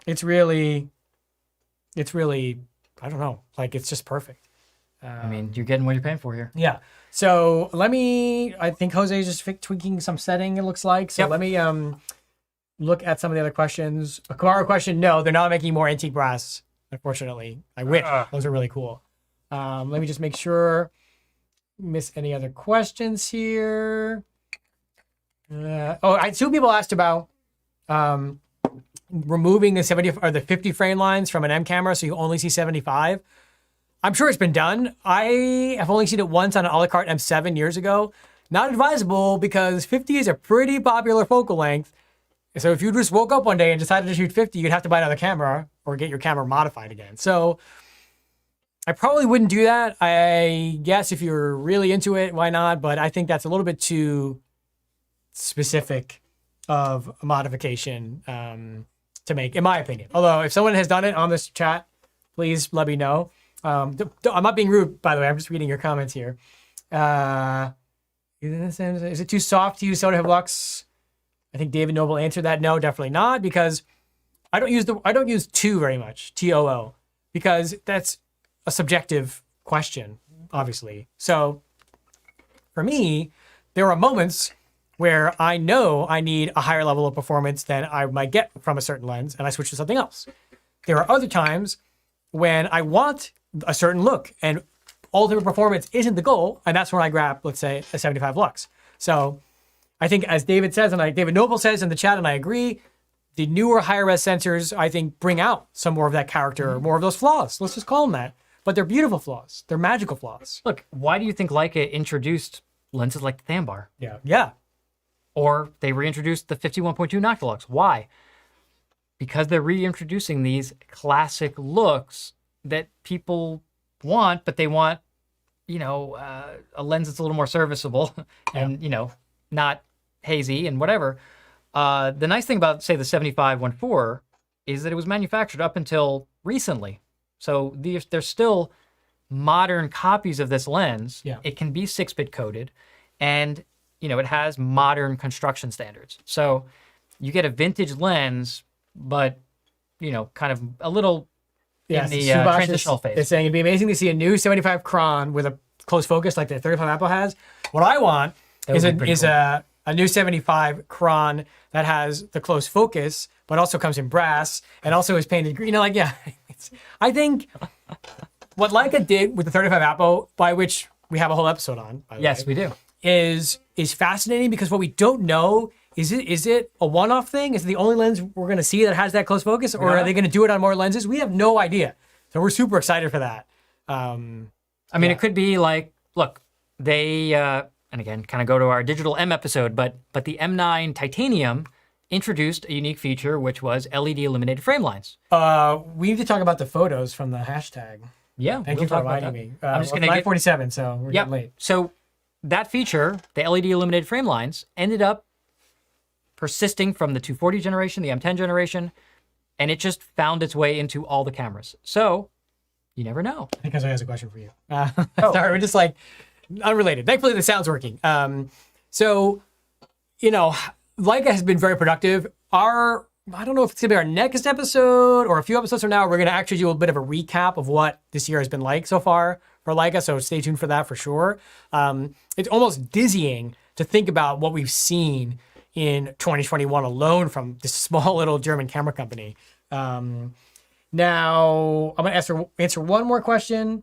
It's really, I don't know, like it's just perfect. I mean, you're getting what you're paying for here. Yeah. So I think Jose's just tweaking some setting, it looks like. So Yep. let me look at some of the other questions. A Kamara question, no, they're not making more antique brass, unfortunately. I wish. Those are really cool. Let me just make sure miss any other questions here. Two people asked about removing the 70 or the 50 frame lines from an M camera so you only see 75. I'm sure it's been done. I have only seen it once on an a la carte M7 years ago. Not advisable because 50 is a pretty popular focal length. So if you just woke up one day and decided to shoot 50, you'd have to buy another camera or get your camera modified again. So I probably wouldn't do that. I guess if you're really into it, why not? But I think that's a little bit too specific of a modification to make, in my opinion. Although if someone has done it on this chat, please let me know. I'm not being rude, by the way. I'm just reading your comments here. Is it too soft to use Soda Lux? I think David Noble answered that. No, definitely not, because I don't use 2 very much, TOO, because that's a subjective question, obviously. So for me, there are moments where I know I need a higher level of performance than I might get from a certain lens, and I switch to something else. There are other times when I want a certain look and ultimate performance isn't the goal, and that's when I grab, let's say, a 75 Lux. So I think, as David says, and David Noble says in the chat, and I agree, the newer higher res sensors, I think, bring out some more of that character, more of those flaws. Let's just call them that. But they're beautiful flaws. They're magical flaws. Look, why do you think Leica introduced lenses like the Thambar? Yeah. Or they reintroduced the 51.2 Noctilux? Why? Because they're reintroducing these classic looks that people want, but they want, a lens that's a little more serviceable and, not hazy and whatever. The nice thing about, say, the 75 1.4 is that it was manufactured up until recently. So there's still modern copies of this lens. Yeah. It can be 6-bit coded, and it has modern construction standards. So you get a vintage lens, but kind of a little in the transitional phase. It's saying it'd be amazing to see a new 75 Cron with a close focus like the 35 Apple has. What I want is a new 75 Cron that has the close focus, but also comes in brass and also is painted green. I think what Leica did with the 35 Apple, by which we have a whole episode on, by the way, Yes, we do. is fascinating because what we don't know is it a one-off thing? Is it the only lens we're going to see that has that close focus, or are they going to do it on more lenses? We have no idea. So we're super excited for that. It could be like, look, they and again, kind of go to our digital M episode, but the M9 titanium introduced a unique feature, which was LED illuminated frame lines. We need to talk about the photos from the hashtag. Yeah, Thank you for reminding me. I'm just well, gonna 9:47, so we're getting late. So that feature, the LED illuminated frame lines, ended up persisting from the 240 generation, the M10 generation, and it just found its way into all the cameras. So you never know. I think Jose has a question for you. Sorry, we're just like unrelated. Thankfully, the sound's working. Leica has been very productive. I don't know if it's going to be our next episode or a few episodes from now, we're going to actually do a bit of a recap of what this year has been like so far for Leica, so stay tuned for that for sure. It's almost dizzying to think about what we've seen in 2021 alone from this small little German camera company. Now, I'm going to answer one more question.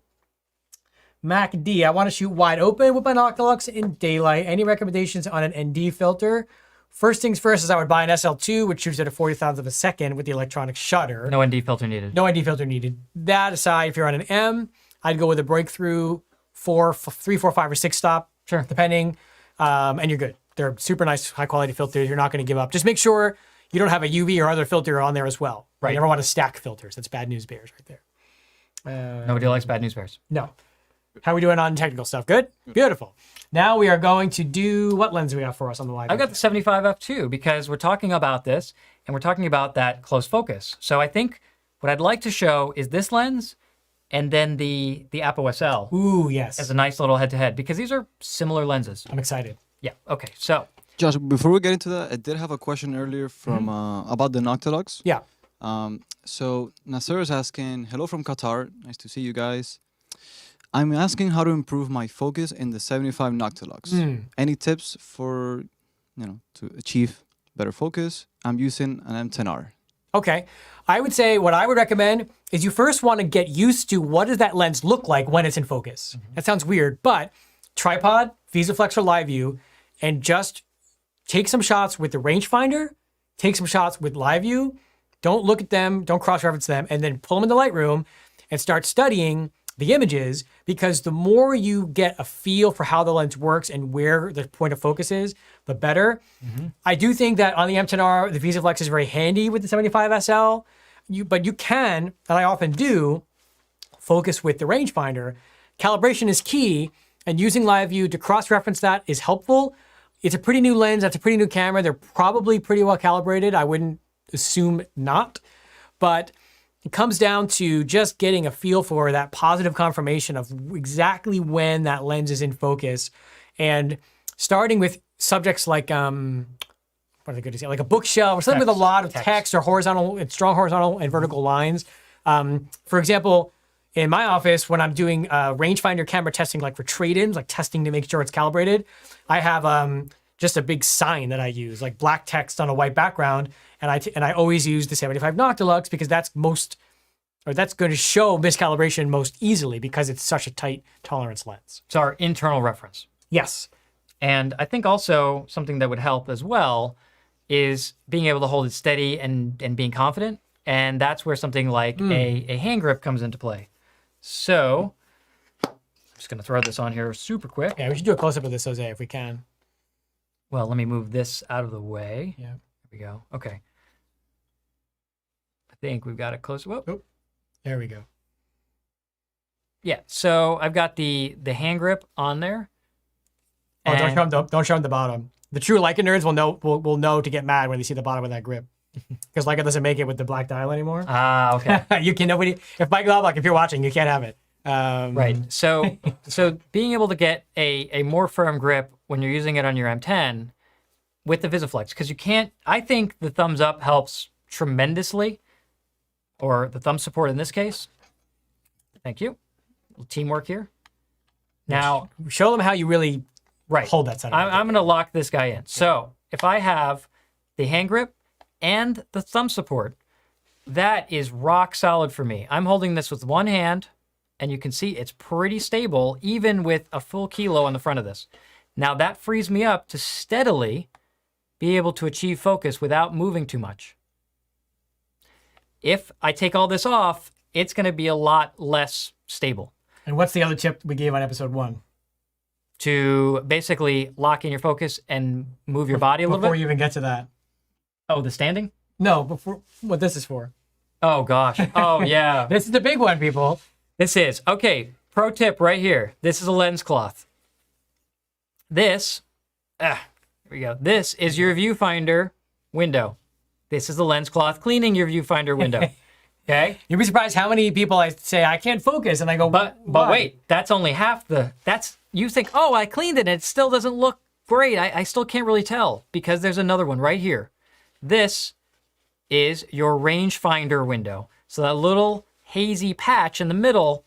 Mac D, I want to shoot wide open with binoculars in daylight. Any recommendations on an ND filter? First things first is I would buy an SL2, which shoots at a 40,000th of a second with the electronic shutter. No ND filter needed. No ND filter needed. That aside, if you're on an M, I'd go with a breakthrough 3, 4, 5, or 6 stop, Sure. depending, and you're good. They're super nice, high quality filters. You're not going to give up. Just make sure you don't have a UV or other filter on there as well. Right. You never want to stack filters. That's bad news bears right there. Nobody likes bad news bears. No. How are we doing on technical stuff? Good? Beautiful. Now we are going to do, what lens do we have for us on the live? I've got the 75 f2 because we're talking about this and we're talking about that close focus. So I think what I'd like to show is this lens and then the Apo SL Ooh, yes. as a nice little head-to-head because these are similar lenses. I'm excited. Yeah, okay, so. Josh, before we get into that, I did have a question earlier from about the Noctilux. Yeah. So Nasser is asking, hello from Qatar. Nice to see you guys. I'm asking how to improve my focus in the 75 Noctilux. Any tips for, to achieve better focus? I'm using an M10R. Okay. I would say what I would recommend is you first want to get used to what does that lens look like when it's in focus. That sounds weird, but tripod, VisiFlex or live view, and just take some shots with the rangefinder, take some shots with live view, don't look at them, don't cross-reference them, and then pull them in the Lightroom and start studying the images, because the more you get a feel for how the lens works and where the point of focus is, the better. I do think that on the M10R, the VisiFlex is very handy with the 75 SL, but you can, and I often do, focus with the rangefinder. Calibration is key, and using live view to cross-reference that is helpful. It's a pretty new lens, that's a pretty new camera. They're probably pretty well calibrated. I wouldn't assume not, but it comes down to just getting a feel for that positive confirmation of exactly when that lens is in focus, and starting with subjects like, what are they good to say? Like a bookshelf or something with a lot of text or horizontal and strong horizontal and vertical lines. For example, in my office, when I'm doing rangefinder camera testing, like for trade-ins, like testing to make sure it's calibrated, I have just a big sign that I use, like black text on a white background, and I always use the 75 Noctilux because that's going to show miscalibration most easily because it's such a tight tolerance lens. It's our internal reference. Yes. And I think also something that would help as well is being able to hold it steady and being confident. And that's where something like a hand grip comes into play. So I'm just going to throw this on here super quick. Yeah, we should do a close-up of this, Jose, if we can. Well, let me move this out of the way. Yeah. There we go. Okay. I think we've got it close. Whoop. Oh, there we go. Yeah, so I've got the hand grip on there. Oh, don't show them the bottom. The true Leica nerds will know to get mad when they see the bottom of that grip. because Leica doesn't make it with the black dial anymore. Ah, okay. You can nobody. If Mike Lovelock, if you're watching, you can't have it. Right. So being able to get a more firm grip when you're using it on your M10 with the VisiFlex, because you can't. I think the thumbs up helps tremendously, or the thumb support in this case. Thank you. Little teamwork here. Now, Show them how you really hold that setup. I'm going to lock this guy in. So if I have the hand grip and the thumb support, that is rock solid for me. I'm holding this with one hand, and you can see it's pretty stable, even with a full kilo on the front of this. Now that frees me up to steadily be able to achieve focus without moving too much. If I take all this off, it's going to be a lot less stable. And what's the other tip we gave on episode 1? To basically lock in your focus and move your body a little bit. Before you even get to that. Oh, the standing? No, before what this is for. Oh, gosh. Oh, yeah. This is the big one, people. This is. Okay, pro tip right here. This is a lens cloth. This, here we go. This is your viewfinder window. This is the lens cloth cleaning your viewfinder window. Okay? You'd be surprised how many people I say, I can't focus, and I go, But why? wait, that's only half you think, oh, I cleaned it, and it still doesn't look great. I still can't really tell, because there's another one right here. This is your rangefinder window. So that little hazy patch in the middle,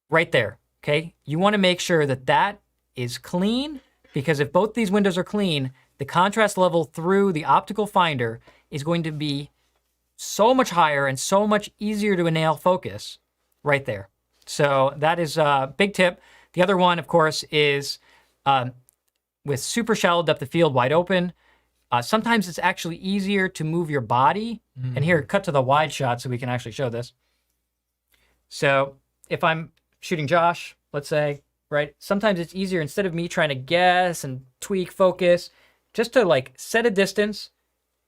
right there, okay? You want to make sure that that is clean, because if both these windows are clean, the contrast level through the optical finder is going to be so much higher and so much easier to nail focus right there. So that is a big tip. The other one, of course, is with super shallow depth of field wide open. Sometimes it's actually easier to move your body. And here, cut to the wide shot so we can actually show this. So if I'm shooting Josh, let's say, right? Sometimes it's easier, instead of me trying to guess and tweak focus, just to like set a distance,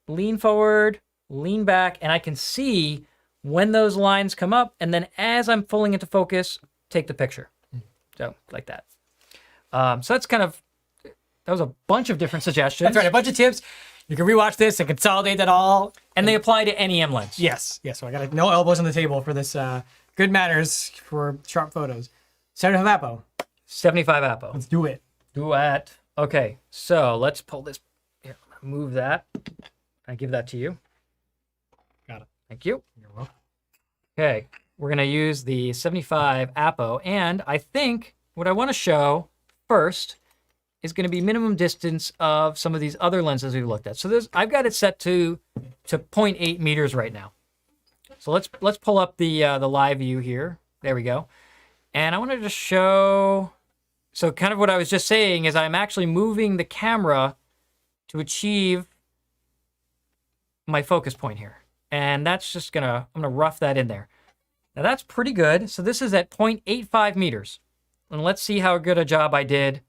lean forward, lean back, and I can see when those lines come up, and then as I'm pulling into focus, take the picture. So like that. So that's that was a bunch of different suggestions. That's right, a bunch of tips. You can rewatch this and consolidate that all. And they apply to any M lens. Yes. So I got no elbows on the table for this good manners for sharp photos. 75 Apo. 75 Apo. Let's do it. Duet. Okay, so let's pull this. Here, move that. I give that to you. Got it. Thank you. You're welcome. Okay, we're going to use the 75 Apo, and I think what I want to show first is going to be minimum distance of some of these other lenses we've looked at. So I've got it set to 0.8 meters right now. So let's pull up the live view here. There we go. And I wanted to show, so kind of what I was just saying is I'm actually moving the camera to achieve my focus point here. And that's just I'm gonna rough that in there. Now that's pretty good. So this is at 0.85 meters. And let's see how good a job I did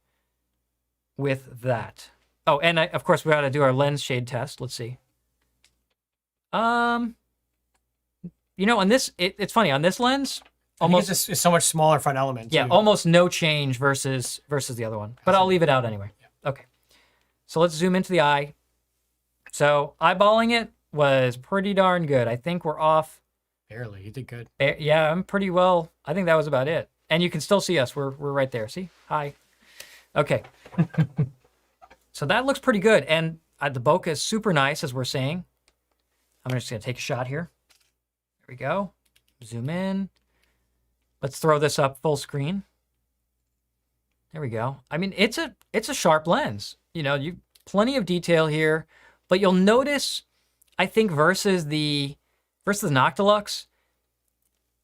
with that. Oh, and of course we got to do our lens shade test. Let's see. On this, it's funny, on this lens, Almost it's so much smaller front element. Yeah, too. almost no change versus the other one. But I'll leave it out anyway. Yeah. Okay. So let's zoom into the eye. So eyeballing it was pretty darn good. I think we're off. Barely. You did good. Yeah, I'm pretty well. I think that was about it. And you can still see us. We're right there. See? Hi. Okay. So that looks pretty good. And the bokeh is super nice, as we're saying. I'm just going to take a shot here. There we go. Zoom in. Let's throw this up full screen. There we go. I mean, it's a sharp lens. You plenty of detail here, but you'll notice, I think, versus the Noctilux,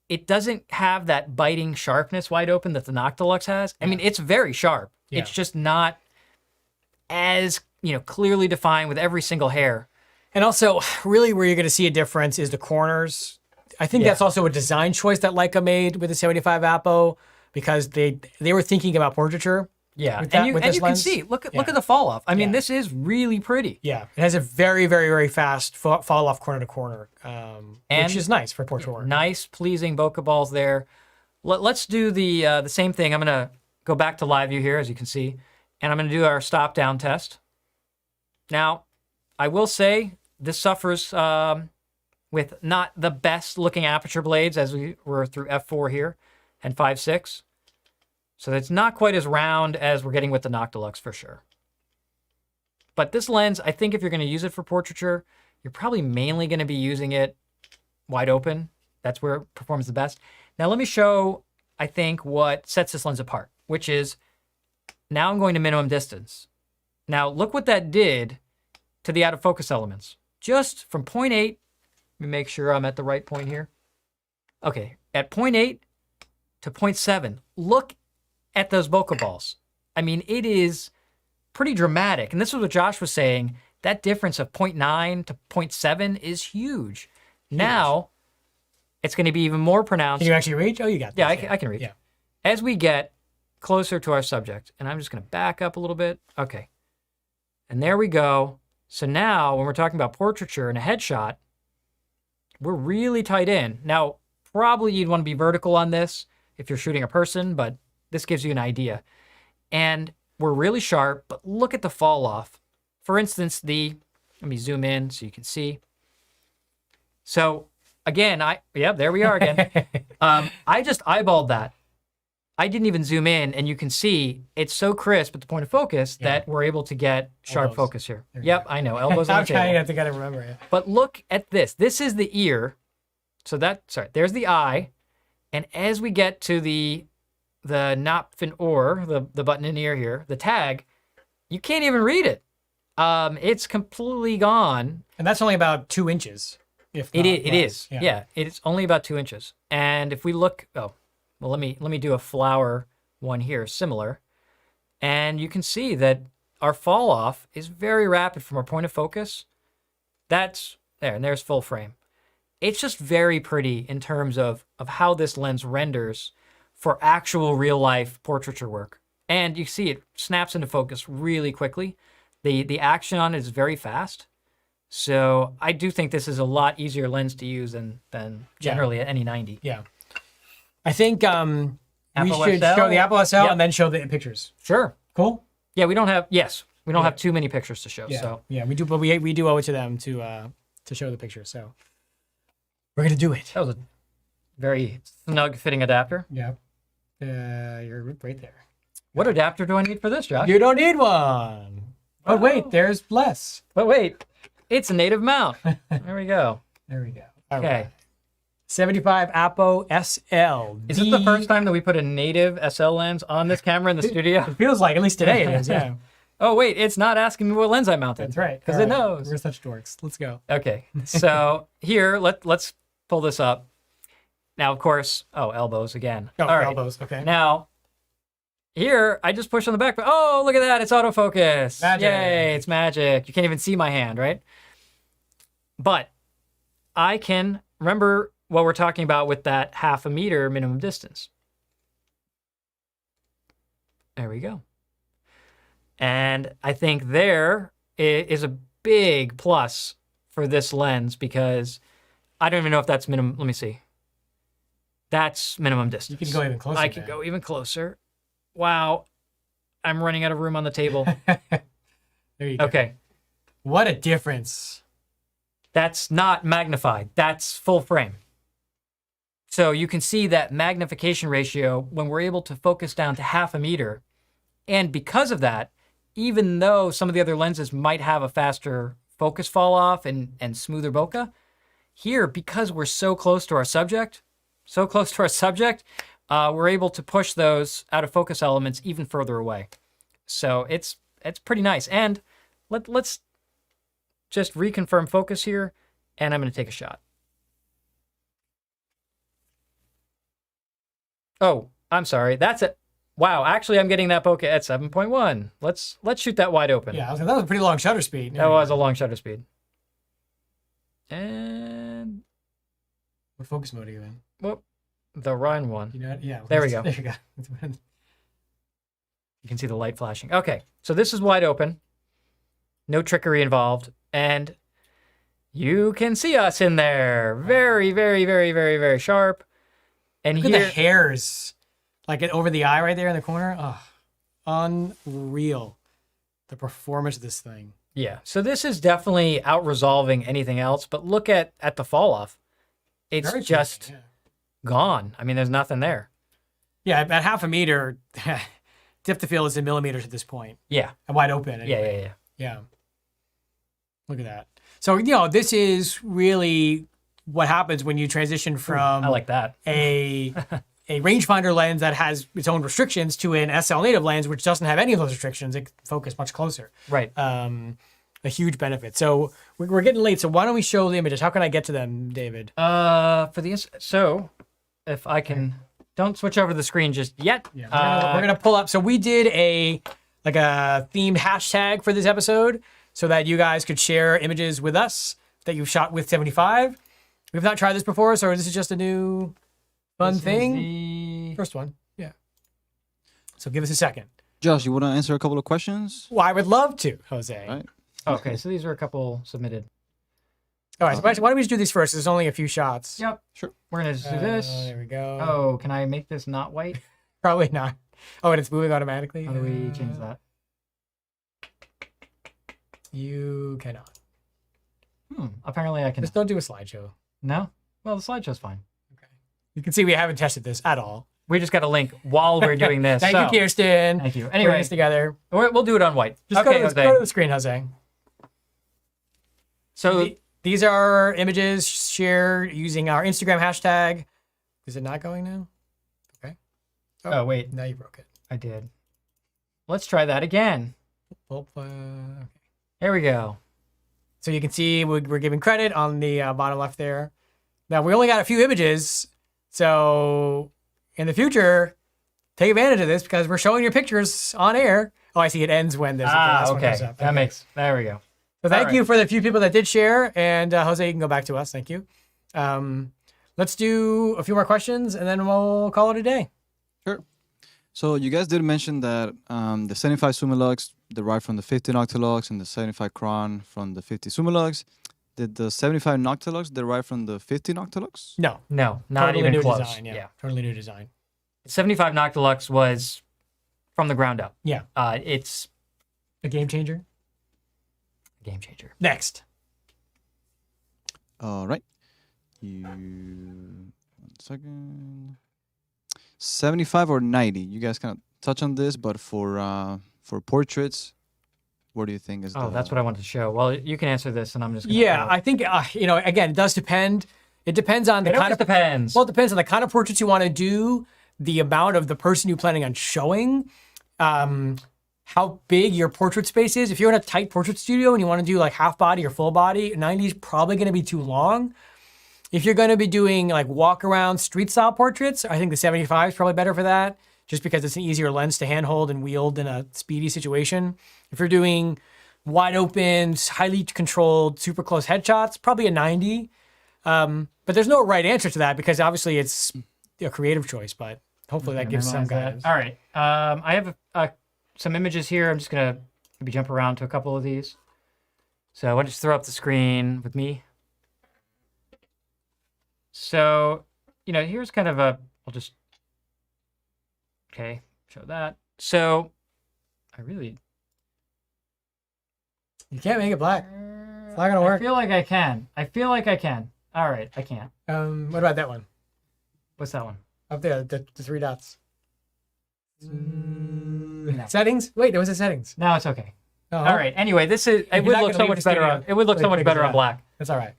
it doesn't have that biting sharpness wide open that the Noctilux has. I mean, it's very sharp. Yeah. It's just not as, clearly defined with every single hair. And also, really where you're going to see a difference is the corners. I think that's also a design choice that Leica made with the 75 Apo, because they were thinking about portraiture. Yeah, and you can see, look at the fall off. I mean, this is really pretty. Yeah, it has a very, very, very fast fall off corner to corner, which is nice for portrait work. Nice, pleasing bokeh balls there. Let's do the same thing. I'm gonna go back to live view here, as you can see, and I'm gonna do our stop down test. Now, I will say this suffers with not the best looking aperture blades as we were through f4 here and 5.6. So it's not quite as round as we're getting with the Noctilux for sure. But this lens, I think if you're going to use it for portraiture, you're probably mainly going to be using it wide open. That's where it performs the best. Now let me show, I think, what sets this lens apart, which is now I'm going to minimum distance. Now look what that did to the out of focus elements. Just from 0.8, let me make sure I'm at the right point here. Okay, at 0.8 to 0.7, look at those bokeh balls. I mean, it is pretty dramatic. And this is what Josh was saying. That difference of 0.9 to 0.7 is huge. Now, it's going to be even more pronounced. Can you actually reach? Oh, you got this. Yeah, I can reach. Yeah. As we get closer to our subject, and I'm just going to back up a little bit. Okay. And there we go. So now, when we're talking about portraiture and a headshot, we're really tight in. Now, probably you'd want to be vertical on this if you're shooting a person, but this gives you an idea. And we're really sharp, but look at the fall off. For instance, let me zoom in so you can see. So again, there we are again. I just eyeballed that. I didn't even zoom in, and you can see it's so crisp at the point of focus that we're able to get sharp Elbows. focus here. Yep, I know, elbows on I'm the table. trying to gotta remember it. But look at this. This is the ear. So there's the eye. And as we get to the Knopf and Ohr, the button in the ear here, the tag, you can't even read it. It's completely gone. And that's only about 2 inches. If not It less. is. Yeah, it's only about 2 inches. And if we look, let me do a flower one here, similar. And you can see that our fall off is very rapid from our point of focus. That's there, and there's full frame. It's just very pretty in terms of how this lens renders for actual real life portraiture work. And you see it snaps into focus really quickly. The action on it is very fast. So I do think this is a lot easier lens to use than generally any 90. Yeah. I think we Apple should SL? show the Apple SL Yep. and then show the pictures. Sure. Cool? Yeah, we don't have have too many pictures to show. Yeah. So Yeah, we do, but we do owe it to them to show the pictures. So we're gonna do it. that was a very snug fitting adapter. Yeah. You're right there. What adapter do I need for this, Josh? You don't need one. But wait, there's less. But wait, it's a native mount. There we go. There we go. All Okay. right. 75 Apo SL. Is it the first time that we put a native SL lens on this camera in the studio? It feels like, at least today it is, yeah. Oh, wait, it's not asking me what lens I mounted. That's right. Because All it right. knows. We're such dorks. Let's go. Okay, so here, let's pull this up. Now, of course, elbows again. Oh, All right. elbows. Okay. Now, here, I just push on the back, but oh, look at that, it's autofocus. Magic. Yay, it's magic. You can't even see my hand, right? But I can remember what we're talking about with that 0.5 meter minimum distance. There we go. And I think there is a big plus for this lens because I don't even know if that's minimum. Let me see. That's minimum distance. You can go even closer. I can go even closer. Wow. I'm running out of room on the table. There you go. Okay. What a difference. That's not magnified. That's full frame. So you can see that magnification ratio when we're able to focus down to 0.5 meter. And because of that, even though some of the other lenses might have a faster focus fall off and smoother bokeh, here, because we're so close to our subject, we're able to push those out of focus elements even further away. So it's pretty nice. And let's just reconfirm focus here, and I'm going to take a shot. Oh, I'm sorry. That's it. Wow, actually, I'm getting that bokeh at 7.1. Let's shoot that wide open. Yeah, that was a pretty long shutter speed. That was a long shutter speed. And What focus mode are you in? whoop, the Rhine one. You know, yeah. There we go. There you go. You can see the light flashing. Okay, so this is wide open. No trickery involved. And you can see us in there. Very, very, very, very, very sharp. And Look here, at the hairs. Like over the eye right there in the corner. Oh, unreal. The performance of this thing. Yeah. So this is definitely out resolving anything else, but look at the fall off. It's Very just pleasing, gone. I mean, there's nothing there. yeah. At half a meter, depth of field is in millimeters at this point. Yeah. And wide open. Anyway. Yeah. Yeah. Look at that. So, this is really what happens when you transition from I like that. a rangefinder lens that has its own restrictions to an SL native lens, which doesn't have any of those restrictions. It can focus much closer. Right. A huge benefit. So we're getting late. So why don't we show the images? How can I get to them, David? So if I can, don't switch over the screen just yet. Yeah, we're gonna pull up. So we did a themed hashtag for this episode so that you guys could share images with us that you've shot with 75. We've not tried this before, so this is just a new fun thing. First one. Yeah. So give us a second. Josh, you want to answer a couple of questions? Well, I would love to, Jose. Right. Okay, so these are a couple submitted. All right, so why don't we just do these first? There's only a few shots. Yep. Sure. We're gonna just do this. There we go. Oh, can I make this not white? Probably not. Oh, and it's moving automatically? How do we change that? You cannot. Apparently I can. Just don't do a slideshow. No? Well, the slideshow's fine. You can see we haven't tested this at all. We just got a link while we're doing this. Thank you, Kirsten. Thank you. Putting Anyway, this together. we'll do it on white. Just Okay, go to Jose. the screen, Jose. So These are images shared using our Instagram hashtag. Is it not going now? Okay. Oh, wait. Now you broke it. I did. Let's try that again. Well, okay. Here we go. So you can see we're giving credit on the bottom left there. Now, we only got a few images. So in the future, take advantage of this because we're showing your pictures on air. Oh, I see. It ends when there's the last one Okay. goes up. That makes, there we go. So thank All you right. for the few people that did share. And Jose, you can go back to us. Thank you. Let's do a few more questions and then we'll call it a day. Sure. So you guys did mention that the 75 Summilux derived from the 50 Noctilux and the 75 Cron from the 50 Summilux. Did the 75 Noctilux derive from the 50 Noctilux? No. No, not Totally even new close. design. Yeah. Totally new design. 75 Noctilux was from the ground up. Yeah. It's A game changer. a game changer. Next. All right. One second. 75 or 90? You guys kind of touch on this, but for portraits, what do you think is Oh, the... that's what I wanted to show. Well, you can answer this, and I'm just gonna Yeah, I think again, it does depend. It depends on the it kind always of depends. Well, it depends on the kind of portraits you want to do, the amount of the person you're planning on showing, how big your portrait space is. If you're in a tight portrait studio and you want to do like half body or full body, 90 is probably going to be too long. If you're going to be doing like walk around street style portraits, I think the 75 is probably better for that, just because it's an easier lens to handhold and wield in a speedy situation. If you're doing wide open, highly controlled, super close headshots, probably a 90. But there's no right answer to that because obviously it's a creative choice, but hopefully that gives some guidance. All right. I have some images here. I'm just going to maybe jump around to a couple of these. So I want to just throw up the screen with me. So, here's kind of I'll just, okay, show that. So You can't make it black. It's not going to work. I feel like I can. All right, I can't. What about that one? What's that one? Up there, the three dots. Settings? Wait, there was a settings. No, it's okay. Oh, All right. Anyway, it you're would not look gonna so leave much the better studio. on. It would look so much better on black. That's all right.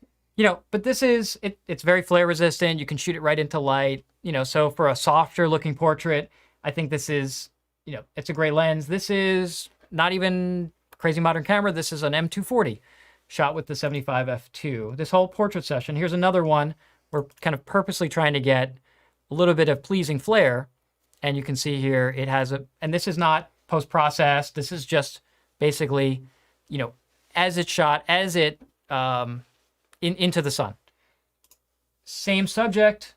But this is it's very flare resistant. You can shoot it right into light. So for a softer looking portrait, I think this is, it's a great lens. This is not even crazy modern camera. This is an M240 shot with the 75 f2. This whole portrait session. Here's another one. We're kind of purposely trying to get a little bit of pleasing flare. And you can see here it has and this is not post-processed. This is just basically, as it's shot, as it, into the sun. Same subject.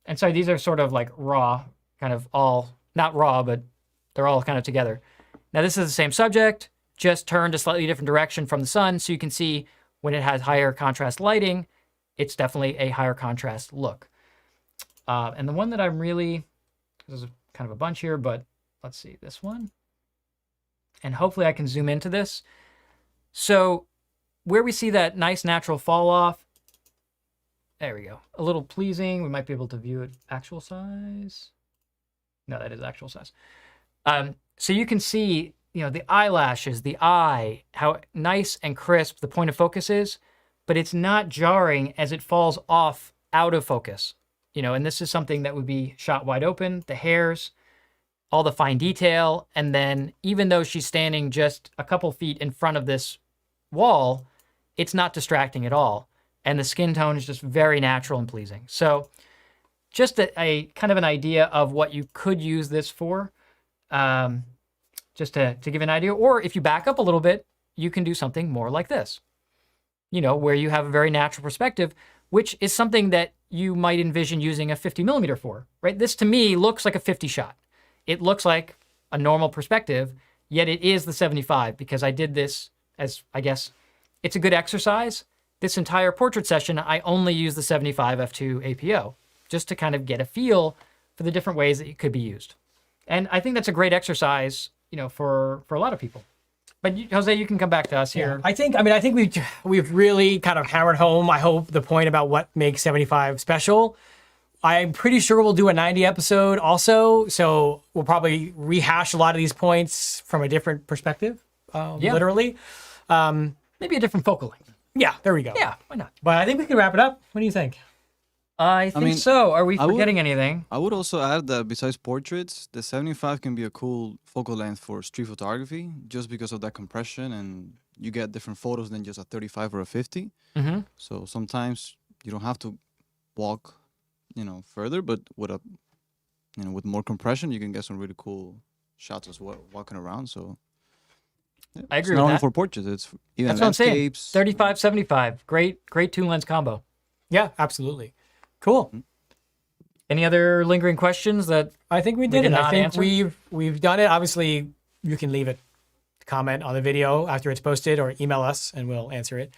And sorry, these are sort of like raw, kind of all, not raw, but they're all kind of together. Now this is the same subject, just turned a slightly different direction from the sun. So you can see when it has higher contrast lighting, it's definitely a higher contrast look. And the one that I'm really, there's kind of a bunch here, but let's see this one. And hopefully I can zoom into this. So where we see that nice natural fall off, there we go. A little pleasing. We might be able to view it actual size. No, that is actual size. So you can see, the eyelashes, the eye, how nice and crisp the point of focus is, but it's not jarring as it falls off out of focus. And this is something that would be shot wide open, the hairs, all the fine detail, and then even though she's standing just a couple feet in front of this wall, it's not distracting at all. And the skin tone is just very natural and pleasing. So just a kind of an idea of what you could use this for, just to give an idea. Or if you back up a little bit, you can do something more like this, where you have a very natural perspective, which is something that you might envision using a 50mm for, right? This to me looks like a 50 shot. It looks like a normal perspective, yet it is the 75 because I did this as, I guess, it's a good exercise. This entire portrait session, I only use the 75 f2 APO just to kind of get a feel for the different ways that it could be used. And I think that's a great exercise, for a lot of people. But Jose, you can come back to us here. I think we've really kind of hammered home, I hope, the point about what makes 75 special. I'm pretty sure we'll do a 90 episode also, so we'll probably rehash a lot of these points from a different perspective, literally. Maybe a different focal length. Yeah, there we go. Yeah, why not? But I think we can wrap it up. What do you think? I think so. Are we forgetting anything? I would also add that besides portraits, the 75 can be a cool focal length for street photography just because of that compression, and you get different photos than just a 35 or a 50. Mm-hmm. So sometimes you don't have to walk, further, but with with more compression, you can get some really cool shots as well walking around. So yeah, I agree it's with not only that. for portraits, it's even That's what I'm saying. landscapes. 35, 75. Great two lens combo. Yeah, absolutely. Cool. Any other lingering questions that I think we did it. not I think answer? we've done it. Obviously, you can leave a comment on the video after it's posted or email us and we'll answer it.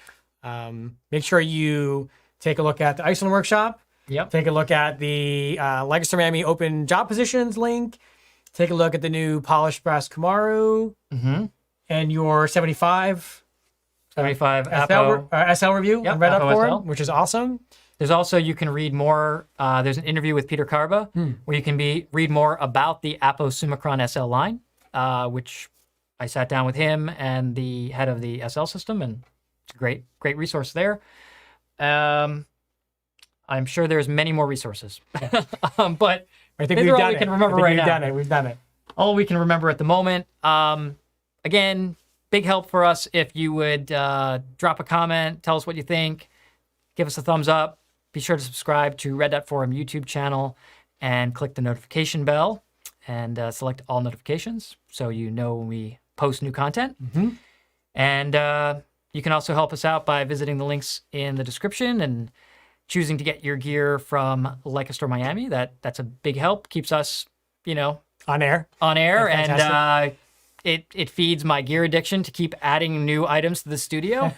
Make sure you take a look at the Iceland workshop. Yep. Take a look at the Leica 75mm open job positions link. Take a look at the new polished brass Kamaru and your 75 75 SL review Yep, on Red Dot Apo Forum, SL. which is awesome. There's also, you can read more. There's an interview with Peter Karba where you can read more about the Apo Summicron SL line, which I sat down with him and the head of the SL system, and it's a great resource there. I'm sure there's many more resources, but I think these we've are all done we it. can remember I think right we've now. done it. We've done it. All we can remember at the moment. Again, big help for us if you would drop a comment, tell us what you think, give us a thumbs up. Be sure to subscribe to Red Dot Forum YouTube channel and click the notification bell and select all notifications so you know when we post new content. And you can also help us out by visiting the links in the description and choosing to get your gear from Leica Store Miami. That's a big help. Keeps us, On air. on air, Fantastic. and it feeds my gear addiction to keep adding new items to the studio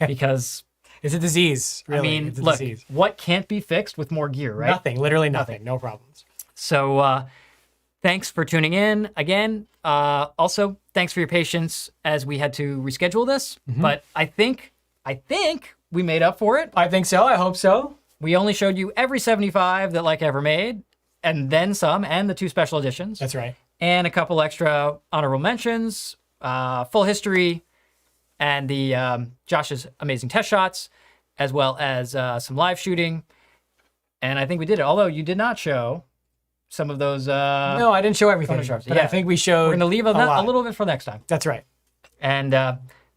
because It's a disease. Really. It's a look, disease. what can't be fixed with more gear, right? Nothing. Literally nothing. No problems. So thanks for tuning in again. Also, thanks for your patience as we had to reschedule this, but I think we made up for it. I think so. I hope so. We only showed you every 75 that Leica ever made, and then some, and the 2 special editions. That's right. And a couple extra honorable mentions, full history, and the Josh's amazing test shots, as well as some live shooting. And I think we did it, although you did not show some of those. No, I didn't show everything. Photoshops, But yeah. I think we showed. We're going to leave a lot. little bit for next time. That's right. And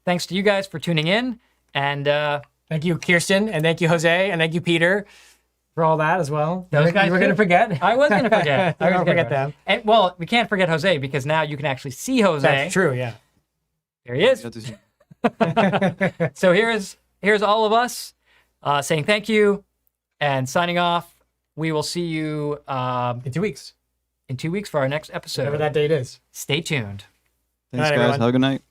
thanks to you guys for tuning in. And Thank you, Kirsten, and thank you, Jose, and thank you, Peter, for all that as well. Those guys you were going to too. forget. I was going to forget. I don't forget them. And, well, we can't forget Jose because now you can actually see Jose. That's true. Yeah. There he is. You have to see- So here's all of us saying thank you and signing off. We will see you In 2 weeks, in 2 weeks for our next episode. whatever that date is. Stay tuned. Thanks, night, guys. everyone. Have a good night.